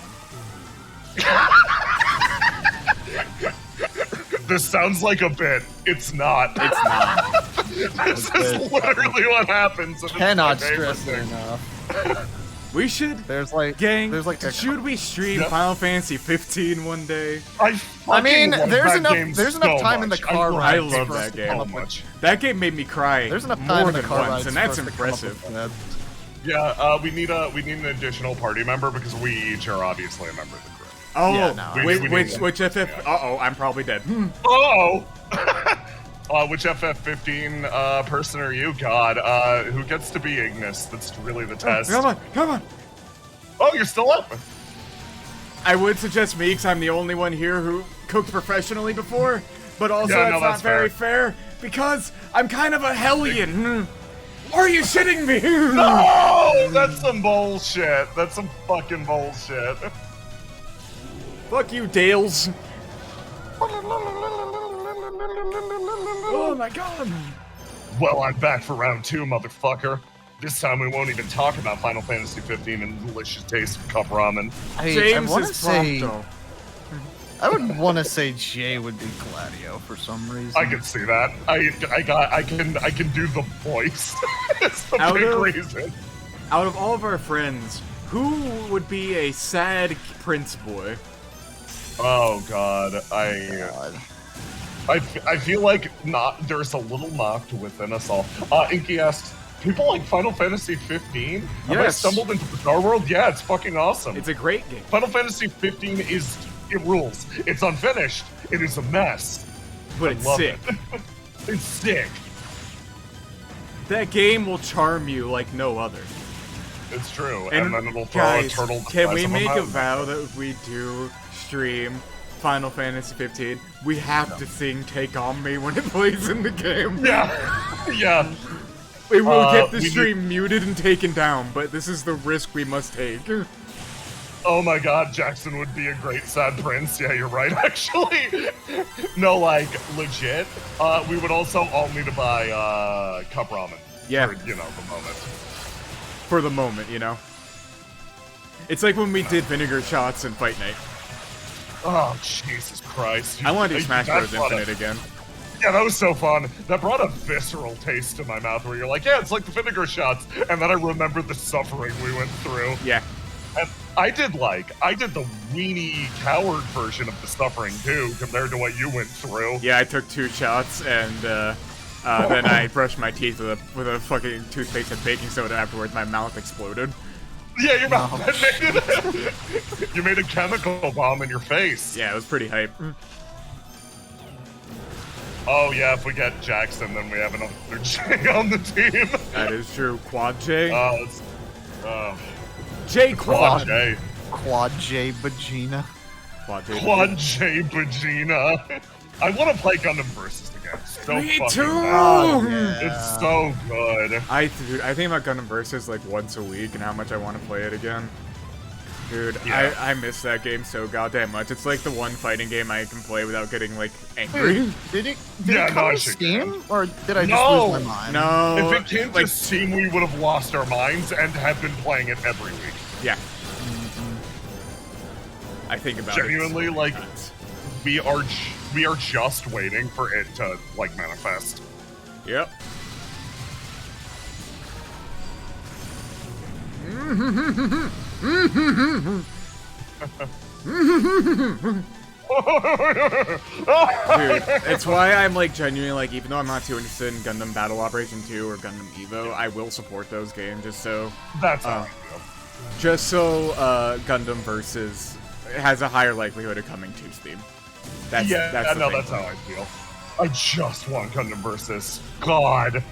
This sounds like a bit. It's not. It's not. This is literally what happens. And it's Cannot my favorite stress it thing. enough. We should, There's like, gang, there's like, should we stream Yeah. Final Fantasy 15 one day? I mean, fucking love there's that enough. game There's so enough time in the much. car love ride. I love for that us to game. come so up with- much. That game made me cry There's enough more time in the than car once, rides and for that's us to come up with impressive. that. Yeah, we need an additional party member because we each are obviously a member of the crew. Oh, Yeah, no, we need which one. FF? Yeah. Uh-oh, I'm probably dead. Oh! Which FF15 person are you? God, who gets to be Ignis? That's really the test. Come on, come on. Oh, you're still up. I would suggest me, because I'm the only one here who cooked professionally before, but also Yeah, no, that's not that's very fair, because I'm kind of a hellion. Are you shitting me? Oh, that's some bullshit. That's some fucking bullshit. Fuck you, Dales. Oh my god. Well, I'm back for round 2, motherfucker. This time we won't even talk about Final Fantasy 15 and the delicious taste of cup ramen. I James want to is say, Prompto. I would want to say Jay would be Gladio for some reason. I can see that. I can do the voice. It's the Out big of- reason. Out of all of our friends, who would be a sad prince boy? Oh god, God. I feel like there's a little knocked within us all. Inky asks, people like Final Fantasy 15? Have I Yes. stumbled into the Star World? Yeah, it's fucking awesome. It's a great game. Final Fantasy 15 it rules. It's unfinished. It is a mess. But I it's love sick. it. It's sick. That game will charm you like no other. It's true. And, then it'll throw guys, a turtle. the can size we of make a mountain. vow that if we do stream Final Fantasy 15, we have to sing "Take On Me" when it plays in the game? Yeah. Yeah. We will get the we need- stream muted and taken down, but this is the risk we must take. Oh my god, Jackson would be a great sad prince. Yeah, you're right, actually. No, like, legit. We would also all need to buy cup ramen. Yeah. For, the moment. For the moment, you know? It's like when we did vinegar shots in Fight Night. Oh, Jesus Christ. I want to do Smash That Bros. brought Infinite again. Yeah, that was so fun. That brought a visceral taste to my mouth where you're like, yeah, it's like the vinegar shots. And then I remember the suffering we went through. Yeah. And I did the weenie coward version of the suffering too, compared to what you went through. Yeah, I took 2 shots, and then I brushed my teeth with a fucking toothpaste and baking soda afterwards. My mouth exploded. Yeah, your mouth detonated. You made a chemical bomb in your face. Yeah, it was pretty hype. Oh yeah, if we get Jackson, then we have another J on the team. That is true. Quad J? J Quad Quad. J. Quad J Vagina. Quad J. Quad J Vagina. I want to play Gundam Versus again. So Me fucking too! bad. It's so good. Dude, I think about Gundam Versus like once a week and how much I want to play it again. Dude, Yeah. I miss that game so goddamn much. It's like the one fighting game I can play without getting like angry. Did it Yeah, come no, I to should Steam? Or did I just No! lose my mind? No, If it came like to Steam, we would have lost our minds and have been playing it every week. yeah. I think about Genuinely, it. like, we are just waiting for it to like manifest. Yep. Dude, it's why I'm like genuinely like, even though I'm not too interested in Gundam Battle Operation 2 or Gundam Evo, I will support those games just so That's how I feel. Gundam Versus has a higher likelihood of coming to Steam. That's the That's thing. how I feel. I just want Gundam Versus. God.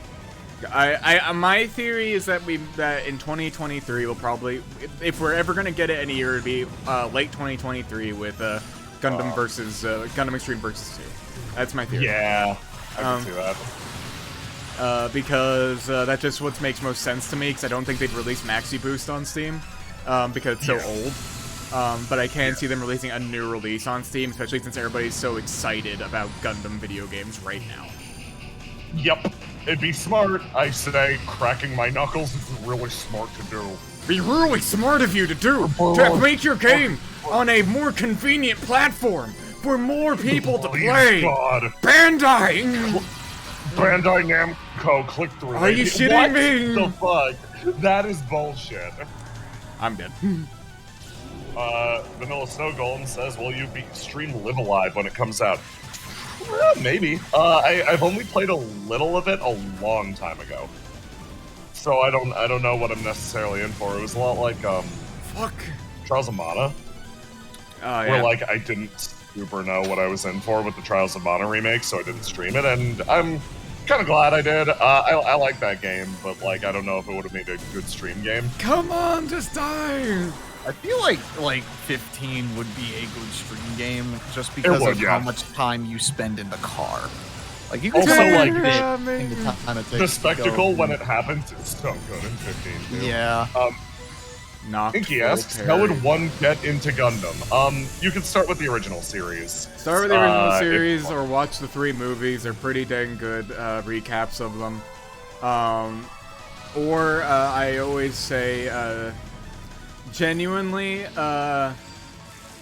My theory is that that in 2023 we'll probably, if we're ever gonna get it in a year, it'd be late 2023 with Gundam versus Gundam Extreme versus 2. That's my theory. Yeah, I can see that. Because that's just what makes most sense to me. Because I don't think they'd release Maxi Boost on Steam because it's so old. But I can see them releasing a new release on Steam, especially since everybody's so excited about Gundam video games right now. Yep. It'd be smart, I say. Cracking my knuckles is really smart to do. Be really smart of you to do to make your game on a more convenient platform for more people to play. God. Bandai. Bandai Namco click through. Are you shitting me? What the fuck? That is bullshit. I'm dead. Vanilla Snow Golem says, "Will you stream Live Alive when it comes out?" Maybe. I've only played a little of it a long time ago, so I don't know what I'm necessarily in for. It was a lot like Fuck. Trials of Mana, Yeah. where like I didn't super know what I was in for with the Trials of Mana remake, so I didn't stream it, and I'm kind of glad I did. I like that game, but like I don't know if it would have made a good stream game. Come on, just die. I feel like 15 would be a good stream game just because would, of yeah. how much time you spend in the car. Like you can Also, spend like, a bit in the time it takes The to spectacle go. when it happens is so good in 15 too. Yeah. Inky asks, how would one get into Gundam? You could start with the original series. Start with the original series or watch the 3 movies. They're pretty dang good recaps of them. Or I always say, genuinely,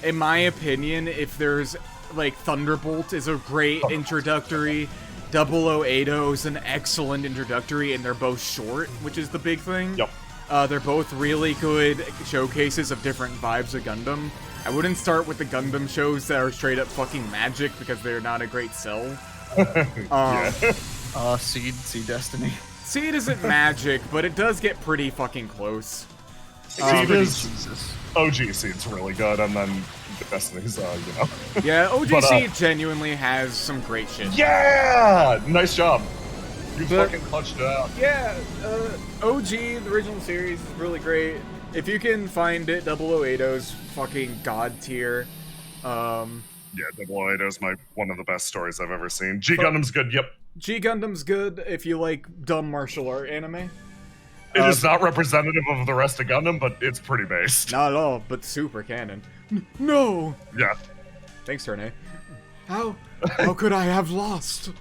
in my opinion, if there's, like, Thunderbolt is a great introductory, 0080 is an excellent introductory, and they're both short, which is the big thing. Yep. They're both really good showcases of different vibes of Gundam. I wouldn't start with the Gundam shows that are straight up fucking magic because they're not a great sell. Seed Destiny. Seed isn't magic, but it does get pretty fucking close. Seed is OG Seed's really good, and then Destiny's, Yeah, OG But, Seed genuinely has some great shit. Yeah! Nice job. You But- fucking clutched it out. Yeah, OG, the original series, is really great. If you can find it, 0080's fucking god tier. Yeah, 0080 is one of the best stories I've ever seen. G Gundam's good, yep. G Gundam's good if you like dumb martial art anime. It is not representative of the rest of Gundam, but it's pretty based. Not at all, but super canon. No! Yeah. Thanks, Terne. How could I have lost?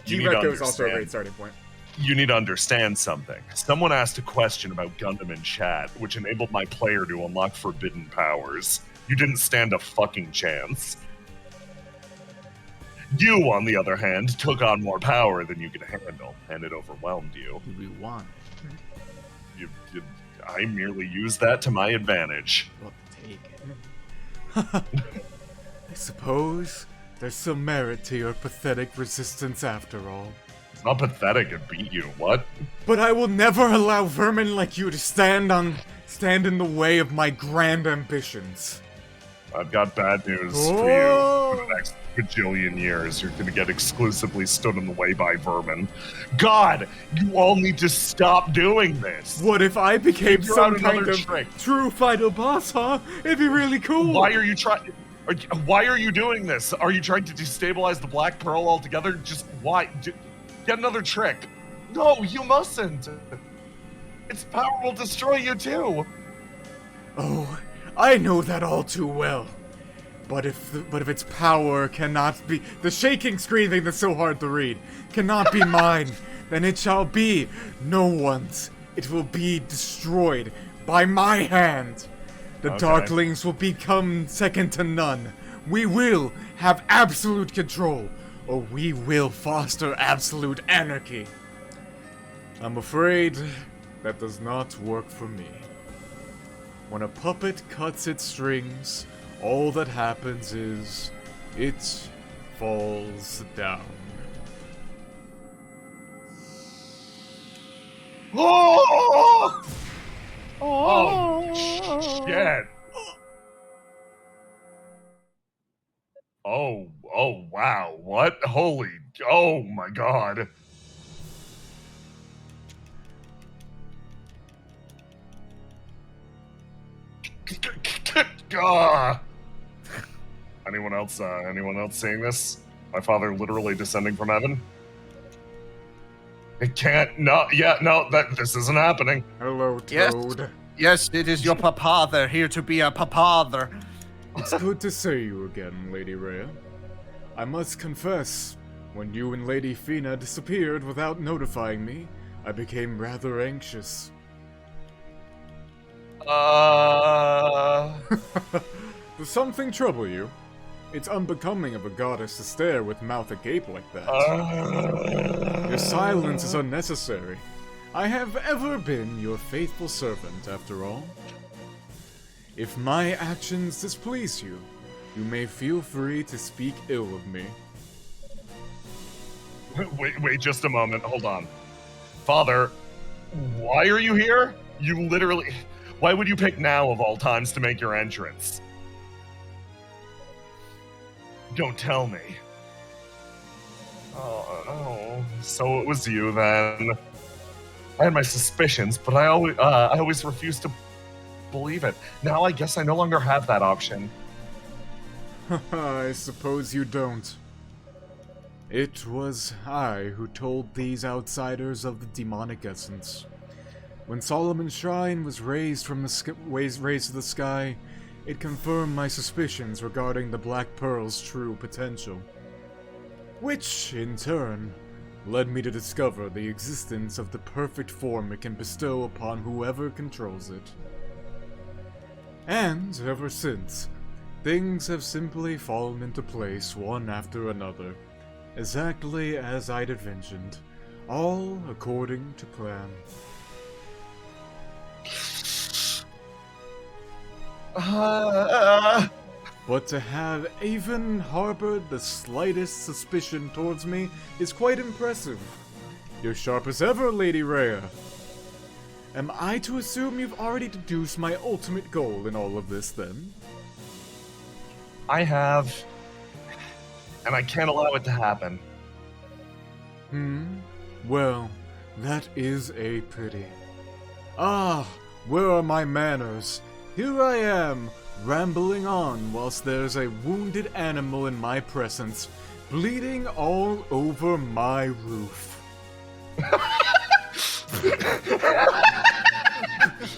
You need to G-Reco is also a understand. great starting point. You need to understand something. Someone asked a question about Gundam in chat, which enabled my player to unlock forbidden powers. You didn't stand a fucking chance. You, on the other hand, took on more power than you could handle, and it overwhelmed you. We won. I merely used that to my advantage. Well, take it. I suppose there's some merit to your pathetic resistance after all. It's not pathetic, it beat you, what? But I will never allow vermin like you to stand in the way of my grand ambitions. I've got bad news for you. Oh. For the next bajillion years, you're gonna get exclusively stood in the way by vermin. God, you all need to stop doing this. What if I became Figure some out kind another of trick. true final boss, huh? It'd be really cool. Why are you trying? Why are you doing this? Are you trying to destabilize the Black Pearl altogether? Just why? Get another trick. No, you mustn't. Its power will destroy you too. Oh, I know that all too well. But if its power cannot be the shaking screen thing that's so hard to read cannot be mine, then it shall be no one's. It will be destroyed by my hand. The Okay. Darklings will become second to none. We will have absolute control, or we will foster absolute anarchy. I'm afraid that does not work for me. When a puppet cuts its strings, all that happens is it falls down. Oh! Oh, shit. Oh, wow. What? Oh my god. Gah! Anyone else seeing this? My father literally descending from heaven? It can't, no, this isn't happening. Hello, Yes. Toad. Yes, it is your papa. They're here to be a papa. It's good to see you again, Lady Rhea. I must confess, when you and Lady Fina disappeared without notifying me, I became rather anxious. Does something trouble you? It's unbecoming of a goddess to stare with mouth agape like that. Your silence is unnecessary. I have ever been your faithful servant, after all. If my actions displease you, you may feel free to speak ill of me. Wait just a moment, hold on. Father, why are you here? You literally... Why would you pick now of all times to make your entrance? Don't tell me. Oh, so it was you then. I had my suspicions, but I always refused to believe it. Now I guess I no longer have that option. I suppose you don't. It was I who told these outsiders of the demonic essence. When Solomon's shrine was raised from the raised to the sky, it confirmed my suspicions regarding the Black Pearl's true potential. Which, in turn, led me to discover the existence of the perfect form it can bestow upon whoever controls it. And, ever since, things have simply fallen into place one after another, exactly as I'd envisioned, all according to plan. But to have even harbored the slightest suspicion towards me is quite impressive. You're sharp as ever, Lady Rhea. Am I to assume you've already deduced my ultimate goal in all of this, then? I have, and I can't allow it to happen. Well, that is a pity. Ah, where are my manners? Here I am, rambling on whilst there's a wounded animal in my presence, bleeding all over my roof.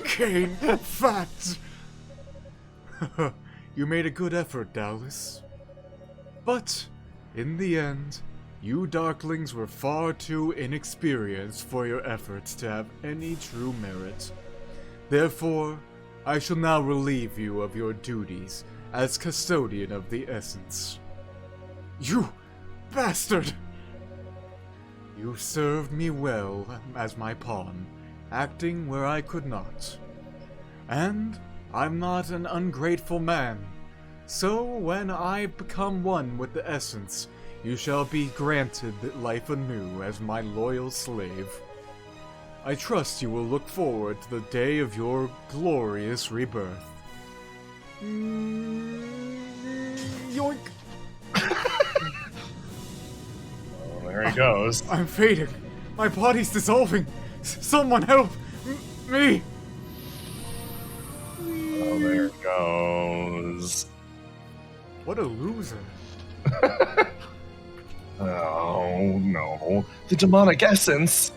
Kane, fact! You made a good effort, Dallas. But, in the end, you Darklings were far too inexperienced for your efforts to have any true merit. Therefore, I shall now relieve you of your duties as custodian of the essence. You bastard! You served me well as my pawn, acting where I could not. And I'm not an ungrateful man, so when I become one with the essence, you shall be granted life anew as my loyal slave. I trust you will look forward to the day of your glorious rebirth. Yoink! Oh, there he goes. I'm fading. My body's dissolving. Someone help me! Oh, there he goes. What a loser. Oh, no. The demonic essence.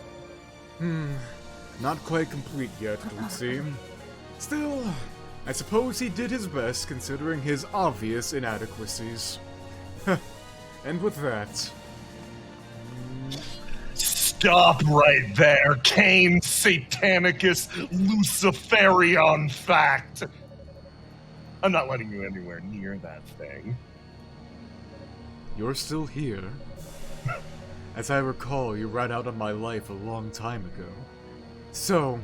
Not quite complete yet, it would seem. Still, I suppose he did his best considering his obvious inadequacies. And with that... Stop right there, Cain Satanicus Luciferion fact! I'm not letting you anywhere near that thing. You're still here. As I recall, you ran out of my life a long time ago. So,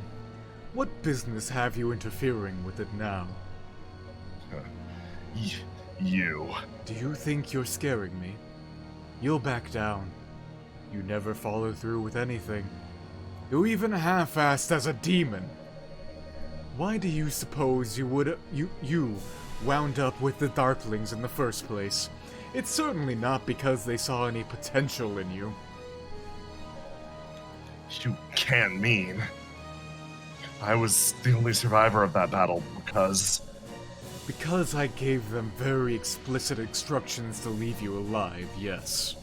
what business have you interfering with it now? You. Do you think you're scaring me? You'll back down. You never follow through with anything. You even half-assed as a demon. Why do you suppose you wound up with the Darklings in the first place? It's certainly not because they saw any potential in you. You can't mean. I was the only survivor of that battle because Because I gave them very explicit instructions to leave you alive, yes.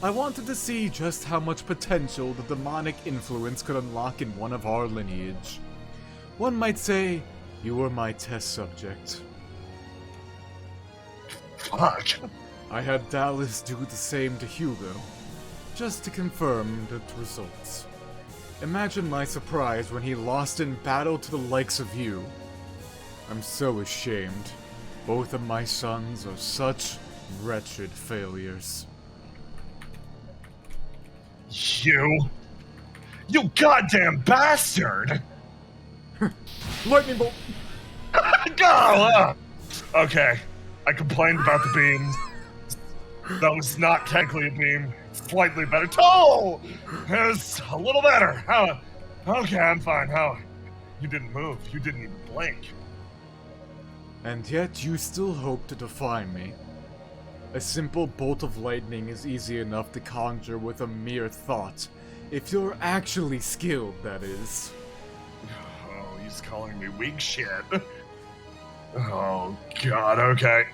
I wanted to see just how much potential the demonic influence could unlock in one of our lineage. One might say, you were my test subject. Fuck. I had Dallas do the same to Hugo, just to confirm the results. Imagine my surprise when he lost in battle to the likes of you. I'm so ashamed. Both of my sons are such wretched failures. You goddamn bastard! Lightning bolt! Go! Okay, I complained about the beam. That was not technically a beam. Slightly better. Oh! It was a little better. How? Okay, I'm fine. How? You didn't move. You didn't even blink. And yet you still hope to defy me. A simple bolt of lightning is easy enough to conjure with a mere thought. If you're actually skilled, that is. Oh, he's calling me weak shit. Oh, God, okay.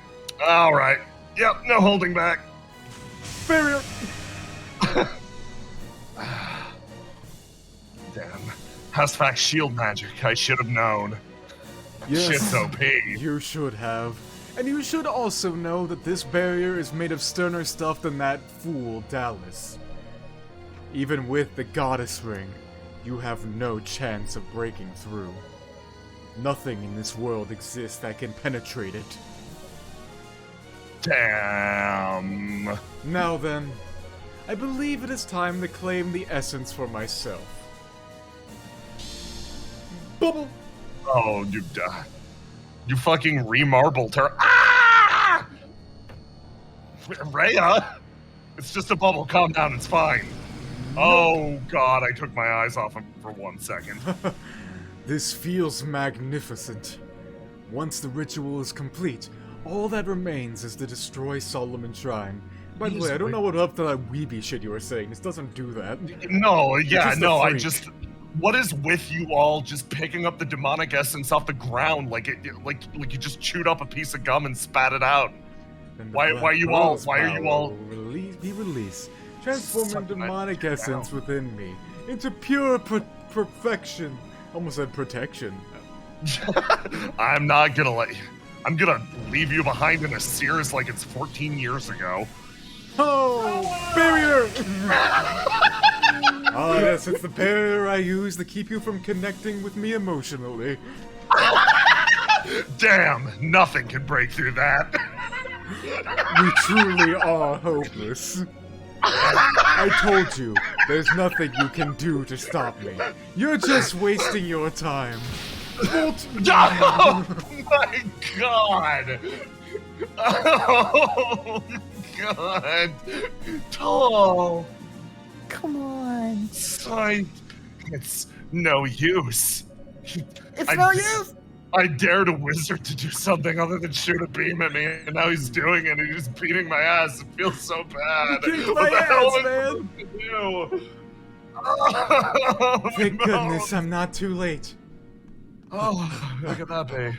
Alright. Yep, no holding back. Barrier! Damn. House-fact shield magic. I should have known. Yes, Shit's OP. you should have. And you should also know that this barrier is made of sterner stuff than that fool Dallas. Even with the goddess ring, you have no chance of breaking through. Nothing in this world exists that can penetrate it. Damn. Now then, I believe it is time to claim the essence for myself. Bubble! Oh, you fucking remarbled her. Ah! Rhea? It's just a bubble. Calm down. It's fine. Oh, God. I took my eyes off him for 1 second. This feels magnificent. Once the ritual is complete, all that remains is to destroy Solomon Shrine. By the way, I don't know what up to that weeby shit you were saying. This doesn't do that. No, yeah, just a no, I freak. just... What is with you all just picking up the demonic essence off the ground like you just chewed up a piece of gum and spat it out? And the Why black you all- rose why are you power all- will be released, transforming Suck my demonic dick essence down. within me into pure perfection. Almost said protection. I'm not gonna let you... I'm gonna leave you behind in a Sears like it's 14 years ago. Oh, barrier! Ah, yes, it's the barrier I use to keep you from connecting with me emotionally. Damn, nothing can break through that. We truly are hopeless. I told you, there's nothing you can do to stop me. You're just wasting your time. Bolt! Oh my God! Oh God! Oh, Come on. it's no use. It's I- no use. I dared a wizard to do something other than shoot a beam at me, and now he's doing it, and he's beating my ass. It feels so bad. Kick What my the hell ass, am I man. supposed to do? Oh, Thank no. goodness I'm not too late. Oh, look at that, babe.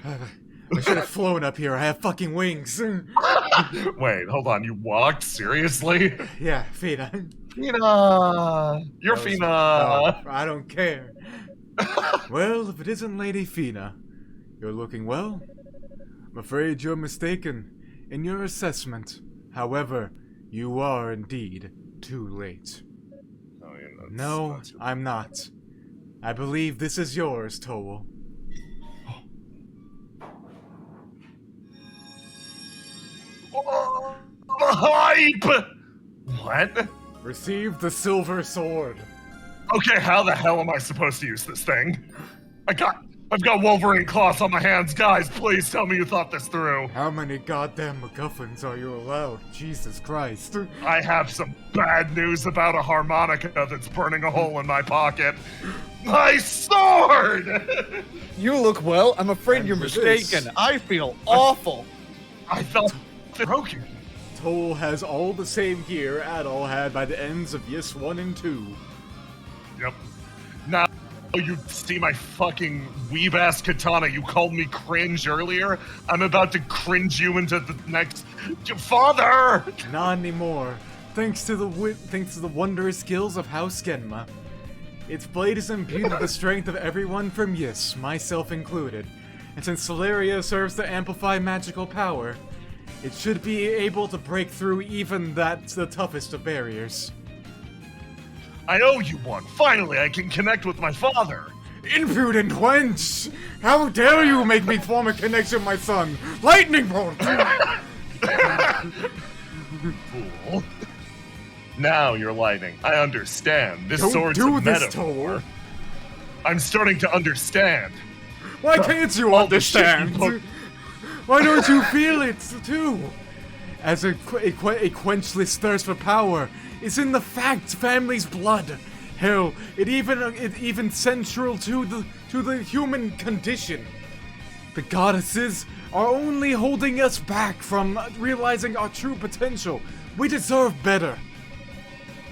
I should have flown up here. I have fucking wings. Wait, hold on. You walked? Seriously? Yeah, Fina. Fina! You're That was- Fina! Oh, I don't care. Well, if it isn't Lady Fina, you're looking well. I'm afraid you're mistaken in your assessment. However, you are indeed too late. Oh, yeah, that's- No, that's- I'm not. I believe this is yours, Toel. Oh, the hype! What? Receive the silver sword. Okay, how the hell am I supposed to use this thing? I've got Wolverine claws on my hands. Guys, please tell me you thought this through. How many goddamn MacGuffins are you allowed? Jesus Christ. I have some bad news about a harmonica that's burning a hole in my pocket. My sword! You look well. I'm afraid And you're for this- mistaken. I feel awful. I felt broken. Toel has all the same gear Adol had by the ends of Yes 1 and 2. Yep. Now, Oh, you see my fucking weeb-ass katana. You called me cringe earlier. I'm about to cringe you into the next... Father! Not anymore. Thanks to the wondrous skills of House Genma. Its blade is imbued with the strength of everyone from Yis, myself included. And since Solaria serves to amplify magical power, it should be able to break through even the toughest of barriers. I owe you one. Finally, I can connect with my father. Impudent wench! How dare you make me form a connection with my son! Lightning bolt! Fool. Now you're lighting. I understand. This Don't sword's do a this, metaphor. Tor. I'm starting to understand. Why can't you All the shit understand? you put- Why don't you feel it too? As a quenchless thirst for power is in the family's blood. Hell, it even central to the human condition. The goddesses are only holding us back from realizing our true potential. We deserve better.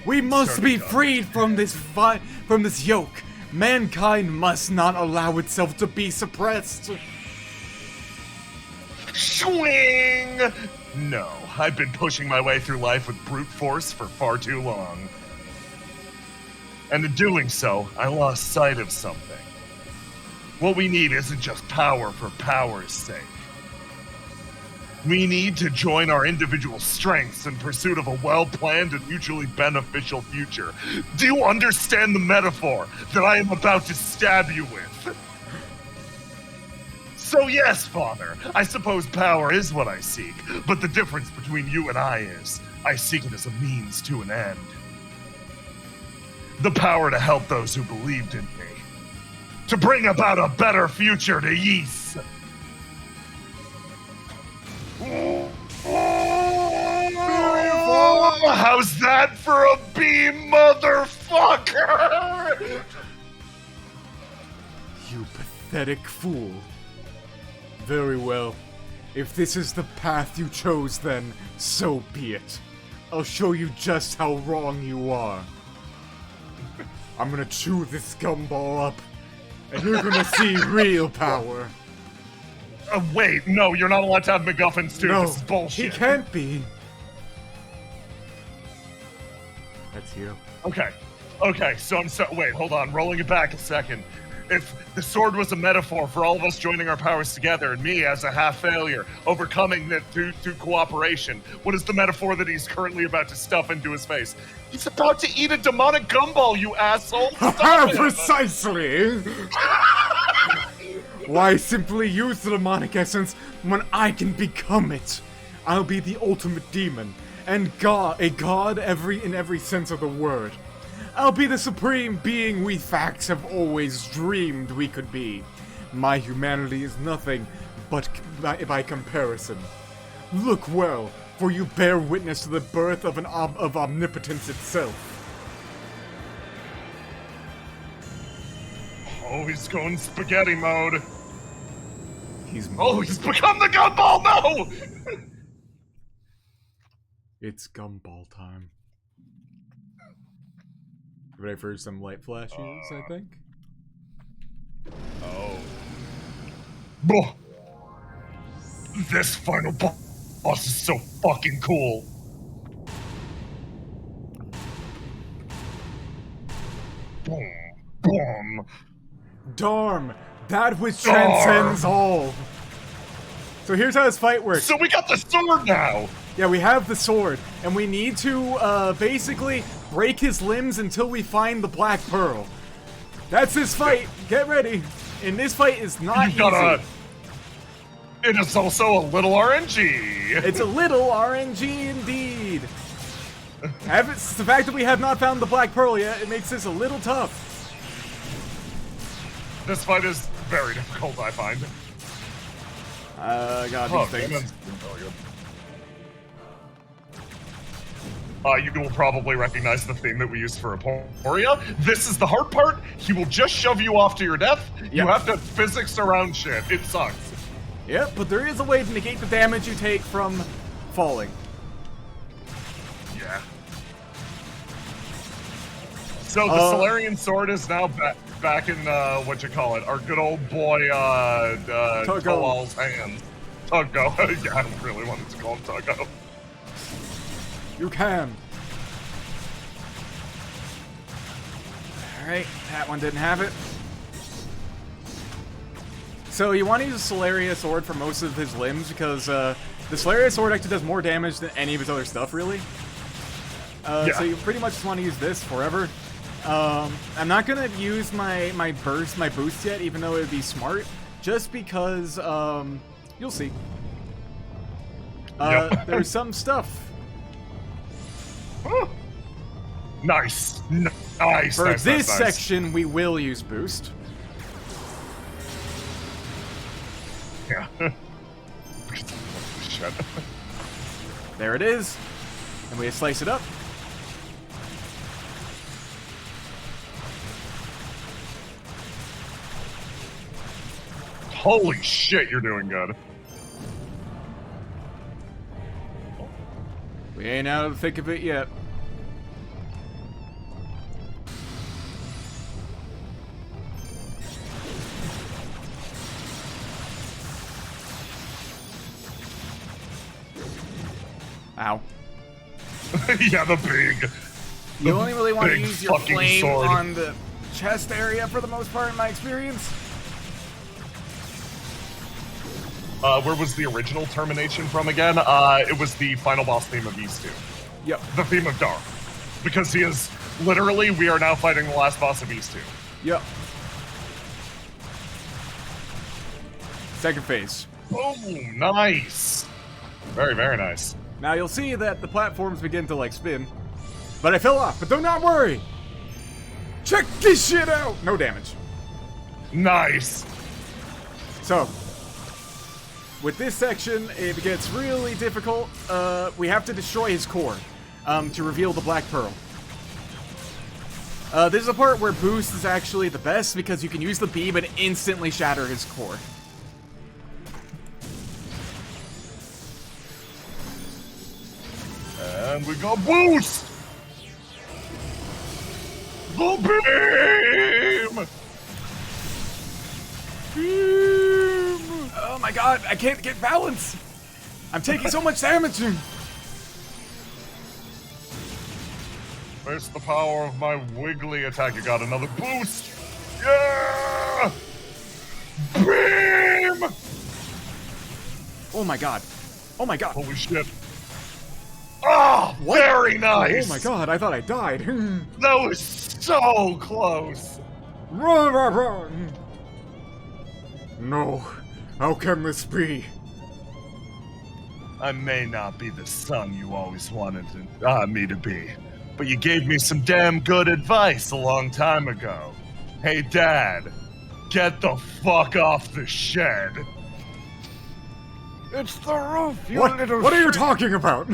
We must be freed from this yoke. Mankind must not allow itself to be suppressed. Swing! No, I've been pushing my way through life with brute force for far too long. And in doing so, I lost sight of something. What we need isn't just power for power's sake. We need to join our individual strengths in pursuit of a well-planned and mutually beneficial future. Do you understand the metaphor that I am about to stab you with? So yes, Father, I suppose power is what I seek, but the difference between you and I is, I seek it as a means to an end. The power to help those who believed in me. To bring about a better future to Ys. How's that for a B, motherfucker? You pathetic fool. Very well. If this is the path you chose, then so be it. I'll show you just how wrong you are. I'm gonna chew this gumball up, and you're gonna see real power. Wait, no, you're not allowed to have MacGuffins too. No, This is bullshit. he can't be. That's you. Okay, so wait, hold on, rolling it back a second. If the sword was a metaphor for all of us joining our powers together and me as a half failure, overcoming it through cooperation, what is the metaphor that he's currently about to stuff into his face? He's about to eat a demonic gumball, you asshole! Stop it. Precisely! Why simply use the demonic essence when I can become it? I'll be the ultimate demon, and a god in every sense of the word. I'll be the supreme being we facts have always dreamed we could be. My humanity is nothing but by comparison. Look well, for you bear witness to the birth of of omnipotence itself. Oh, he's going spaghetti mode. He's become the gumball, no! It's gumball time. Ready for some light flashes, I think? Oh. This final boss is so fucking cool. Boom. Boom. Darm! That which transcends all! So here's how this fight works. So we got the sword now! Yeah, we have the sword, and we need to, basically break his limbs until we find the Black Pearl. That's this fight. Get ready. And this fight is not easy. It is also a little RNG. It's a little RNG indeed. The fact that we have not found the Black Pearl yet, it makes this a little tough. This fight is very difficult, I find. God, these things. You will probably recognize the theme that we used for Aporia. This is the hard part. He will just shove you off to your death. Yep. You have to physics around shit. It sucks. Yep, but there is a way to negate the damage you take from falling. Yeah. So the Solarian sword is now back. back in what you call it, our good old boy Toal's hands. Tuggo. Yeah, I really wanted to call him Tuggo. You can. Alright, that one didn't have it. So you want to use Solaria Sword for most of his limbs because the Solaria Sword actually does more damage than any of his other stuff, really. Yeah. So you pretty much just want to use this forever. I'm not gonna use my boost yet, even though it would be smart, just because you'll see. There's some stuff. Nice. Nice. For nice, this nice, nice. section, we will use boost. Yeah. Shit. There it is. And we slice it up. Holy shit, you're doing good. We ain't out of the thick of it yet. Ow. Yeah, the big. You only really want to big use your fucking flame sword. on the chest area for the most part, in my experience. Where was the original termination from again? It was the final boss theme of East 2. Yep. The theme of Dark. Because he is literally, we are now fighting the last boss of East 2. Yep. Second phase. Oh, nice. Very, very nice. Now you'll see that the platforms begin to like spin. But I fell off, but do not worry! Check this shit out! No damage. Nice. So, with this section, it gets really difficult. We have to destroy his core to reveal the Black Pearl. This is a part where boost is actually the best because you can use the beam and instantly shatter his core. And we got boost! The beam! Oh my god, I can't get balance! I'm taking so much damage! Where's the power of my wiggly attack? You got another boost! Yeah! Beam! Oh my god. Oh my god. Holy shit. Oh, very nice! Oh my god, I thought I died. That was so close! No, how can this be? I may not be the son you always wanted me to be, but you gave me some damn good advice a long time ago. Hey, Dad, get the fuck off the shed. It's the roof, you What? little What are you shit. talking about?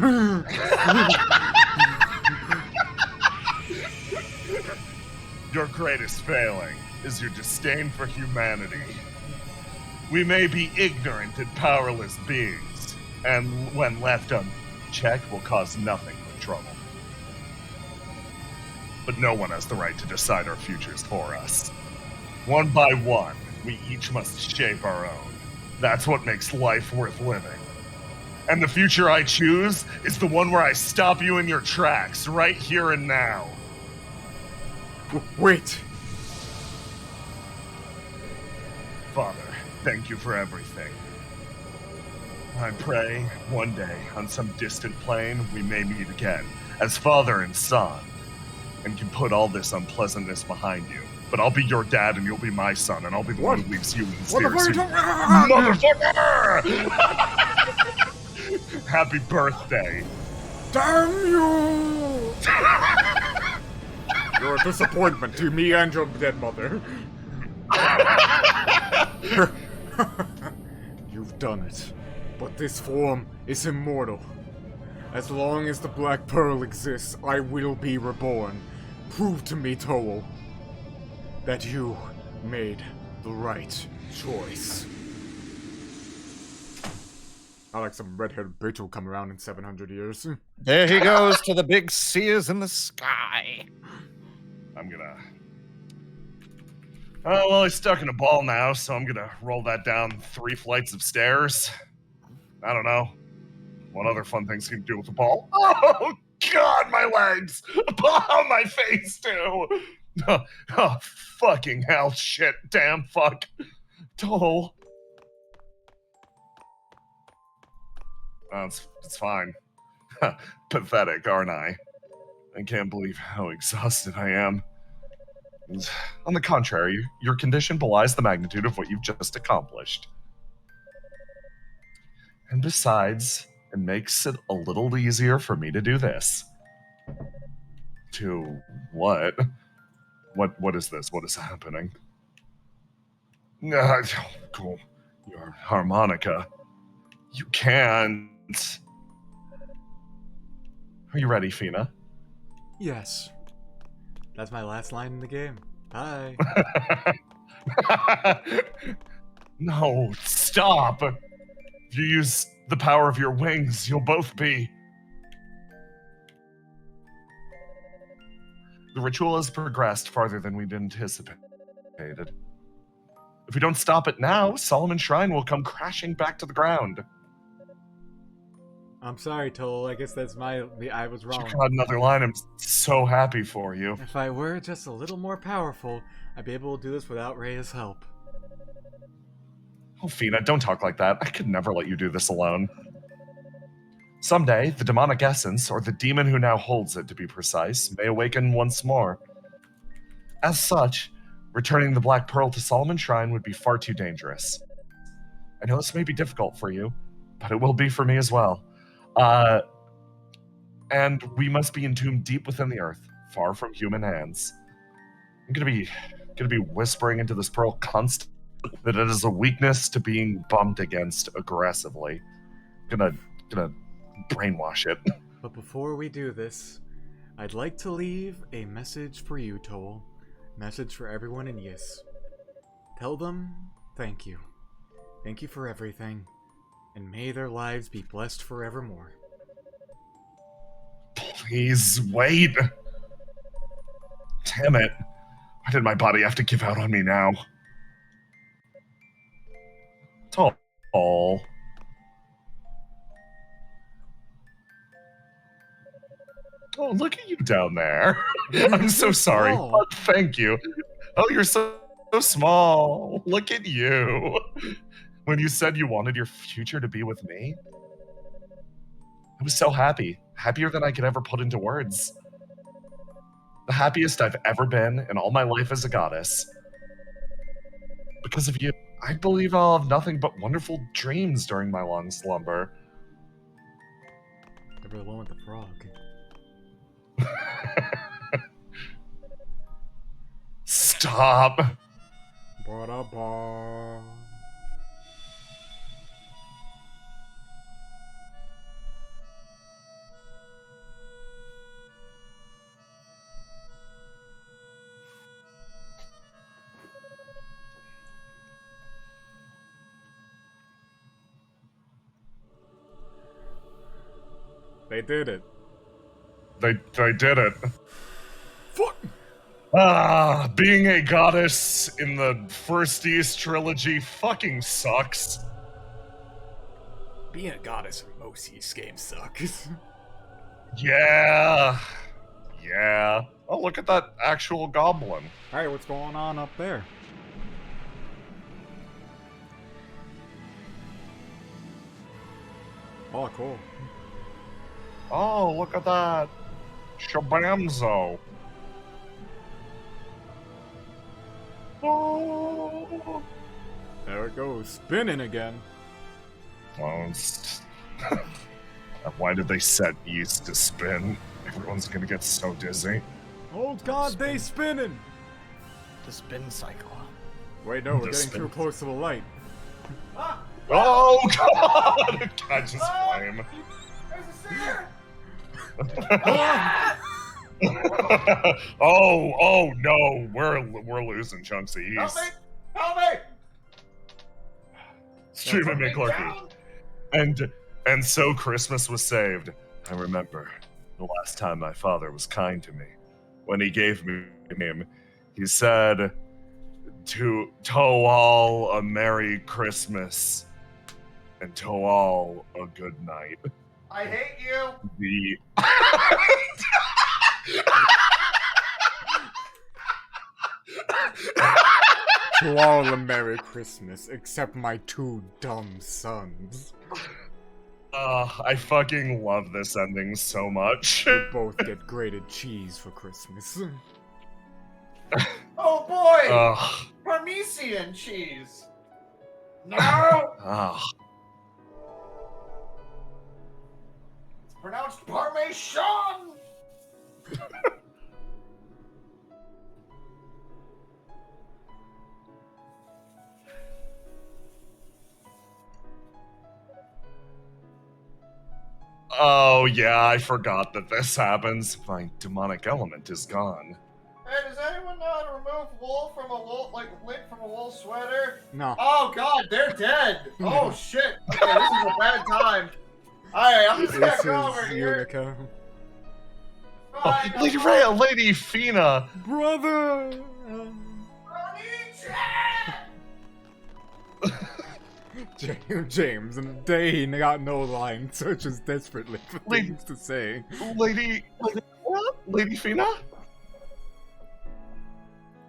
Your greatest failing is your disdain for humanity. We may be ignorant and powerless beings, and when left unchecked will cause nothing but trouble. But no one has the right to decide our futures for us. One by one, we each must shape our own. That's what makes life worth living. And the future I choose is the one where I stop you in your tracks, right here and now. Wait. Father, thank you for everything. I pray one day, on some distant plane, we may meet again, as father and son, and can put all this unpleasantness behind you. But I'll be your dad, and you'll be my son, and I'll be the one who leaves you in What the fuck are you tears. talking about? Motherfucker! Happy birthday. Damn you! You're a disappointment to me and your dead mother. You've done it. But this form is immortal. As long as the Black Pearl exists, I will be reborn. Prove to me, Toal, that you made the right choice. I like some red-haired bitch will come around in 700 years. There he goes to the big seers in the sky. I'm gonna... Oh, well, he's stuck in a ball now, so I'm gonna roll that down 3 flights of stairs. I don't know. What other fun things can you do with a ball? Oh, God, my legs! Oh, my face, too! Oh, fucking hell, shit, damn, fuck. Oh. It's fine. Pathetic, aren't I? I can't believe how exhausted I am. On the contrary, your condition belies the magnitude of what you've just accomplished. And besides, it makes it a little easier for me to do this. To what? What is this? What is happening? Cool. Your harmonica. You can't. Are you ready, Fina? Yes. That's my last line in the game. Bye. No, stop! If you use the power of your wings, you'll both be... The ritual has progressed farther than we'd anticipated. If we don't stop it now, Solomon Shrine will come crashing back to the ground. I'm sorry, Toll. I guess that's I was wrong. You got another line. I'm so happy for you. If I were just a little more powerful, I'd be able to do this without Rhea's help. Oh, Fina, don't talk like that. I could never let you do this alone. Someday, the demonic essence, or the demon who now holds it to be precise, may awaken once more. As such, returning the Black Pearl to Solomon Shrine would be far too dangerous. I know this may be difficult for you, but it will be for me as well. And we must be entombed deep within the earth, far from human hands. I'm gonna be whispering into this pearl constantly that it is a weakness to being bumped against aggressively. Gonna brainwash it. But before we do this, I'd like to leave a message for you, Toll. Message for everyone in Yis. Tell them thank you. Thank you for everything. And may their lives be blessed forevermore. Please, wait. Damn it. Why did my body have to give out on me now? Tall. Oh, look at you down there. I'm so sorry. small. Thank you. Oh, you're so small. Look at you. When you said you wanted your future to be with me, I was so happy. Happier than I could ever put into words. The happiest I've ever been in all my life as a goddess. Because of you, I believe I'll have nothing but wonderful dreams during my long slumber. Never the one with the frog. Stop. Ba-da-ba. They did it. They did it. Fuck! Being a goddess in the First East trilogy fucking sucks. Being a goddess in most East games sucks. Yeah. Oh, look at that actual goblin. Alright, what's going on up there? Oh, cool. Oh, look at that. Shabamzo. Oh. There it goes, spinning again. Oh, why did they set East to spin? Everyone's gonna get so dizzy. Oh god, they spinning! The spin cycle. Wait, no, we're The getting spin. too close to the light. Oh god! Catch his flame. oh no, we're losing Chunksy. Help me! Streaming McClurky. And so Christmas was saved. I remember the last time my father was kind to me. When he gave me him, he said, to all a Merry Christmas and to all a good night. I hate you. The To all a Merry Christmas, except my 2 dumb sons. I fucking love this ending so much. You both get grated cheese for Christmas. Oh boy! Ugh. Parmesan cheese. No. Ugh. It's pronounced Parmesan. Oh yeah, I forgot that this happens. My demonic element is gone. Hey, does anyone know how to remove wool from a wool, like lint from a wool sweater? No. Oh god, they're dead. Oh shit. Okay, this is a bad time. Alright, I'm just gonna This go over is here. Unica. Oh, Lady Rhea, Lady Fina. Brother! James, in a day he got no line, searches desperately for Lady- things to say. Lady what? Lady Fina?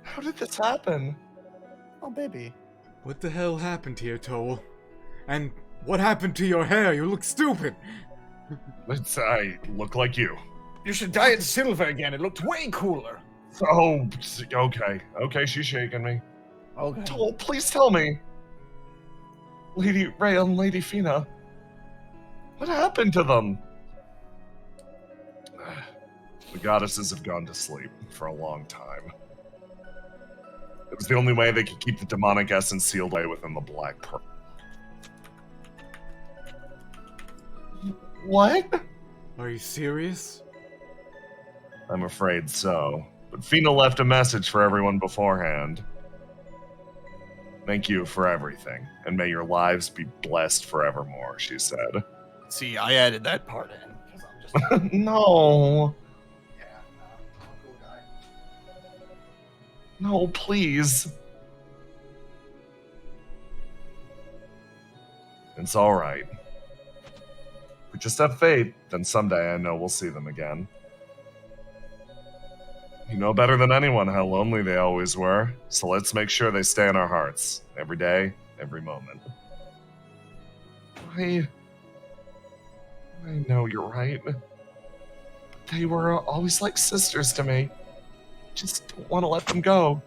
How did this happen? Oh, baby. What the hell happened here, Toll? And what happened to your hair? You look stupid! I look like you. You should dye it silver again. It looked way cooler. Oh, okay. Okay, she's shaking me. Okay. Toll, please tell me. Lady Rhea and Lady Fina. What happened to them? The goddesses have gone to sleep for a long time. It was the only way they could keep the demonic essence sealed away within the Black Pearl. What? Are you serious? I'm afraid so. But Fina left a message for everyone beforehand. Thank you for everything, and may your lives be blessed forevermore, she said. See, I added that part in. 'Cause I'm just... No. Yeah, I'm a cool guy. No, please. It's alright. We just have faith, then someday I know we'll see them again. You know better than anyone how lonely they always were, so let's make sure they stay in our hearts, every day, every moment. I know you're right. But they were always like sisters to me. Just don't want to let them go.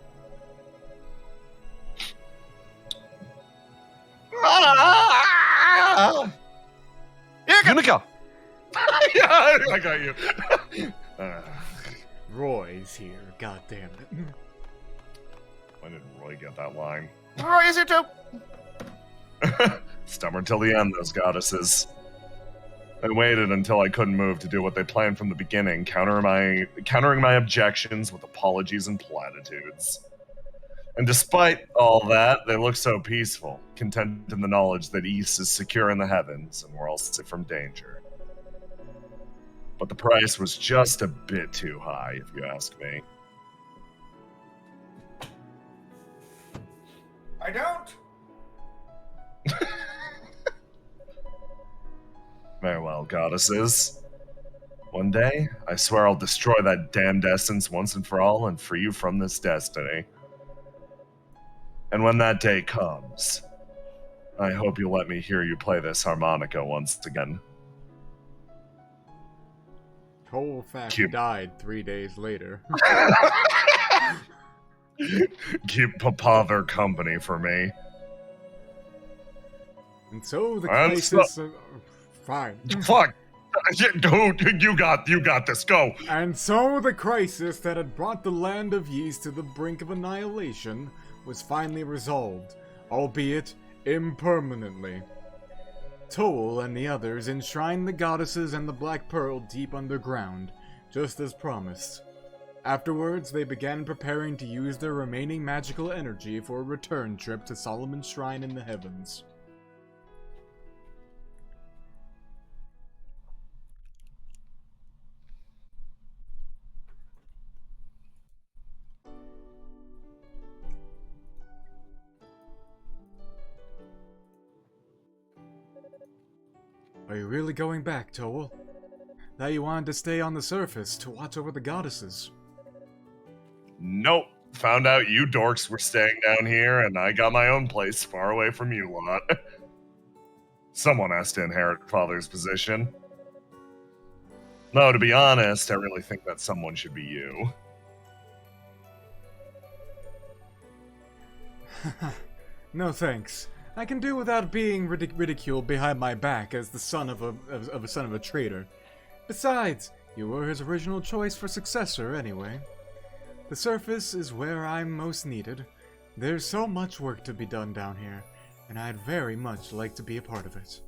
Unica! Yeah, I got you. Roy's here, goddammit. When did Roy get that line? Roy is here too. Stubborn till the end, those goddesses. I waited until I couldn't move to do what they planned from the beginning, countering my objections with apologies and platitudes. And despite all that, they look so peaceful, content in the knowledge that East is secure in the heavens and we're all safe from danger. But the price was just a bit too high, if you ask me. I don't. Very well, goddesses. One day, I swear I'll destroy that damned essence once and for all and free you from this destiny. And when that day comes, I hope you'll let me hear you play this harmonica once again. Whole fact Cute. died 3 days later. Keep Papa their company for me. And so the And crisis... fine. Fuck! You got this, go! And so the crisis that had brought the land of Ys to the brink of annihilation was finally resolved, albeit impermanently. Toll and the others enshrined the goddesses and the Black Pearl deep underground, just as promised. Afterwards, they began preparing to use their remaining magical energy for a return trip to Solomon's Shrine in the heavens. Are you really going back, Toel? Thought you wanted to stay on the surface to watch over the goddesses. Nope. Found out you dorks were staying down here, and I got my own place far away from you lot. Someone has to inherit father's position. No, to be honest, I really think that someone should be you. No thanks. I can do without being ridiculed behind my back as the son of a traitor. Besides, you were his original choice for successor anyway. The surface is where I'm most needed. There's so much work to be done down here, and I'd very much like to be a part of it.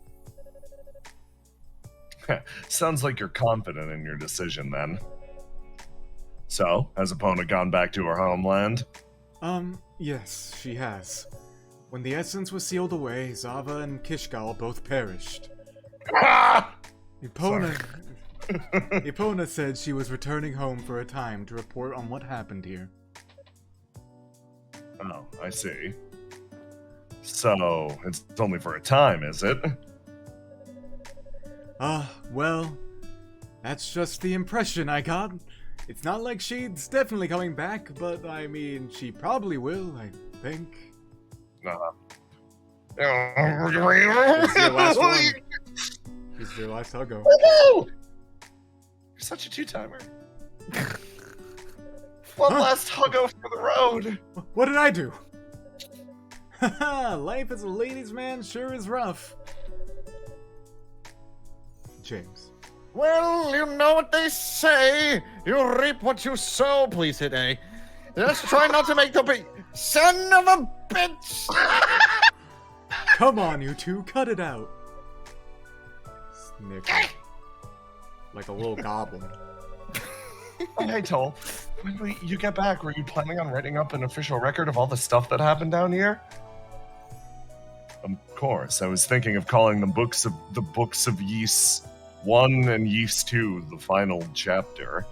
Sounds like you're confident in your decision, then. So, has Epona gone back to her homeland? Yes, she has. When the essence was sealed away, Zava and Kishgal both perished. Epona said she was returning home for a time to report on what happened here. Oh, I see. So, it's only for a time, is it? Well, that's just the impression I got. It's not like she's definitely coming back, but I mean, she probably will, I think. It's your last one. It's your last huggo. You're such a two-timer. One last huggo for the road. What did I do? Haha, life as a ladies' man sure is rough. James. Well, you know what they say. You reap what you sow. Please hit A. Let's try not to make the big son of a bitch. Come on, you two, cut it out. Snicker. Like a little goblin. Oh, hey, Toll. When you get back, were you planning on writing up an official record of all the stuff that happened down here? Of course, I was thinking of calling them Books of Ys 1 and Ys 2, the final chapter.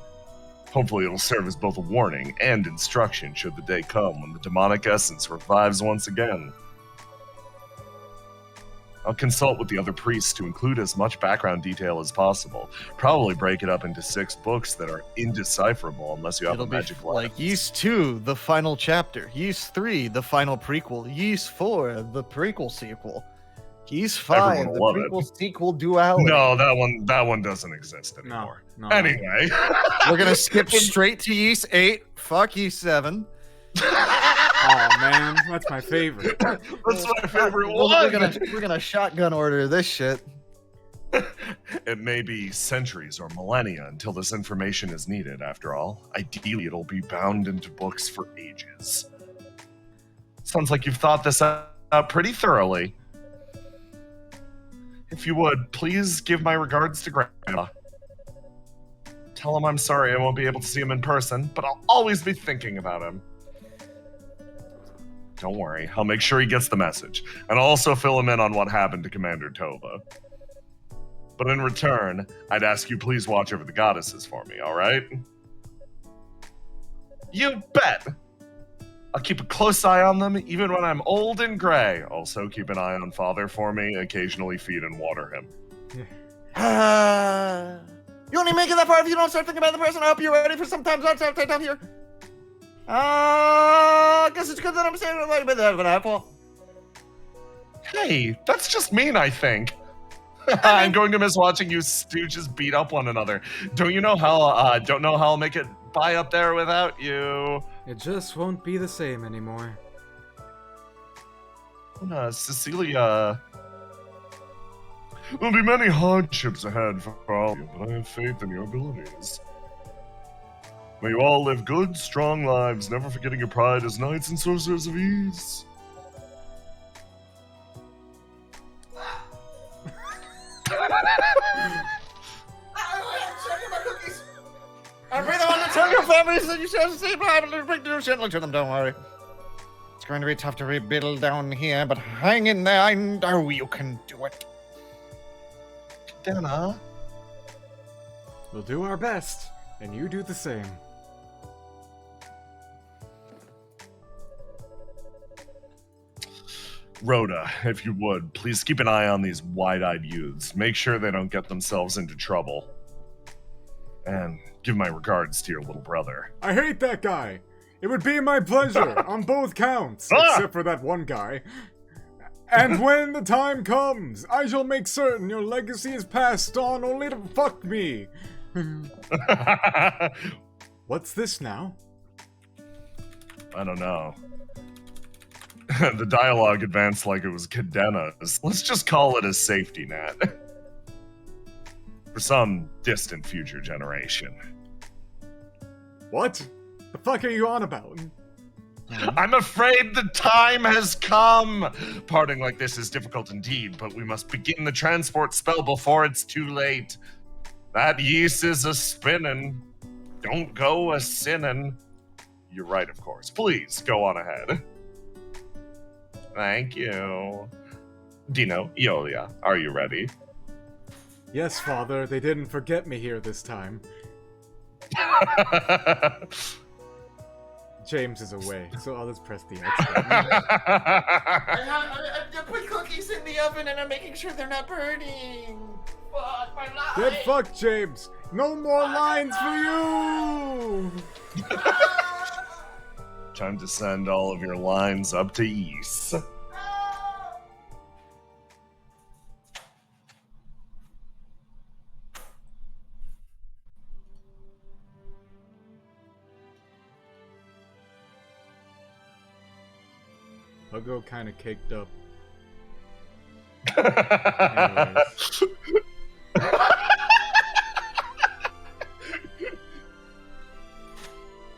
Hopefully it'll serve as both a warning and instruction should the day come when the demonic essence revives once again. I'll consult with the other priests to include as much background detail as possible. Probably break it up into 6 books that are indecipherable unless you have It'll a magic be lamp. like Ys 2, the final chapter. Ys 3, the final prequel. Ys 4, the prequel sequel. Ys 5, Everyone the will love it. prequel sequel duality. No, that one doesn't exist anymore. No. Anyway. We're gonna skip straight to Ys 8. Fuck Ys 7. Oh man, that's my favorite. That's my favorite Well, one. we're gonna shotgun order this shit. It may be centuries or millennia until this information is needed, after all. Ideally, it'll be bound into books for ages. Sounds like you've thought this out pretty thoroughly. If you would, please give my regards to Grandpa. Tell him I'm sorry I won't be able to see him in person, but I'll always be thinking about him. Don't worry, I'll make sure he gets the message, and I'll also fill him in on what happened to Commander Tova. But in return, I'd ask you please watch over the goddesses for me, alright? You bet! I'll keep a close eye on them, even when I'm old and gray. Also, keep an eye on Father for me, occasionally feed and water him. You only make it that far if you don't start thinking about the person. I hope you're ready for some time outside down here. I guess it's good that I'm saying a little bit of an apple. Hey, that's just mean, I think. I'm going to miss watching you stooges beat up one another. Don't know how I'll make it by up there without you. It just won't be the same anymore. Cecilia. There'll be many hardships ahead for all of you, but I have faith in your abilities. May you all live good, strong lives, never forgetting your pride as knights and sorcerers of ease. I'm really want to tell your families that you shall see gently to them, don't worry. It's going to be tough to rebuild down here, but hang in there, I know you can do it. Dana? We'll do our best, and you do the same. Rhoda, if you would, please keep an eye on these wide-eyed youths. Make sure they don't get themselves into trouble. And give my regards to your little brother. I hate that guy. It would be my pleasure on both counts, except for that one guy. And when the time comes, I shall make certain your legacy is passed on only to fuck me. What's this now? I don't know. The dialogue advanced like it was cadenas. Let's just call it a safety net. For some distant future generation. What? The fuck are you on about? I'm afraid the time has come! Parting like this is difficult indeed, but we must begin the transport spell before it's too late. That yeast is a-spinnin'. Don't go a-sinnin'. You're right, of course. Please, go on ahead. Thank you. Dino, Iolia, are you ready? Yes, Father, they didn't forget me here this time. James is away, so I'll just press the X button. I put cookies in the oven and I'm making sure they're not burning. Fuck my life. Get fucked, James! No more lines for you! Time to send all of your lines up to East. Huggo kind of caked up.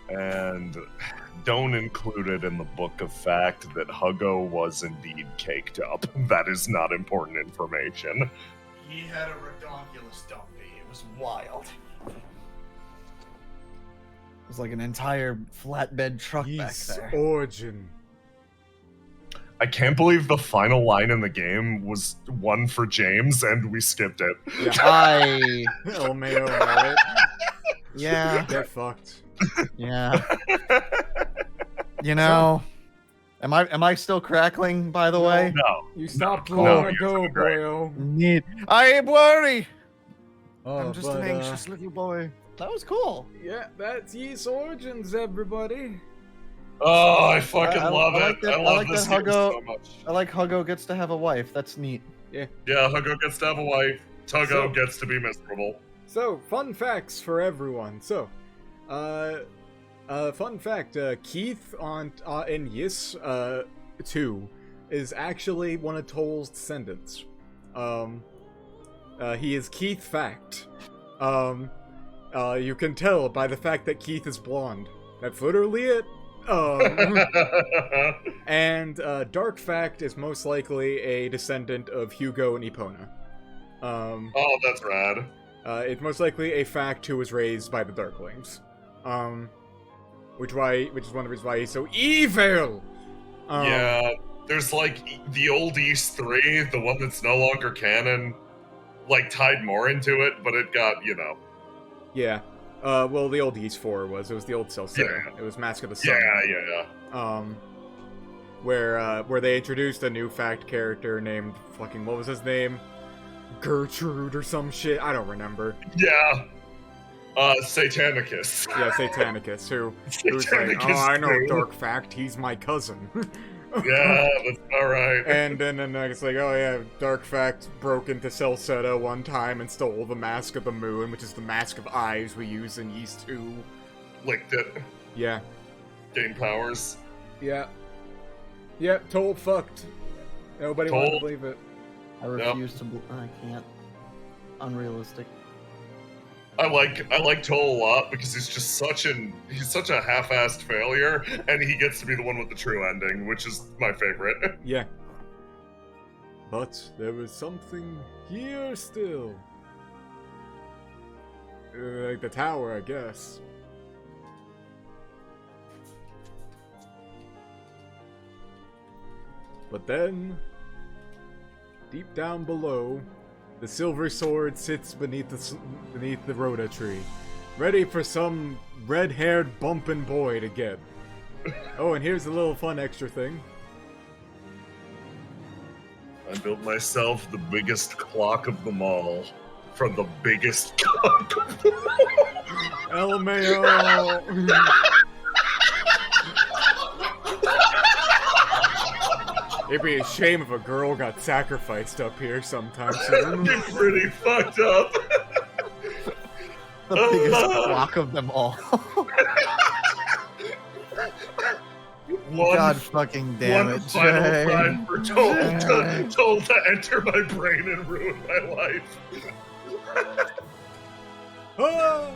And don't include it in the book of fact that Huggo was indeed caked up. That is not important information. He had a redonkulous dumpy. It was wild. It was like an entire flatbed truck back Yeast there. origin. I can't believe the final line in the game was one for James and we skipped it. I LMAO, right? yeah, Get fucked. yeah. You know, am I still crackling? By the way, No. You stopped No, long you're ago, doing great. boyo. need. I worry. Oh, I'm just an anxious little boy. That was cool. Yeah, that's Yeast Origins, everybody. Oh, I fucking love like it. that- I love like this that game Huggo- so much. I like Huggo gets to have a wife. That's neat. Yeah, Huggo gets to have a wife. Tuggo So- gets to be miserable. So, fun facts for everyone. So, fun fact, Keith in Yis 2 is actually one of Toll's descendants. He is Keith Fact. You can tell by the fact that Keith is blonde. That's literally it. And Dark Fact is most likely a descendant of Hugo and Epona. Oh, that's rad. It's most likely a Fact who was raised by the Darklings. Which is one of the reasons why he's so evil! Yeah, there's like the old East 3, the one that's no longer canon, like tied more into it, but it got, Yeah. Well, the old East 4 was the old Celsius. Yeah. It was Mask of the Sun. Yeah. Where they introduced a new Fact character named fucking, what was his name? Gertrude or some shit. I don't remember. Yeah. Satanicus. Yeah, Satanicus, who's like, Satanicus oh, I know too. Dark Fact, he's my cousin. Yeah, that's alright. And then it's like, oh yeah, Dark Fact broke into Celceta one time and stole the Mask of the Moon, which is the Mask of Eyes we use in Yeast 2. Licked it. Yeah. Gain powers. Yeah. Yeah, Toll fucked. Nobody wanted to believe it. I refuse to. I can't. Unrealistic. I like Toll a lot because he's such a half-assed failure, and he gets to be the one with the true ending, which is my favorite. Yeah. But there was something here still. Like the tower, I guess. But then, deep down below, the silver sword sits beneath the Rhoda tree, ready for some red-haired bumpin' boy to get. Oh, and here's a little fun extra thing. I built myself the biggest clock of them all. From the biggest clock of them all. LMAO. It'd be a shame if a girl got sacrificed up here sometime soon. You're pretty fucked up. The biggest block of them all. God fucking damn one it, final Jay. time for told to enter my brain and ruin my life. Oh!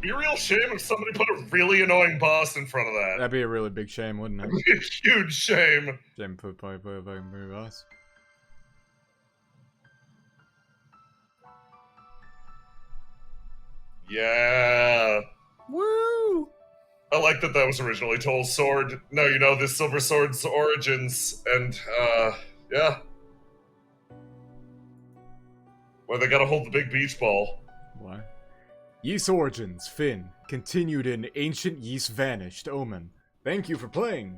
Be a real shame if somebody put a really annoying boss in front of that. That'd be a really big shame, wouldn't it? A huge shame. Shame put a fucking big boss. Yeah. Woo! I like that was originally told sword. No, you know, this silver sword's origins, and, yeah. Where they gotta hold the big beach ball. Why? Ys Origins, Finn. Continued in Ancient Ys Vanished, Omen. Thank you for playing.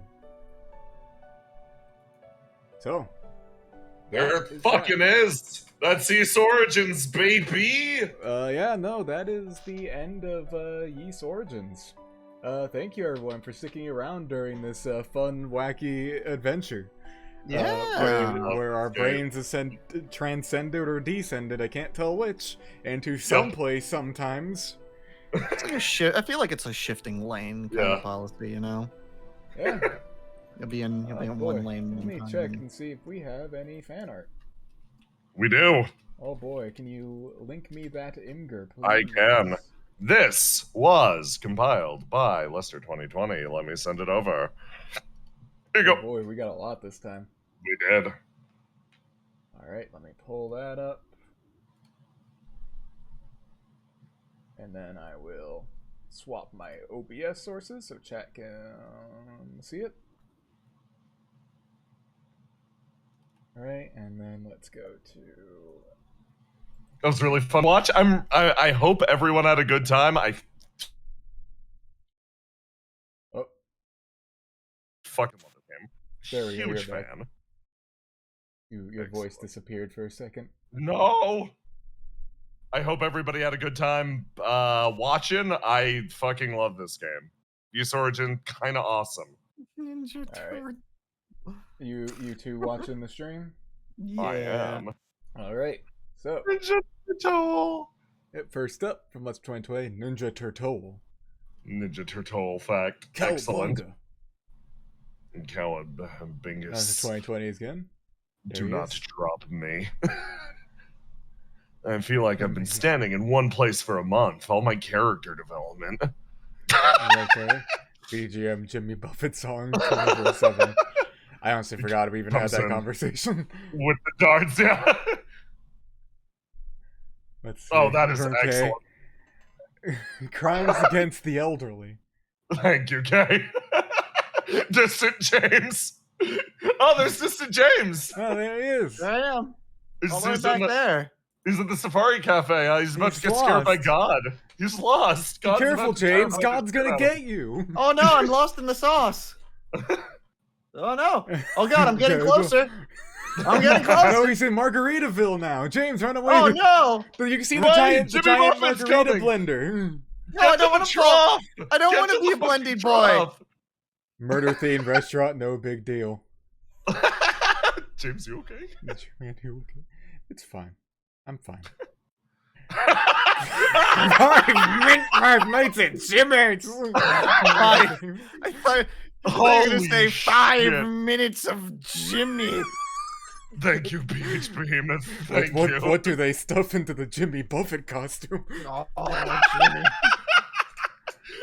So. There it fucking is! That's Ys Origins, baby! Yeah, no, that is the end of, Ys Origins. Thank you everyone for sticking around during this, fun, wacky adventure. Yeah. Where our brains transcended or descended, I can't tell which, into someplace sometimes. It's like a I feel like it's a shifting lane kind of policy, you know? Yeah. You'll be in Boy, one lane. let me one check time. and see if we have any fan art. We do. Oh boy, can you link me that Imgur, please? I can. This was compiled by Lester 2020. Let me send it over. Here you Oh go. boy, we got a lot this time. We did. Alright, let me pull that up. And then I will swap my OBS sources so chat can see it. Alright, and then let's go to... That was really fun to watch. I hope everyone had a good time. I fucking love the game. There we go, Huge you're back. fan. Your voice disappeared for a second. No. I hope everybody had a good time watching. I fucking love this game. Ys Origin, kind of awesome. Ninja Alright. You two watching the stream? Yeah. I am. Alright, so Ninja Turtle. first up from Let's 2020, Ninja Turtle. Ninja Turtle fact. Excellent. Cowabunga. That's Cowabungus. 2020 again. Do There he not is. drop me. I feel like I've been standing in one place for a month. All my character development. Okay. BGM Jimmy Buffett song 24/7. I honestly forgot we even had Comes that in. conversation. With the darts, yeah. Let's see. Oh, that is Okay. excellent. Crimes against the elderly. Thank you, Kay. Distant James. Oh, there's Distant James. Oh, there he is. There I am. He's, All the way he's, back in there. he's at the Safari Cafe. He's about He's to get scared by lost. God. He's lost. Be God's careful, about to tear James. him God's gonna out. get you. Oh no, I'm lost in the sauce. Oh no. Oh god, I'm getting Okay, closer. I'm getting No, closer. he's in Margaritaville now. James, run away. Oh no. You can see the Run, giant Jimmy Buffett's margarita coming. blender. No, I don't want to fall. I don't want to be a blended blendy boy. Murder themed restaurant, no big deal. James, you okay? Man, you okay? It's fine. I'm fine. 5 minutes at Jimmy's. I thought you were Holy gonna say 5 shit. minutes of Jimmy. Thank you, PH Behemoth. Thank you. What do they stuff into the Jimmy Buffett costume? Oh, Jimmy.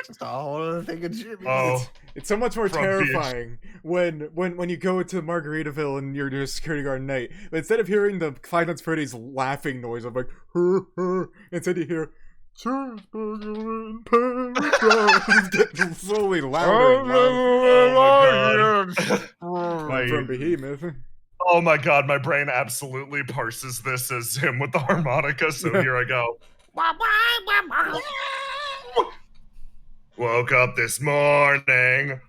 Just a whole other thing of Jimmy. Oh, It's so much more From terrifying when you go to Margaritaville and you're a security guard at night. But instead of hearing the Five Nights at Freddy's laughing noise of like, instead you hear cheeseburger in paradise. It's getting slowly louder and louder. my, From Behemoth. Oh my god, my brain absolutely parses this as him with the harmonica, so here I go. Woke up this morning.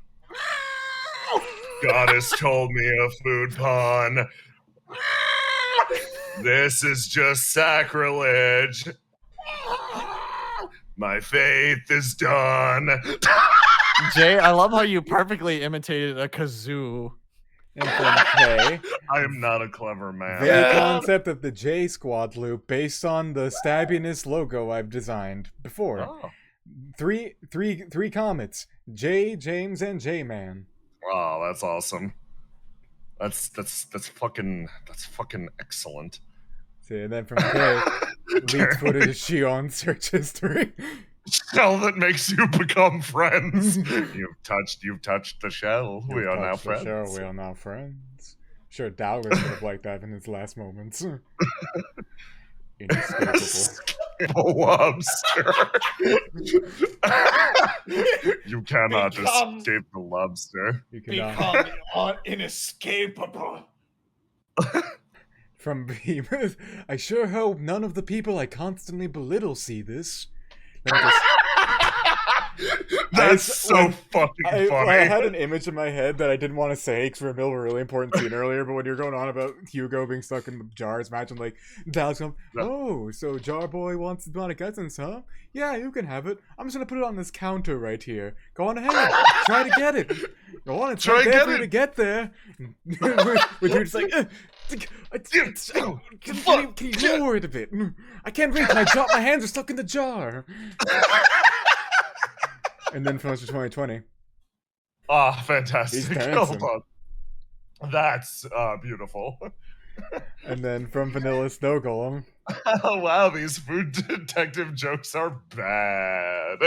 Goddess told me a food pun. This is just sacrilege. My faith is done. Jay, I love how you perfectly imitated a kazoo. And from K, I am not a clever man. the concept of the J Squad loop based on the Stabbyness logo I've designed before. Oh. Three comets: J, James, and J Man. Wow, that's awesome. That's fucking excellent. See, and then from K, leaked footage of Shion search history. Shell that makes you become friends. You've touched the shell. We are now friends. Sure, we are now friends. Sure, Dallas would have liked that in his last moments. Inescapable. Lobster. You cannot escape the lobster. You cannot. Become inescapable. From Behemoth, I sure hope none of the people I constantly belittle see this. Let me just... That's so fucking funny. I had an image in my head that I didn't want to say because we were in the middle of a really important scene earlier, but when you're going on about Hugo being stuck in the jars, imagine like Dallas going, oh, so Jar Boy wants the Demonic Essence, huh? Yeah, you can have it. I'm just gonna put it on this counter right here. Go on ahead. Try to get it. Go on, it's right there for you to get there. With you just like, can you lower it a bit? I can't reach. My hands are stuck in the jar. And then from Mr. 2020. Ah, fantastic. He's dancing. Hold on. That's beautiful. And then from Vanilla Snow Golem. Oh wow, these food detective jokes are bad.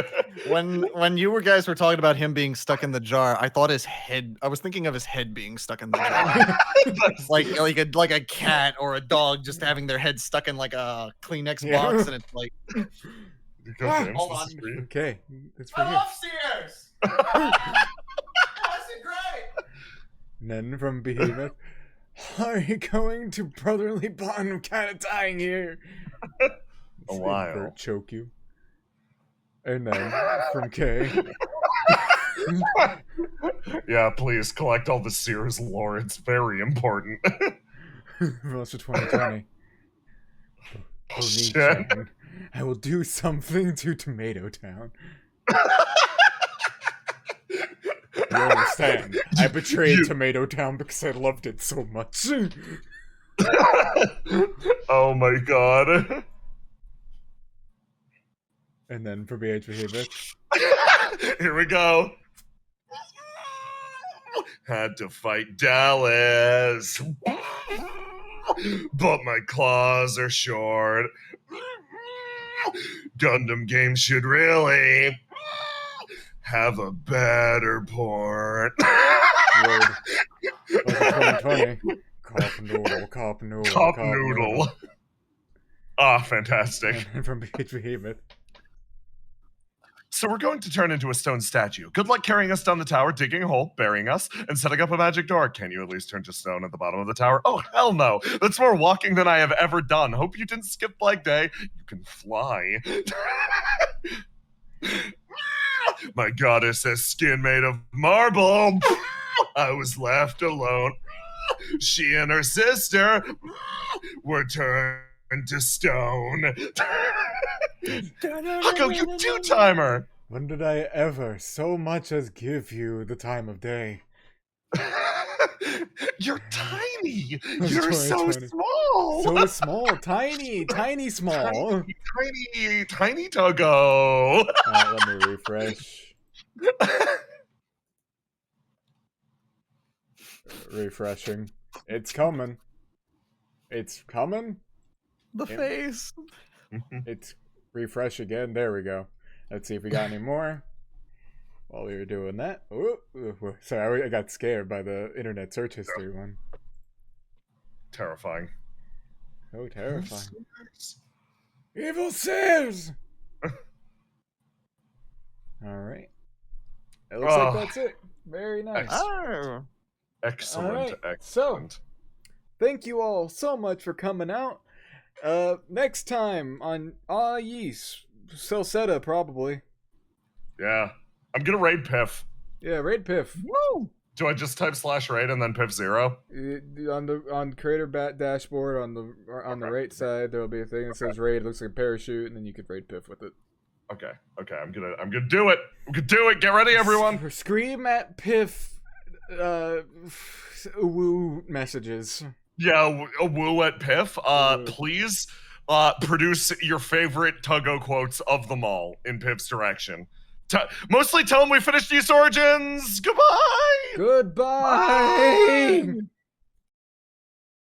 When you guys were talking about him being stuck in the jar, I thought I was thinking of his head being stuck in the jar. like a cat or a dog just having their head stuck in like a Kleenex box, and it's like Hold on. Okay, it's for you. Sears. That's great. And then from Behemoth. Are you going to brotherly bond? I'm kind of dying here. A while. Choke you. And then from K. Yeah, please collect all the Sears lore. It's very important. Most of 2020. Oh, shit. I will do something to Tomato Town. You understand? I betrayed Tomato Town because I loved it so much. Oh my god. And then for BH Behemoth. Here we go. Had to fight Dallas. But my claws are short. Gundam games should really have a better port. Word. 2020. Cop noodle. Ah, fantastic. And from BH Behemoth. So we're going to turn into a stone statue. Good luck carrying us down the tower, digging a hole, burying us, and setting up a magic door. Can you at least turn to stone at the bottom of the tower? Oh, hell no. That's more walking than I have ever done. Hope you didn't skip leg day. You can fly. My goddess has skin made of marble. I was left alone. She and her sister were turned to stone. Hugo, you two-timer! When did I ever so much as give you the time of day? You're tiny! You're so small! So small, tiny small. Tiny to go! Let me refresh. Refreshing. It's coming. It's coming? The face. It's refresh again. There we go. Let's see if we got any more. While we were doing that. Ooh, sorry, I got scared by the internet search history one. Terrifying. So terrifying. Evil Sears! Alright. It looks like that's it. Very nice. Oh. Excellent, All right. excellent. So, thank you all so much for coming out. Next time on Yes, Celceta probably. Yeah. I'm gonna raid Piff. Yeah, raid Piff. Woo! Do I just type /raid and then Piff 0? On creator bat dashboard on the right side there'll be a thing that says raid. It looks like a parachute, and then you could raid Piff with it. Okay. I'm gonna do it. We could do it. Get ready, everyone. Scream at Piff. Woo messages. Yeah, a woo at Piff. Please, produce your favorite Tuggo quotes of them all in Piff's direction. Mostly tell him we finished Ys Origins. Goodbye. Goodbye. Bye.